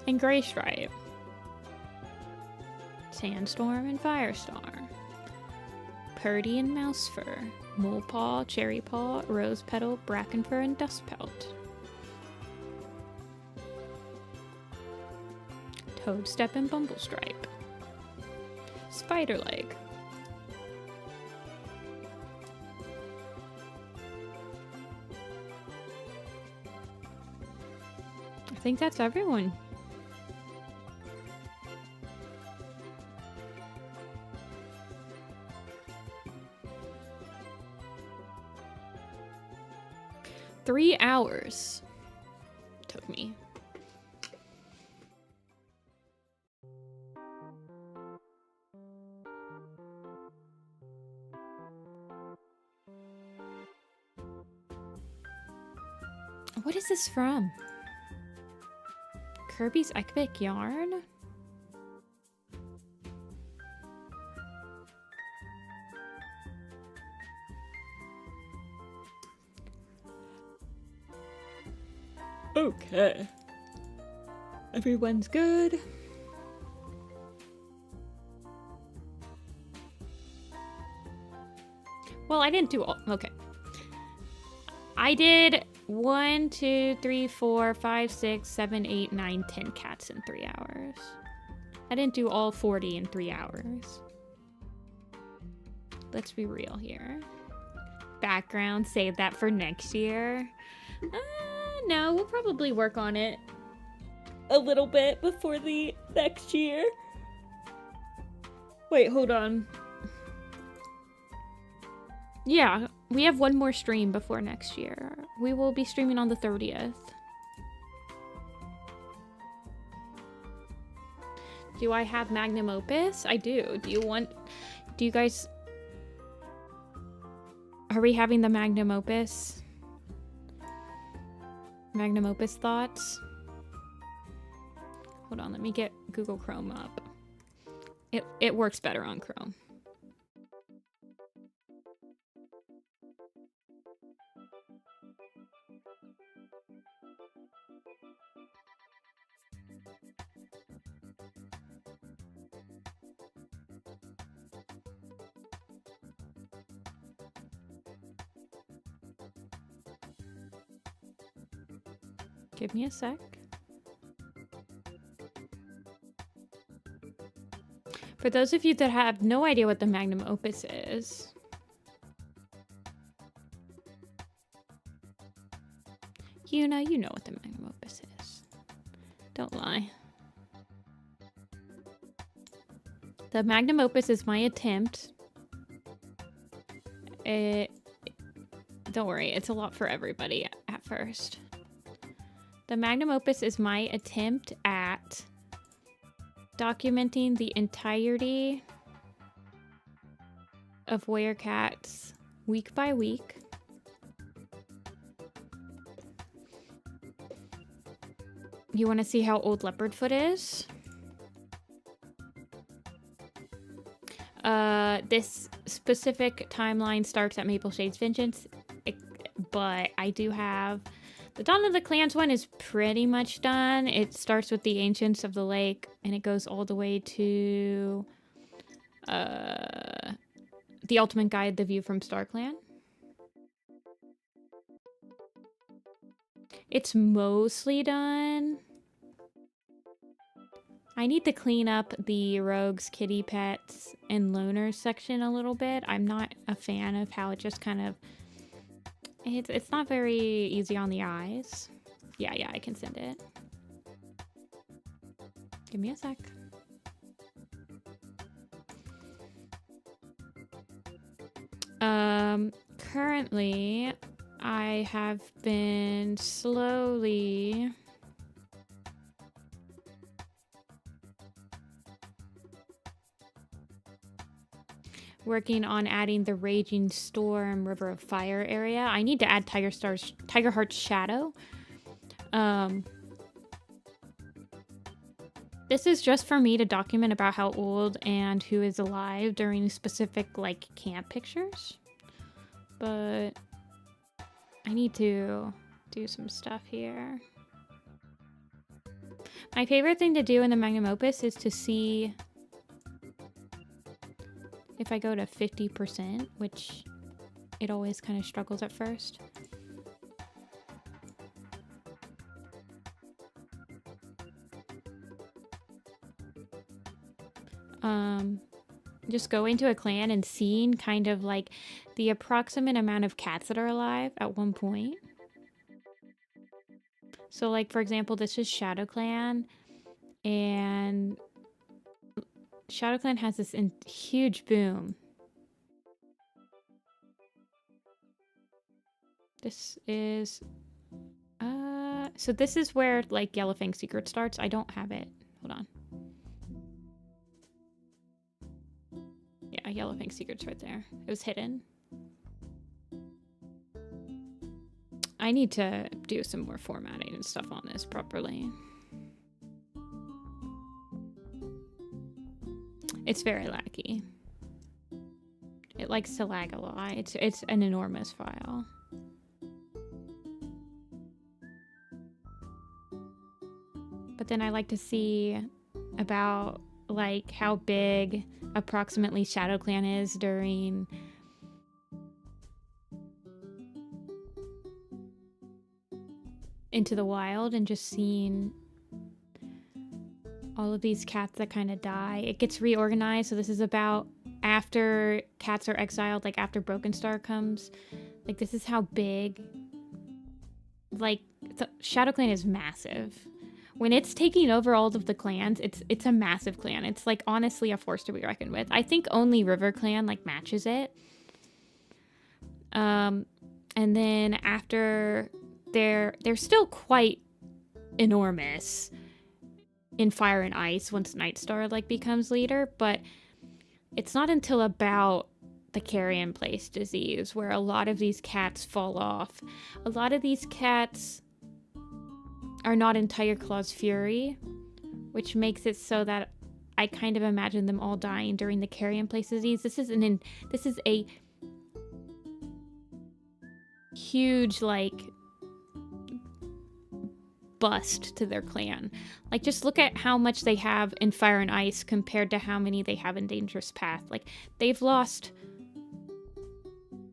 and Graystripe. Sandstorm and Firestar. Purdy and Mousefur. Molepaw, Cherrypaw, Rosepetal, Brackenfur, and Dustpelt. Toad Step and Bumble Stripe. Spider Leg. I think that's everyone. Three hours took me. What is this from? Kirby's Epic Yarn? Okay. Everyone's good. Well, I didn't do all. Okay. I did 1, 2, 3, 4, 5, 6, 7, 8, 9, 10 cats in 3 hours. I didn't do all 40 in 3 hours. Let's be real here. Background, save that for next year. No, we'll probably work on it a little bit before the next year. Wait, hold on. Yeah, we have one more stream before next year. We will be streaming on the 30th. Do I have Magnum Opus? I do. Do you guys... Are we having the Magnum Opus? Magnum Opus thoughts? Hold on, let me get Google Chrome up. It works better on Chrome. Give me a sec. For those of you that have no idea what the Magnum Opus is, you know what the Magnum Opus is. Don't lie. The Magnum Opus is my attempt. Don't worry, it's a lot for everybody at first. The Magnum Opus is my attempt at documenting the entirety of Werecats week by week. You want to see how old Leopardfoot is? This specific timeline starts at Maple Shade's Vengeance, but I do have... The Dawn of the Clans one is pretty much done. It starts with the Ancients of the Lake, and it goes all the way to The Ultimate Guide, The View from StarClan. It's mostly done. I need to clean up the Rogues, Kitty Pets, and Loners section a little bit. I'm not a fan of how it just kind of... It's not very easy on the eyes. Yeah, I can send it. Give me a sec. Currently, I have been slowly... working on adding the Raging Storm River of Fire area. I need to add Tigerheart's Shadow. This is just for me to document about how old and who is alive during specific like camp pictures. But I need to do some stuff here. My favorite thing to do in the Magnum Opus is to see if I go to 50%, which it always kind of struggles at first. just going to a clan and seeing kind of like the approximate amount of cats that are alive at one point. So like, for example, this is Shadow Clan, and Shadow Clan has this huge boom. This is, so this is where like Yellowfang's secret starts. I don't have it. Hold on. Yeah, Yellowfang's secret's right there. It was hidden. I need to do some more formatting and stuff on this properly. It's very laggy. It likes to lag a lot. It's an enormous file. But then I like to see about like how big approximately Shadow Clan is during Into the Wild, and just seeing all of these cats that kind of die. It gets reorganized. So this is about after cats are exiled, like after Broken Star comes. Like this is how big, like Shadow Clan is massive. When it's taking over all of the clans, it's a massive clan. It's like honestly a force to be reckoned with. I think only River Clan like matches it. And then after they're still quite enormous in Fire and Ice once Nightstar like becomes leader, but it's not until about the carrion place disease where a lot of these cats fall off. A lot of these cats are not in Tiger Claw's fury, which makes it so that I kind of imagine them all dying during the carrion place disease. This is a huge like bust to their clan. Like just look at how much they have in Fire and Ice compared to how many they have in Dangerous Path. Like they've lost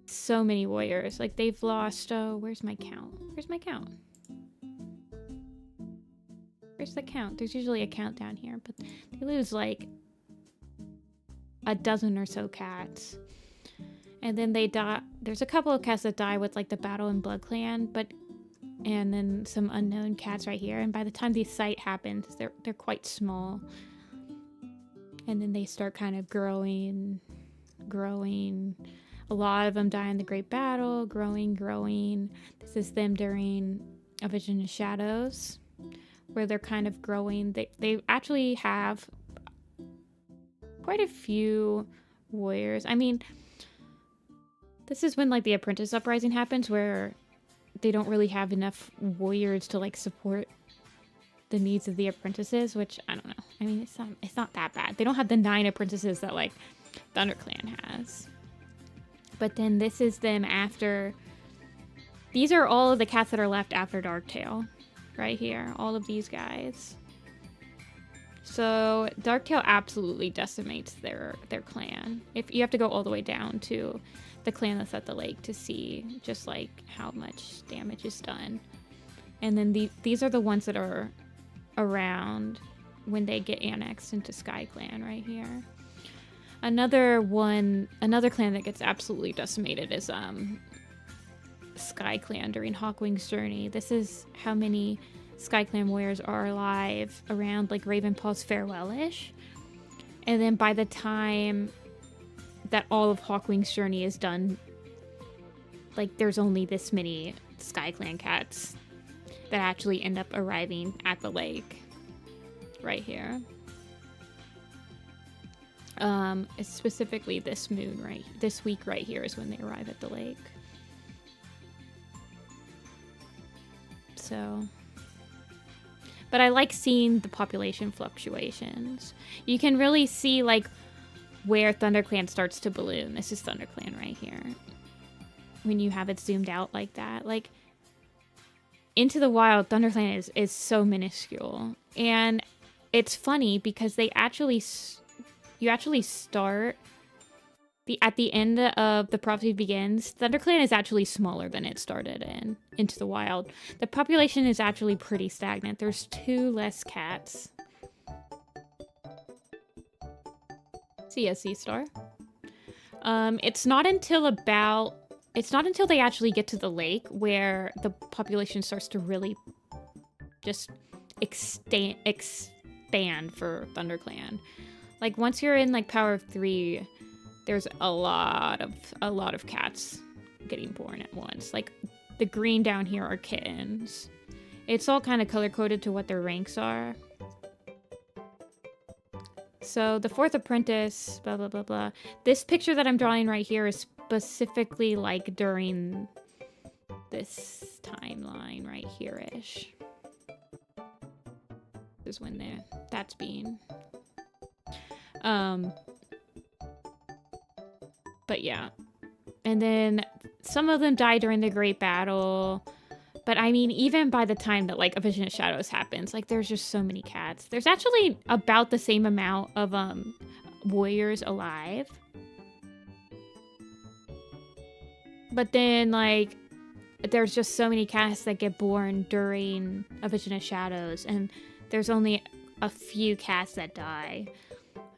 so many warriors. Like they've lost, where's my count? Where's my count? Where's the count? There's usually a count down here, but they lose like a dozen or so cats. And then they die. There's a couple of cats that die with like the Battle and Blood Clan, and then some unknown cats right here. And by the time the sight happens, they're quite small. And then they start kind of growing. A lot of them die in the Great Battle, growing. This is them during A Vision of Shadows, where they're kind of growing. They actually have quite a few warriors. I mean, this is when like the Apprentice Uprising happens, where they don't really have enough warriors to like support the needs of the apprentices, which I don't know. I mean, it's not that bad. They don't have the 9 apprentices that like ThunderClan has. But then this is them after. These are all of the cats that are left after Darktail, right here. All of these guys. So Darktail absolutely decimates their clan. If you have to go all the way down to the clan that's at the lake to see just like how much damage is done. And then these are the ones that are around when they get annexed into Sky Clan right here. Another clan that gets absolutely decimated is Sky Clan during Hawkwing's journey. This is how many Sky Clan warriors are alive around like Ravenpaw's farewell-ish. And then by the time that all of Hawkwing's journey is done, like there's only this many Sky Clan cats that actually end up arriving at the lake right here. It's specifically this week right here is when they arrive at the lake. So, but I like seeing the population fluctuations. You can really see like where ThunderClan starts to balloon. This is ThunderClan right here. When you have it zoomed out like that. Like, Into the Wild, ThunderClan is so minuscule. And it's funny because you actually start at the end of The Prophecy Begins. ThunderClan is actually smaller than it started in Into the Wild. The population is actually pretty stagnant. There's 2 less cats. see a sea star. It's not until they actually get to the lake where the population starts to really just expand for ThunderClan. Like once you're in like power of 3, there's a lot of cats getting born at once. Like the green down here are kittens. It's all kind of color coded to what their ranks are. So the 4th apprentice, blah, blah, blah, blah. This picture that I'm drawing right here is specifically like during this timeline right here-ish. This is when that's being... But yeah. And then some of them die during the Great Battle. But I mean, even by the time that like A Vision of Shadows happens, like there's just so many cats. There's actually about the same amount of warriors alive. But then like there's just so many cats that get born during A Vision of Shadows, and there's only a few cats that die.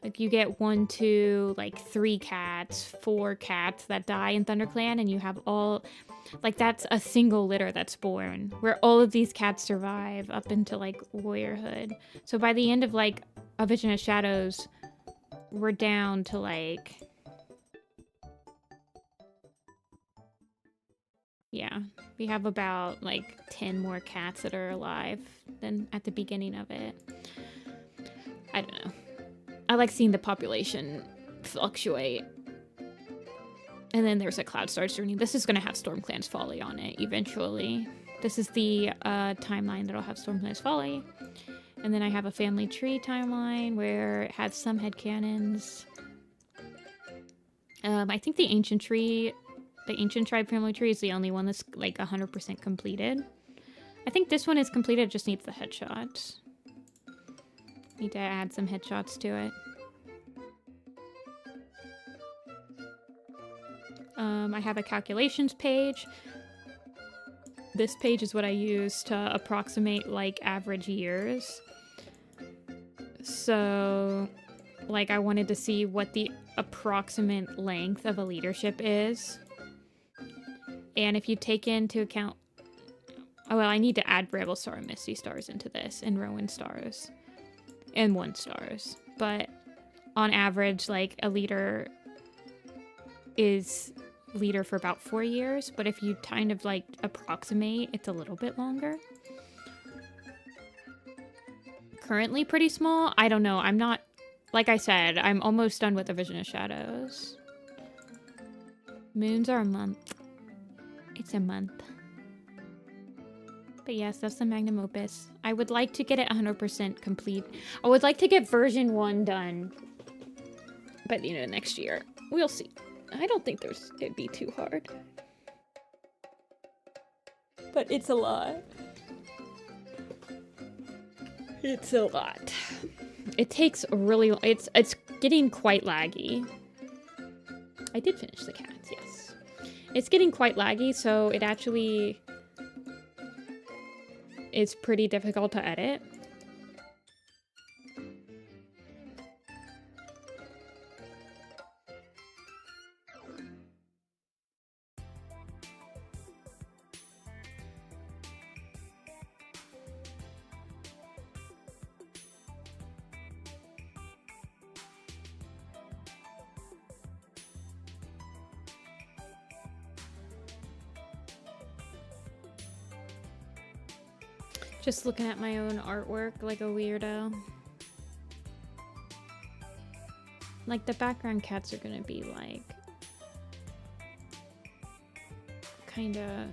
Like you get 1, 2, like 3 cats, 4 cats that die in ThunderClan, and you have all, like that's a single litter that's born, where all of these cats survive up into like warriorhood. So by the end of like A Vision of Shadows, we're down to like, yeah, we have about like 10 more cats that are alive than at the beginning of it. I don't know. I like seeing the population fluctuate. And then there's a Cloud Stars journey. This is going to have StormClan's Folly on it eventually. This is the timeline that'll have StormClan's Folly. And then I have a Family Tree timeline where it has some headcanons. I think the Ancient Tribe Family Tree is the only one that's like 100% completed. I think this one is completed, just needs the headshots. Need to add some headshots to it. I have a calculations page. This page is what I use to approximate like average years. So like I wanted to see what the approximate length of a leadership is. And if you take into account, oh well, I need to add Bramble Star and Misty Stars into this, and Rowan Stars. And 1 stars. But on average, like a leader is leader for about 4 years. But if you kind of like approximate, it's a little bit longer. Currently pretty small. I don't know. I'm not, like I said, I'm almost done with A Vision of Shadows. Moons are a month. It's a month. But yes, that's the magnum opus. I would like to get it 100% complete. I would like to get version 1 done by the end of next year. We'll see. I don't think it'd be too hard. But it's a lot. It's a lot. It takes really, it's getting quite laggy. I did finish the cats, yes. It's getting quite laggy, so it actually is pretty difficult to edit. Just looking at my own artwork like a weirdo. Like the background cats are gonna be like kinda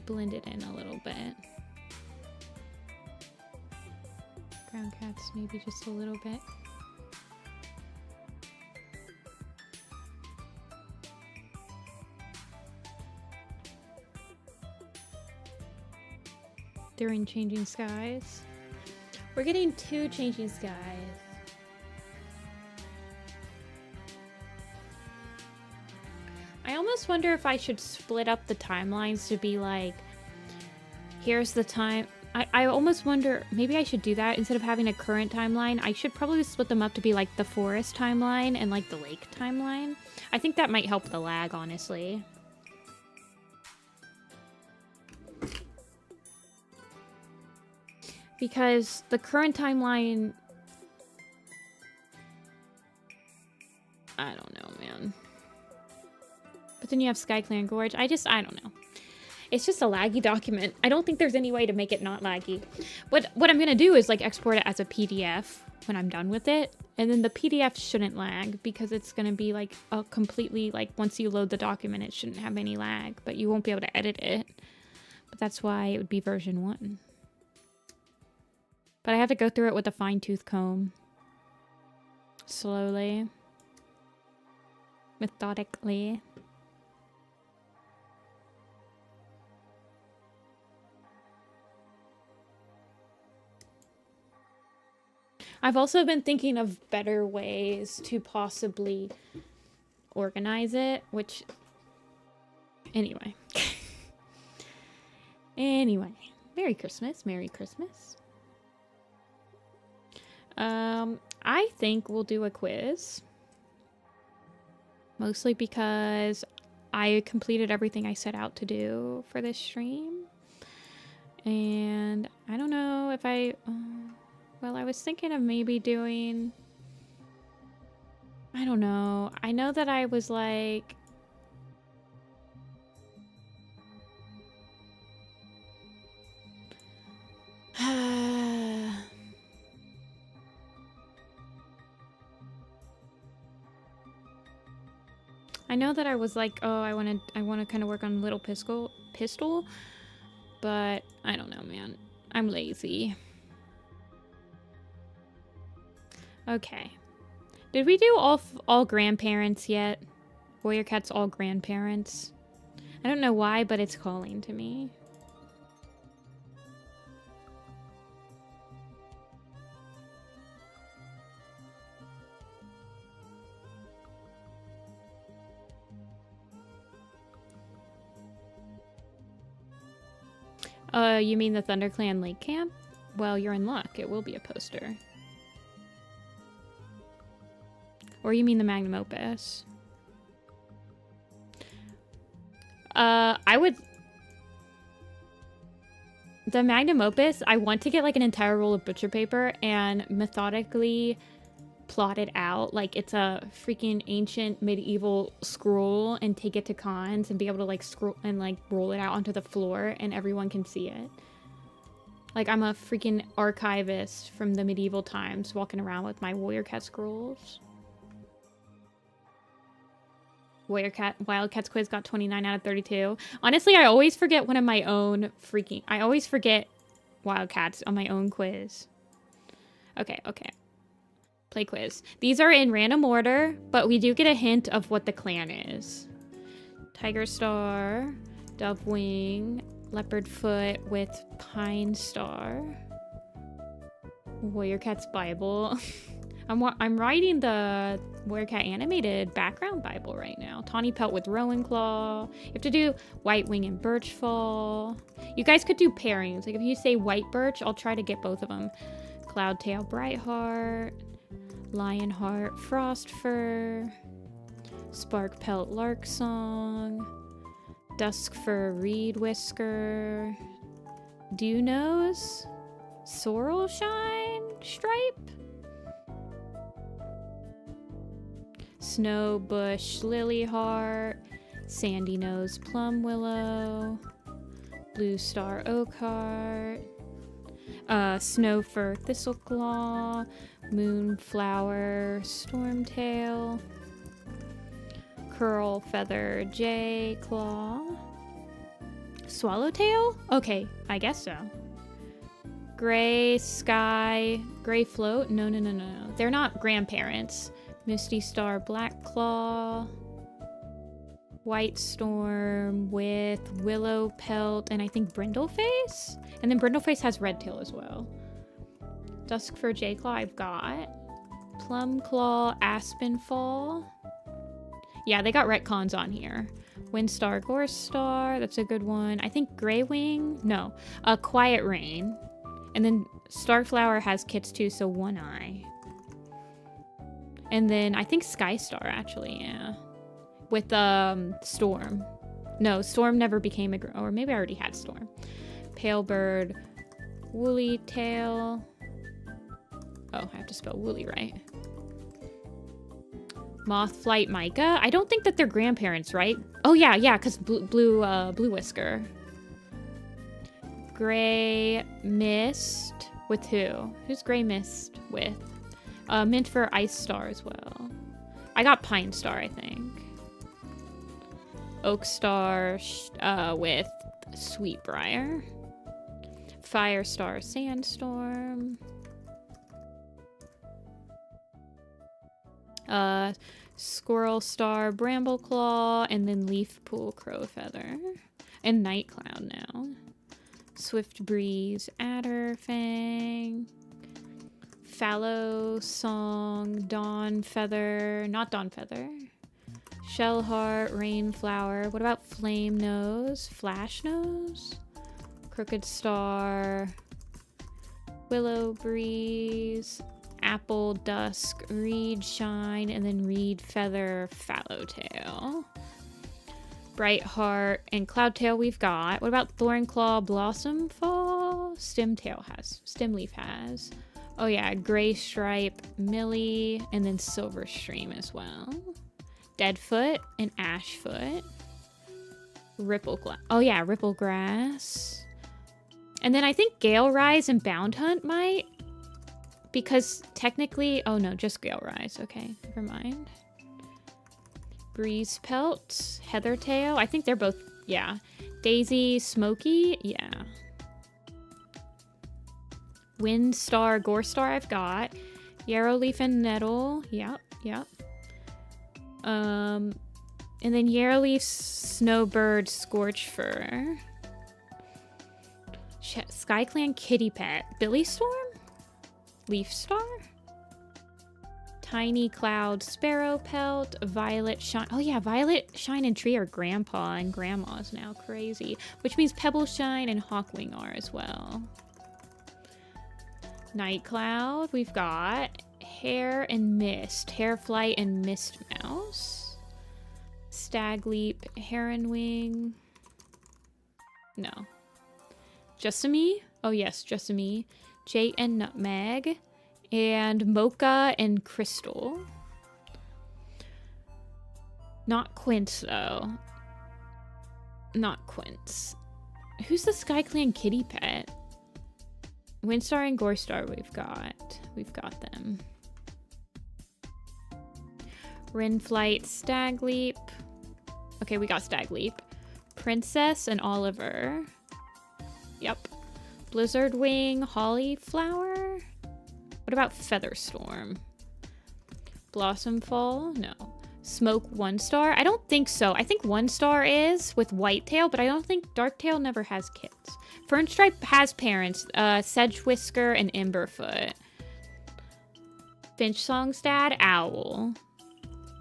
blended in a little bit. Ground cats maybe just a little bit. During Changing Skies. We're getting 2 Changing Skies. I almost wonder if I should split up the timelines to be like, here's the time. I almost wonder, maybe I should do that instead of having a current timeline. I should probably split them up to be like the forest timeline and like the lake timeline. I think that might help the lag, honestly. Because the current timeline... I don't know, man. But then you have Skyclan Gorge. I don't know. It's just a laggy document. I don't think there's any way to make it not laggy. What I'm gonna do is like export it as a PDF when I'm done with it. And then the PDF shouldn't lag because it's gonna be like a completely, like once you load the document, it shouldn't have any lag, but you won't be able to edit it. But that's why it would be version 1. But I have to go through it with a fine-tooth comb. Slowly. Methodically. I've also been thinking of better ways to possibly organize it, which... Anyway. Anyway. Merry Christmas. Merry Christmas. I think we'll do a quiz. Mostly because I completed everything I set out to do for this stream. And I don't know if I... well, I was thinking of maybe doing... I don't know. I know that I was like... I know that I was like, oh, I want to kind of work on Little Pistol, but I don't know, man. I'm lazy. Okay. Did we do all grandparents yet? Warrior Cat's all grandparents. I don't know why, but it's calling to me. You mean the ThunderClan Lake Camp? Well, you're in luck. It will be a poster. Or you mean the Magnum Opus? I would... The Magnum Opus, I want to get like an entire roll of butcher paper and methodically plot it out like it's a freaking ancient medieval scroll and take it to cons and be able to like scroll and like roll it out onto the floor and everyone can see it. Like I'm a freaking archivist from the medieval times walking around with my Warrior Cat scrolls. Wildcats quiz got 29 out of 32. Honestly, I always forget one of my own freaking... I always forget Wildcats on my own quiz. Okay. Play quiz. These are in random order, but we do get a hint of what the clan is. Tiger Star, Dove Wing, Leopard Foot with Pine Star. Warrior Cat's Bible. I'm writing the Warrior Cat animated background Bible right now. Tawny Pelt with Rowan Claw. You have to do White Wing and Birchfall. You guys could do pairings. Like if you say White Birch, I'll try to get both of them. Cloudtail Brightheart. Lionheart Frostfur. Spark Pelt Lark Song. Duskfur Reed Whisker. Dew Nose. Sorrel Shine Stripe. Snowbush Lilyheart, Sandy Nose Plum Willow, Blue Star Oakheart, Snowfur Thistleclaw, Moonflower Stormtail, Curl Feather Jay Claw, Swallowtail? Okay, I guess so. Gray Sky, Gray Float? No. They're not grandparents. Misty Star Black Claw, White Storm with Willow Pelt, and I think Brindleface? And then Brindleface has Red Tail as well. Duskfur Jayclaw I've got. Plum Claw Aspenfall. Yeah, they got retcons on here. Windstar, Gorestar, that's a good one. I think Greywing, no, Quiet Rain. And then Starflower has kits too, so One Eye. And then I think Skystar actually, yeah. With Storm. No, Storm never became a, or maybe I already had Storm. Pale Bird, Woolly Tail. Oh, I have to spell Woolly right. Moth Flight Micah. I don't think that they're grandparents, right? Oh yeah, yeah, because blue Whisker. Gray Mist with who? Who's Gray Mist with? Mint for Ice Star as well. I got Pine Star, I think. Oak Star with Sweetbriar. Firestar Sandstorm. Squirrel Star Brambleclaw, and then Leaf Pool Crowfeather. And Night Cloud now. Swift Breeze Adderfang. Fallow Song, Dawn Feather, not Dawn Feather. Shellheart, Rainflower. What about Flame Nose? Flash Nose? Crooked Star. Willow Breeze. Apple Dusk, Reed Shine, and then Reed Feather, Fallowtail. Bright Heart, and Cloudtail we've got. What about Thornclaw, Blossom Fall? Stemleaf has. Oh yeah, Gray Stripe, Millie, and then Silver Stream as well. Deadfoot and Ashfoot. Oh yeah, Ripplegrass. And then I think Gale Rise and Bound Hunt might. Because technically, oh no, just Gale Rise. Okay, never mind. Breeze Pelt, Heathertail. I think they're both, yeah. Daisy, Smoky, yeah. Windstar, Gorestar I've got. Yarrowleaf and Nettle, yep. And then Yarrowleaf, Snowbird, Scorchfur. SkyClan Kitty Pet. Billy Storm? Leaf Star? Tiny Cloud, Sparrow Pelt, Violet Shine. Oh yeah, Violet Shine and Tree are Grandpa and Grandma's now. Crazy. Which means Pebble Shine and Hawkwing are as well. Night Cloud, we've got Hair and Mist. Hairflight and Mist Mouse. Stagleap, Heronwing. No. Jessamine? Oh yes, Jessamine. Jade and Nutmeg. And Mocha and Crystal. Not Quince, though. Not Quince. Who's the SkyClan kitty pet? Windstar and Gorestar we've got. We've got them. Wrenflight, Stagleap. Okay, we got Stagleap. Princess and Oliver. Yep. Blizzard Wing, Hollyflower. What about Featherstorm? Blossom Fall? No. Smoke One Star? I don't think so. I think One Star is with Whitetail, but I don't think Darktail never has kits. Fernstripe has parents. Sedge Whisker and Emberfoot. Finch Songstad, Owl.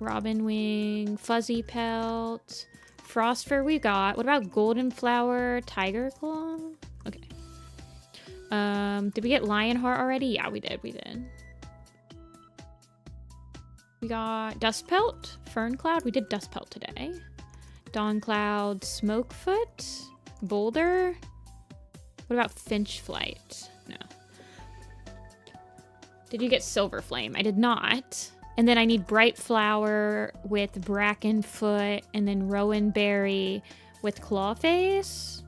Robin Wing, Fuzzy Pelt. Frostfur we got. What about Golden Flower, Tiger Claw? Okay. Did we get Lionheart already? Yeah, we did. We got Dust Pelt, Fern Cloud. We did Dust Pelt today. Dawn Cloud, Smokefoot, Boulder. What about Finch Flight? No. Did you get Silver Flame? I did not. And then I need Bright Flower with Brackenfoot, and then Rowan Berry with Clawface.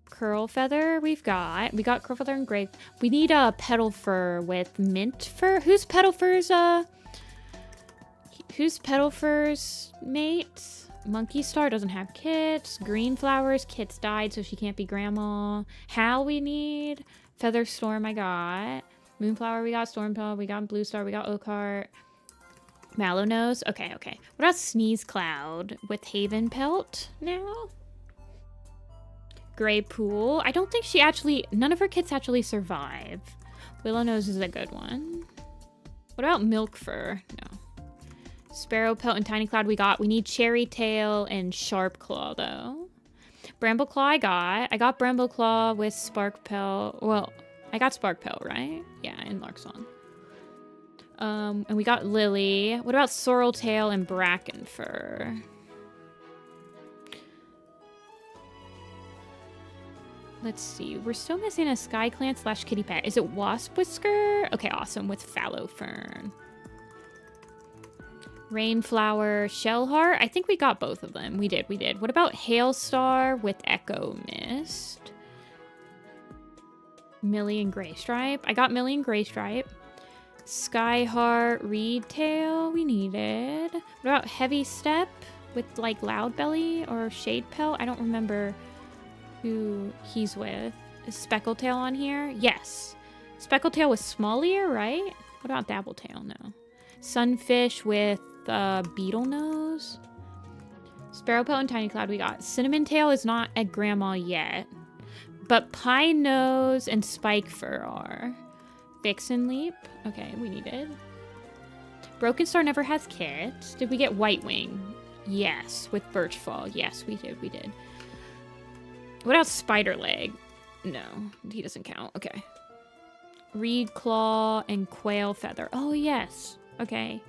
Curl Feather we got Curl Feather and Gray. We need a Petal Fur with Mint Fur. Who's Petal Fur's mate? Monkey Star doesn't have kits. Green Flowers, kits died, so she can't be Grandma. Hal we need. Feather Storm I got. Moonflower we got. Storm Pelt we got. Blue Star we got. Oakheart. Mallow Nose. Okay. What about Sneeze Cloud with Haven Pelt now? Gray Pool. I don't think none of her kits actually survive. Willow Nose is a good one. What about Milk Fur? No. Sparrow Pelt and Tiny Cloud we got. We need Cherry Tail and Sharp Claw, though. Bramble Claw I got Bramble Claw with Spark Pelt. Well, I got Spark Pelt, right? Yeah, in Lark Song. And we got Lily. What about Sorrel Tail and Bracken Fur? Let's see. We're still missing a Sky Clan / Kitty Pet. Is it Wasp Whisker? Okay, awesome. With Fallow Fern. Rainflower, Shellheart. I think we got both of them. We did. What about Hailstar with Echo Mist? Millie and Graystripe. I got Millie and Graystripe. Skyheart, Reed Tail. We needed. What about Heavy Step with like Loudbelly or Shade Pelt? I don't remember who he's with. Is Speckletail on here? Yes. Speckletail with Small Ear, right? What about Dabbletail? No. Sunfish with Beetle Nose. Sparrow Pelt and Tiny Cloud we got. Cinnamon Tail is not at Grandma yet. But Pine Nose and Spike Fur are. Vixen Leap. Okay, we needed. Broken Star never has kits. Did we get White Wing? Yes. With Birch Fall. Yes, we did. What else? Spider Leg? No, he doesn't count. Okay. Reed Claw and Quail Feather. Oh, yes. Okay.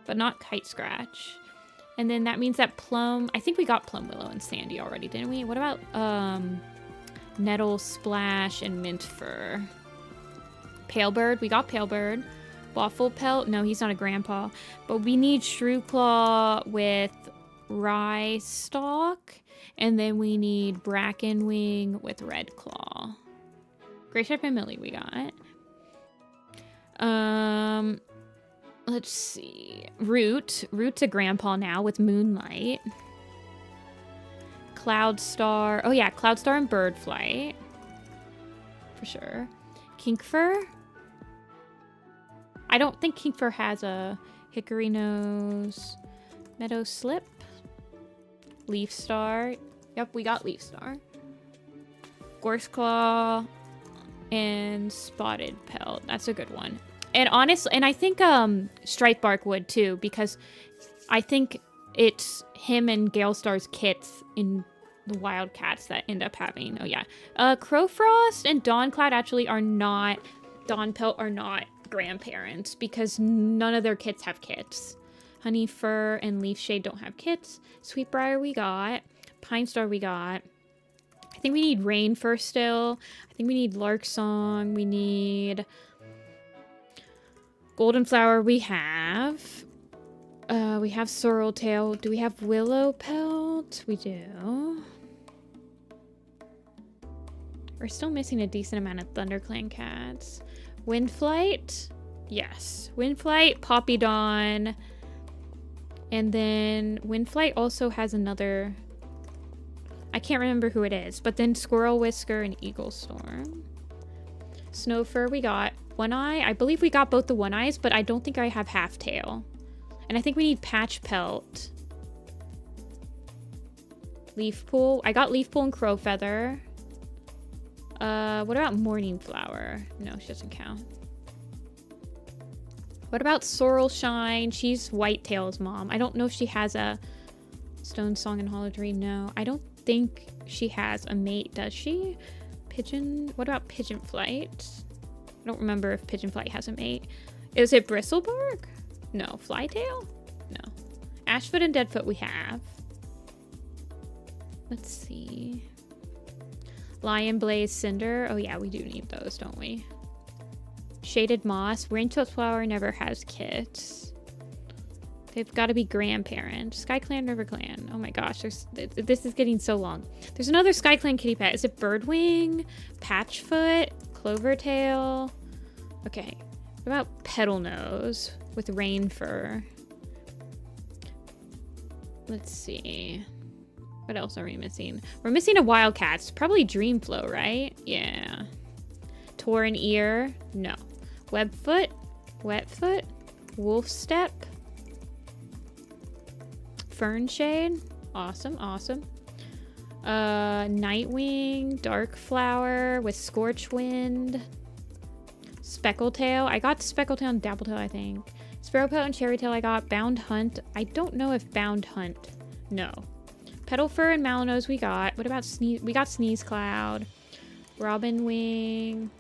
But not Kite Scratch. And then that means that Plum... I think we got Plum Willow and Sandy already, didn't we? What about Nettle Splash and Mint Fur? Pale Bird. We got Pale Bird. Waffle Pelt. No, he's not a grandpa. But we need Shrew Claw with Rye Stalk. And then we need Bracken Wing with Red Claw. Graystripe and Millie we got. Let's see. Root's a grandpa now with Moonlight. Cloudstar. Oh yeah, Cloudstar and Bird Flight. For sure. Kinkfur. I don't think Kinkfur has a Hickory Nose. Meadow Slip. Leaf Star. Yep, we got Leaf Star. Gorse Claw and Spotted Pelt. That's a good one. And honestly, and I think Stripe Bark would too, because I think it's him and Galestar's kits in the Wildcats that end up having. Oh yeah. Crowfrost and Dawncloud actually are not, Dawn Pelt are not grandparents because none of their kits have kits. Honey Fur and Leaf Shade don't have kits. Sweetbriar we got. Pine Star we got. I think we need Rain Fur still. I think we need Lark Song. We need Golden Flower we have. We have Sorrel Tail. Do we have Willow Pelt? We do. We're still missing a decent amount of ThunderClan cats. Windflight? Yes. Windflight, Poppy Dawn. And then Windflight also has another... I can't remember who it is. But then Squirrel Whisker and Eagle Storm. Snowfur we got. One Eye. I believe we got both the One Eyes, but I don't think I have Half Tail. And I think we need Patch Pelt. Leaf Pool. I got Leaf Pool and Crow Feather. What about Morning Flower? No, she doesn't count. What about Sorrel Shine? She's Whitetail's mom. I don't know if she has a Stone Song and Hollow Dream. No, I don't think she has a mate, does she? Pigeon. What about Pigeon Flight? I don't remember if Pigeon Flight has a mate. Is it Bristlebark? No. Flytail? No. Ashfoot and Deadfoot we have. Let's see. Lion Blaze Cinder. Oh yeah, we do need those, don't we? Shaded Moss. Raintoad Flower never has kits. They've got to be grandparents. Sky Clan, River Clan. Oh my gosh, this is getting so long. There's another Sky Clan kitty pet. Is it Birdwing? Patchfoot? Clovertail? Okay. What about Petal Nose with Rain Fur? Let's see. What else are we missing? We're missing a Wildcats. Probably Dreamflow, right? Yeah. Tauren Ear? No. Webfoot? Wetfoot? Wolf Step? Fernshade? Awesome, awesome. Nightwing, Darkflower with Scorchwind. Speckletail. I got Speckletail and Dabbletail, I think. Sparrowpelt and Cherrytail I got. Bound Hunt. I don't know if Bound Hunt. No. Petalfur and Malinose we got. What about Sneeze? We got Sneeze Cloud. Robin Wing.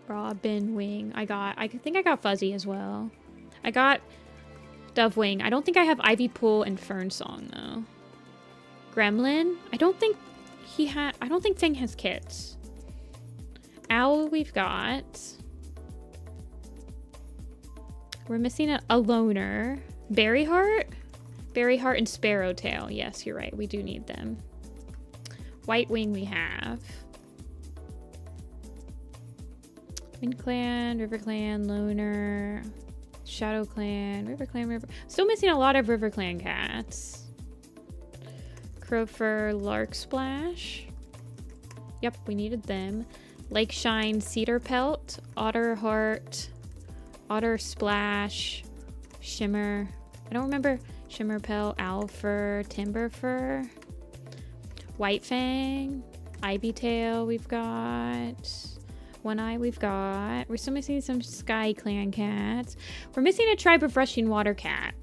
Robin Wing. I think I got Fuzzy as well. I got Dove Wing. I don't think I have Ivy Pool and Fern Song though. Gremlin. I don't think Fang has kits. Owl we've got. We're missing a loner. Berryheart? Berryheart and Sparrowtail. Yes, you're right. We do need them. White Wing we have. Wind Clan, River Clan, Loner, Shadow Clan, River Clan, River... Still missing a lot of River Clan cats. Crowfur, Lark Splash. Yep, we needed them. Lake Shine, Cedar Pelt, Otter Heart, Otter Splash, Shimmer. I don't remember. Shimmer Pelt, Owl Fur, Timber Fur, White Fang, Ivy Tail we've got. One Eye we've got. We're still missing some Sky Clan cats. We're missing a Tribe of Rushing Water cat.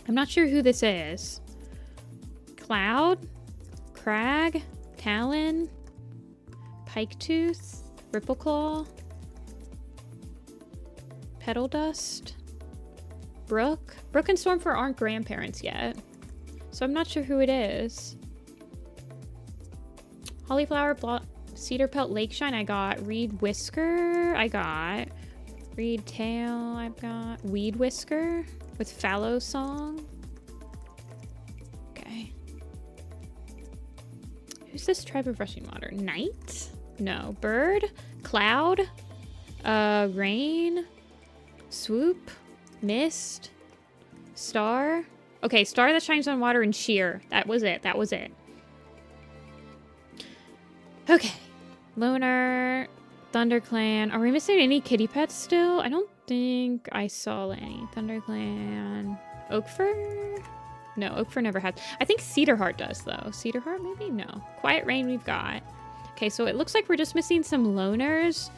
I'm not sure who this is. Cloud, Crag, Talon, Piketooth, Rippleclaw, Petal Dust, Brook. Brook and Stormfur aren't grandparents yet, so I'm not sure who it is. Hollyflower, Cedar Pelt, Lakeshine I got. Reed Whisker I got. Reed Tail I've got. Weed Whisker with Fallow Song. Okay. Who's this Tribe of Rushing Water? Night? No. Bird? Cloud? Rain? Swoop? Mist? Star? Okay, Star that shines on water and Sheer. That was it. That was it. Okay. Loner, ThunderClan. Are we missing any kitty pets still? I don't think I saw any. ThunderClan. Oakfur? No, Oakfur never has. I think Cedarheart does, though. Cedarheart, maybe? No. Quiet Rain we've got. Okay, so it looks like we're just missing some loners.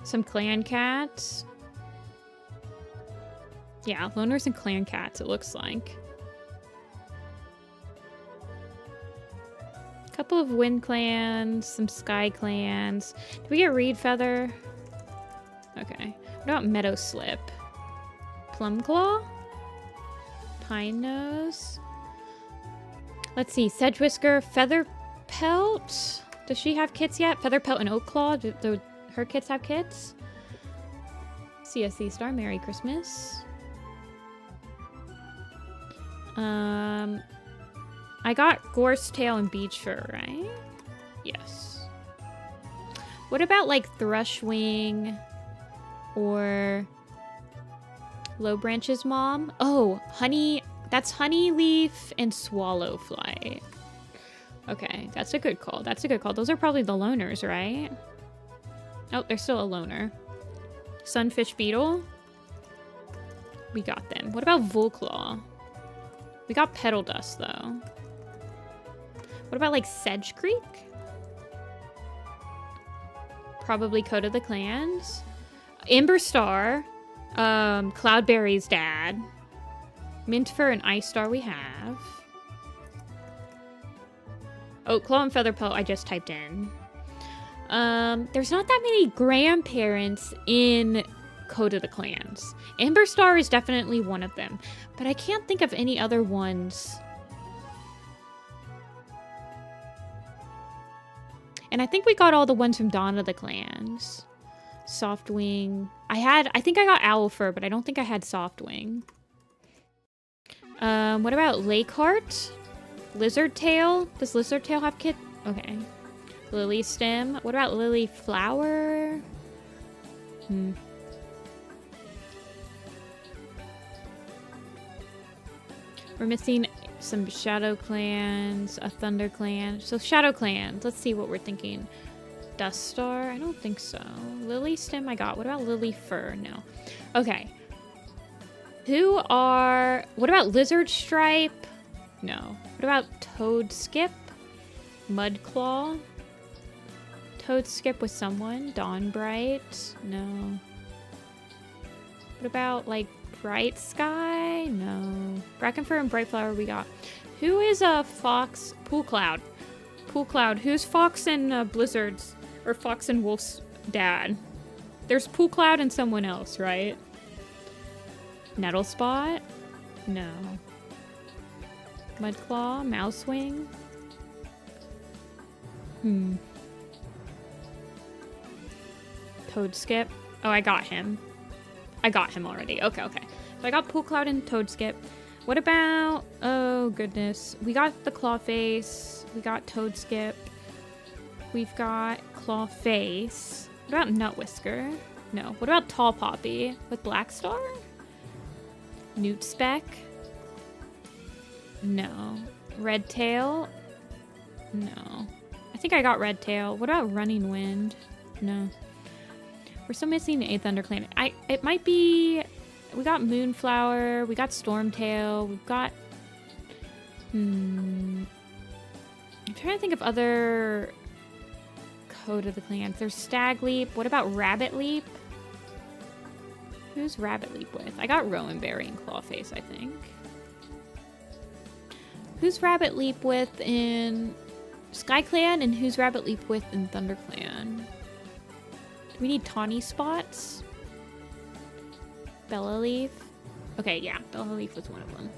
Some clan cats. Yeah, loners and clan cats, it looks like. Couple of Wind Clans, some Sky Clans. Did we get Reed Feather? Okay. What about Meadow Slip? Plumclaw? Pine Nose? Let's see. Sedge Whisker, Feather Pelt. Does she have kits yet? Feather Pelt and Oak Claw. Do her kits have kits? CSC Star, Merry Christmas. I got Gorse Tail and Beach Fur, right? Yes. What about like Thrushwing or Low Branch's mom? Oh, Honey. That's Honey Leaf and Swallowflight. Okay, that's a good call. That's a good call. Those are probably the loners, right? Oh, there's still a loner. Sunfish Beetle. We got them. What about Volclaw? We got Petal Dust, though. What about, like, Sedge Creek? Probably Code of the Clans. Ember Star. Cloudberry's dad. Mintfur and Ice Star we have. Oakclaw and Featherpelt I just typed in. There's not that many grandparents in Code of the Clans. Ember Star is definitely one of them, but I can't think of any other ones. And I think we got all the ones from Dawn of the Clans. Softwing. I think I got Owlfur, but I don't think I had Softwing. What about Lakeheart? Lizard Tail? Does Lizard Tail have kit? Okay. Lily Stem. What about Lily Flower? We're missing some Shadow Clans, a Thunder Clan. So Shadow Clans. Let's see what we're thinking. Dust Star? I don't think so. Lily Stem I got. What about Lily Fur? No. Okay. What about Lizard Stripe? No. What about Toad Skip? Mudclaw? Toad skip with someone. Dawn Bright? No. What about, like, Bright Sky? No. Brackenfur and Bright Flower we got. Who is a Fox? Pool Cloud. Pool Cloud. Who's Fox and Blizzard's? Or Fox and Wolf's dad? There's Pool Cloud and someone else, right? Nettle Spot? No. Mudclaw? Mousewing? Toad Skip? Oh, I got him. I got him already. Okay, okay. So I got Pool Cloud and Toad Skip. What about... Oh, goodness. We got the Clawface. We got Toad Skip. We've got Clawface. What about Nutwhisker? No. What about Tall Poppy with Black Star? Newt Speck? No. Red Tail? No. I think I got Red Tail. What about Running Wind? No. We're still missing a ThunderClan. It might be... We got Moonflower. We got Stormtail. We've got... I'm trying to think of other Code of the Clans. There's Stag Leap. What about Rabbit Leap? Who's Rabbit Leap with? I got Rowanberry and Clawface, I think. Who's Rabbit Leap with in SkyClan, and who's Rabbit Leap with in ThunderClan? Do we need Tawny Spots? Bella Leaf? Okay, yeah, Bella Leaf was one of them.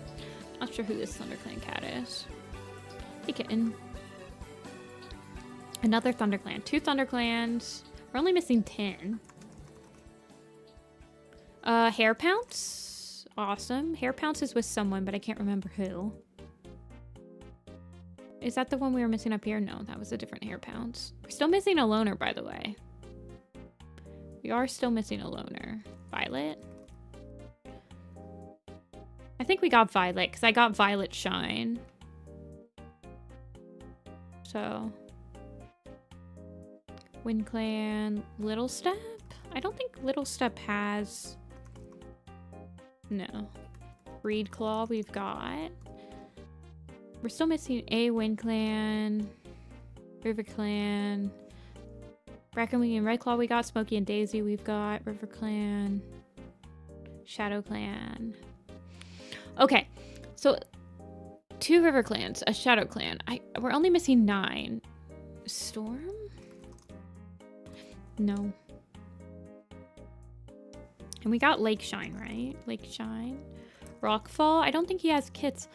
Not sure who this ThunderClan cat is. Hey, kitten. Another ThunderClan. 2 ThunderClans. We're only missing 10. Hair Pounce. Awesome. Hair Pounce is with someone, but I can't remember who. Is that the one we were missing up here? No, that was a different Hair Pounce. We're still missing a loner, by the way. We are still missing a loner. Violet? I think we got Violet, because I got Violet Shine. So... WindClan, Little Step? I don't think Little Step has... No. Breed Claw we've got. We're still missing a WindClan, RiverClan, Brackenwing and Redclaw we got, Smokey and Daisy we've got, RiverClan, ShadowClan. Okay, so 2 RiverClans, a ShadowClan. We're only missing 9. Storm? No. And we got Lakeshine, right? Lakeshine. Rockfall. I don't think he has kits.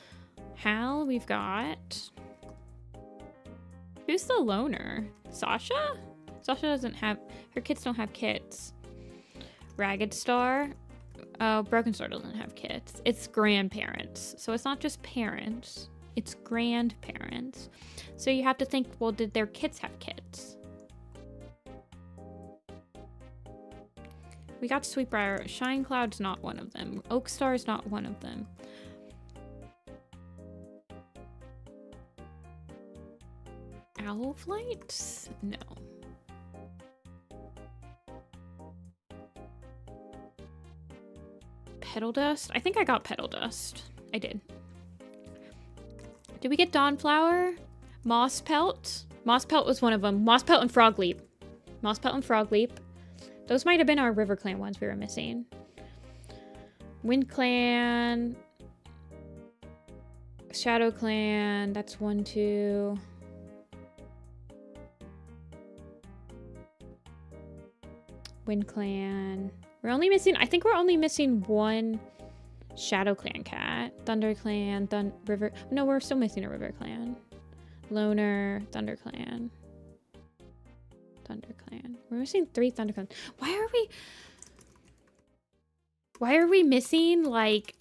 Hal, we've got. Who's the loner? Sasha? Sasha doesn't have... Her kids don't have kits. Ragged Star. Oh, Broken Star doesn't have kits. It's grandparents. So it's not just parents. It's grandparents. So you have to think, well, did their kids have kits? We got Sweetbriar. Shine Cloud's not one of them. Oak Star's not one of them. Owl Flight? No. Petal Dust? I think I got Petal Dust. I did. Did we get Dawnflower? Moss Pelt? Moss Pelt was one of them. Moss Pelt and Frog Leap. Moss Pelt and Frog Leap. Those might have been our RiverClan ones we were missing. WindClan. ShadowClan. That's 1, 2. WindClan. We're only missing... I think we're only missing 1 ShadowClan cat. ThunderClan. River... No, we're still missing a RiverClan. Loner. ThunderClan. ThunderClan. We're missing 3 ThunderClans. Why are we missing, like,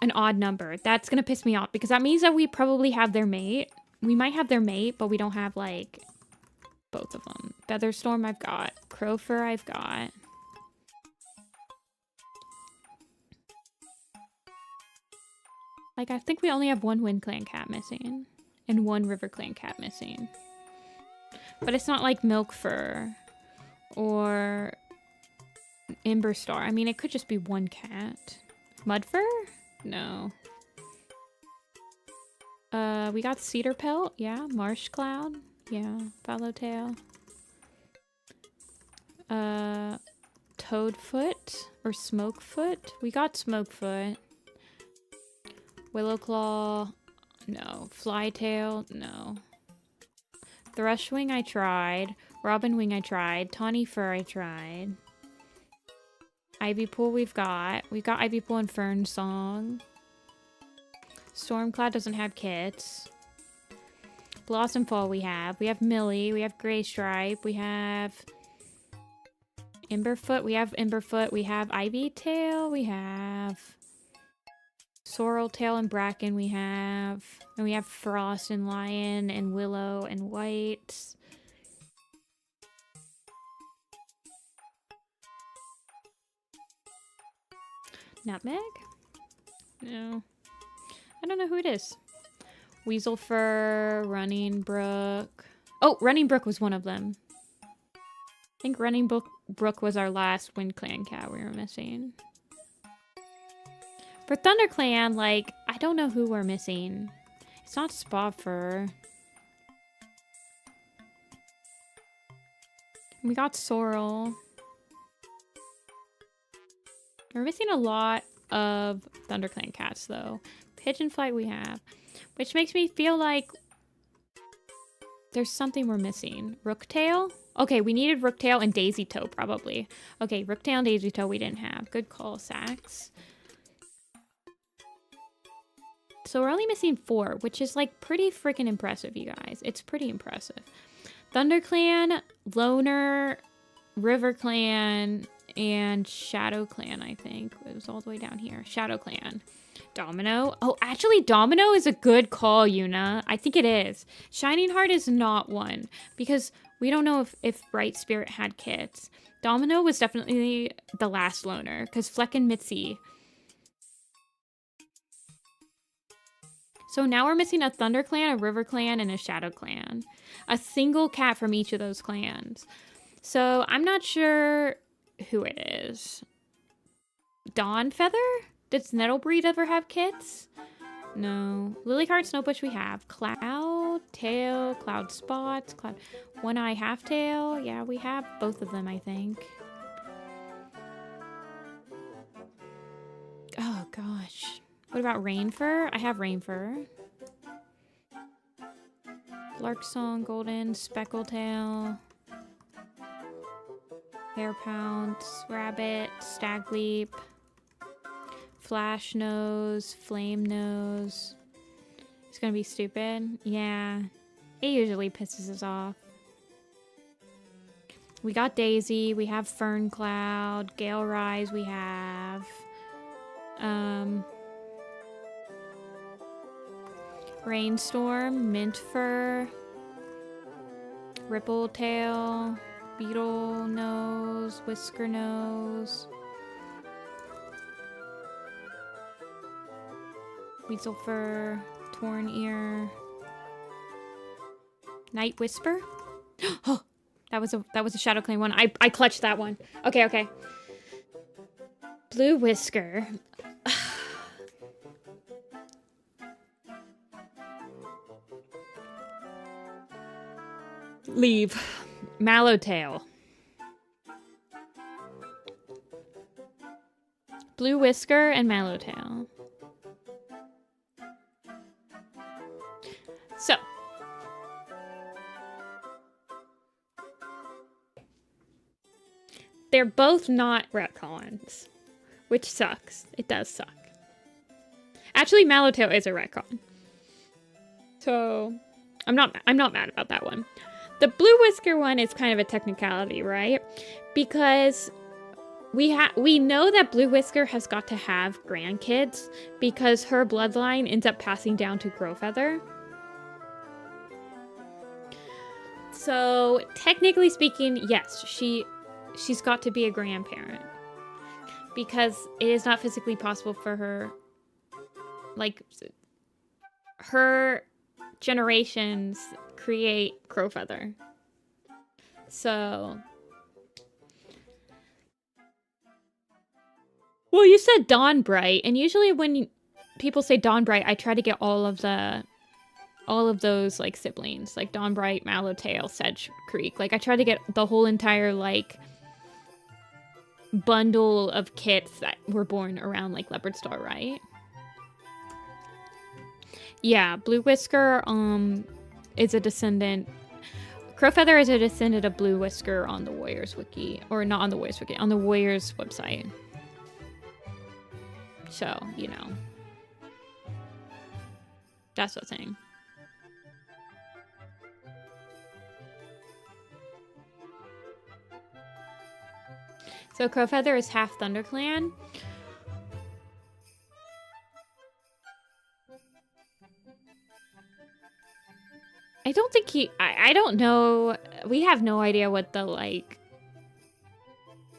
an odd number? That's gonna piss me off, because that means that we probably have their mate. We might have their mate, but we don't have, like, both of them. Featherstorm I've got. Crowfur I've got. Like, I think we only have 1 WindClan cat missing. And 1 RiverClan cat missing. But it's not like Milkfur or Emberstar. I mean, it could just be 1 cat. Mudfur? No. We got Cedar Pelt. Yeah. Marsh Cloud. Yeah. Followtail. Toadfoot or Smokefoot? We got Smokefoot. Willowclaw, no. Flytail, no. Thrushwing I tried. Robinwing I tried. Tawny Fur I tried. Ivypool we've got. We've got Ivypool and Fern Song. Stormcloud doesn't have kits. Blossomfall we have. We have Millie. We have Graystripe. We have Emberfoot. We have Emberfoot. We have Ivytail. We have Sorreltail and Bracken we have. And we have Frost and Lion and Willow and White. Nutmeg? No. I don't know who it is. Weaselfur, Running Brook. Oh, Running Brook was one of them. I think Running Brook was our last Wind Clan cat we were missing. For ThunderClan, like, I don't know who we're missing. It's not Spawfur. We got Sorrel. We're missing a lot of ThunderClan cats, though. Pigeonflight we have. Which makes me feel like there's something we're missing. Rooktail? Okay, we needed Rooktail and Daisytoe, probably. Okay, Rooktail and Daisytoe we didn't have. Good call, Sax. So we're only missing 4, which is like pretty freaking impressive, you guys. It's pretty impressive. ThunderClan, Loner, RiverClan, and ShadowClan, I think. It was all the way down here. ShadowClan. Domino. Oh, actually, Domino is a good call, Yuna. I think it is. Shining Heart is not one, because we don't know if Bright Spirit had kits. Domino was definitely the last loner, because Fleck and Mitzi. So now we're missing a ThunderClan, a RiverClan, and a ShadowClan. A single cat from each of those clans. So I'm not sure who it is. Dawnfeather? Does Nettlebreed ever have kits? No. Lilyheart, Snowbush we have. Cloud, Tail, Cloud Spots, Cloud One Eye, Half Tail. Yeah, we have both of them, I think. Oh, gosh. What about Rainfur? I have Rainfur. Larksong, Golden, Speckletail. Hairpounce, Rabbit, Stagleap. Flash Nose, Flame Nose. It's gonna be stupid. Yeah. It usually pisses us off. We got Daisy, we have Fern Cloud, Gale Rise we have. Rainstorm, Mintfur, Rippletail, Beetle Nose, Whisker Nose. Weaselfur, Torn Ear, Night Whisper. Oh, that was a ShadowClan one. I clutched that one. Okay. Blue Whisker. Leave. Mallowtail. Blue Whisker and Mallowtail. So. They're both not retcons, which sucks. It does suck. Actually, Mallowtail is a retcon. So, I'm not mad about that one. The Blue Whisker one is kind of a technicality, right? Because we know that Blue Whisker has got to have grandkids because her bloodline ends up passing down to Crowfeather. So, technically speaking, yes, she's got to be a grandparent. Because it is not physically possible for her, like, her generations create Crowfeather. So. Well, you said Dawnbright, and usually when people say Dawnbright, I try to get all of those, like, siblings, like Dawnbright, Mallowtail, Sedge Creek. Like, I try to get the whole entire, like, bundle of kits that were born around like Leopard Star, right? Yeah, Blue Whisker is a descendant. Crowfeather is a descendant of Blue Whisker on the Warriors Wiki. Or not on the Warriors Wiki, on the Warriors website. So, you know. That's the thing. So Crowfeather is half ThunderClan. I don't think I don't know. We have no idea what the, like,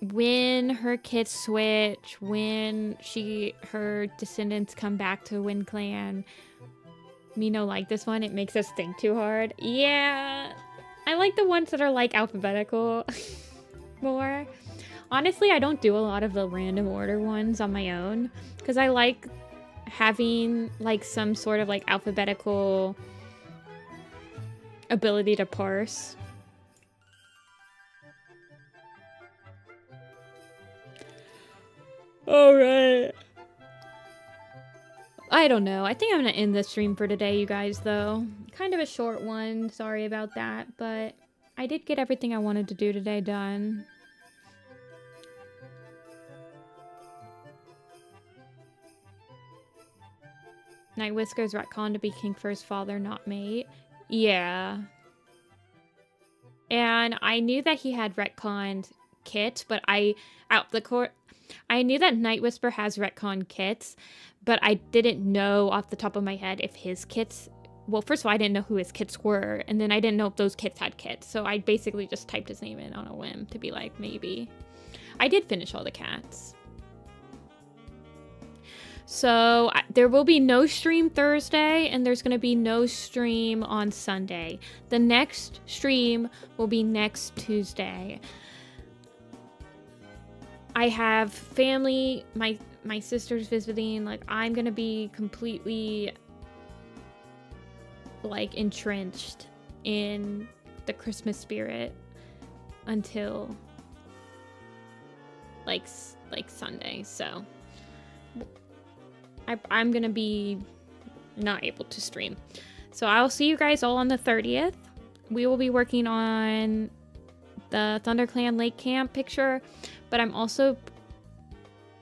when her kids switch, when her descendants come back to Wind Clan. Me no like this one. It makes us think too hard. Yeah. I like the ones that are, like, alphabetical more. Honestly, I don't do a lot of the random order ones on my own because I like having, like, some sort of, like, alphabetical ability to parse. All right. I don't know. I think I'm gonna end the stream for today, you guys, though. Kind of a short one. Sorry about that, but I did get everything I wanted to do today done. Night Whisker's retcon to be Kingfir's father, not mate. Yeah. And I knew that he had retconned kits, but I knew that Night Whisper has retcon kits, but I didn't know off the top of my head if his kits... Well, first of all, I didn't know who his kits were, and then I didn't know if those kits had kits, so I basically just typed his name in on a whim to be like, maybe. I did finish all the cats. So there will be no stream Thursday, and there's going to be no stream on Sunday. The next stream will be next Tuesday. I have family, my sister's visiting. Like, I'm going to be completely, like, entrenched in the Christmas spirit until, like Sunday, so... I'm gonna be not able to stream. So I'll see you guys all on the 30th. We will be working on the ThunderClan Lake Camp picture, but I'm also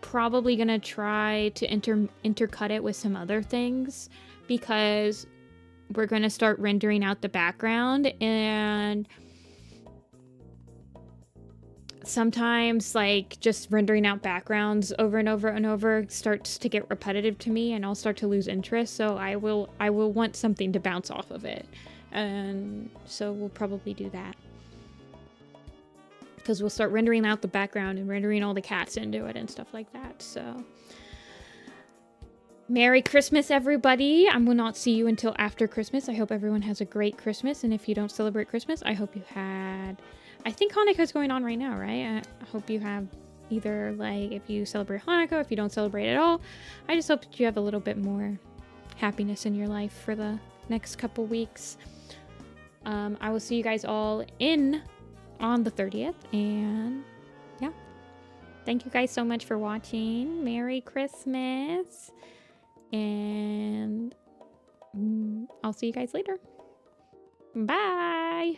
probably gonna try to intercut it with some other things because we're gonna start rendering out the background, and sometimes, like, just rendering out backgrounds over and over and over starts to get repetitive to me, and I'll start to lose interest, so I will want something to bounce off of it. And so we'll probably do that. Because we'll start rendering out the background and rendering all the cats into it and stuff like that, so... Merry Christmas, everybody! I will not see you until after Christmas. I hope everyone has a great Christmas, and if you don't celebrate Christmas, I hope you had... I think Hanukkah's going on right now, right? I hope you have either, like, if you celebrate Hanukkah, if you don't celebrate at all. I just hope that you have a little bit more happiness in your life for the next couple weeks. I will see you guys all on the 30th, and yeah. Thank you guys so much for watching. Merry Christmas, and I'll see you guys later. Bye!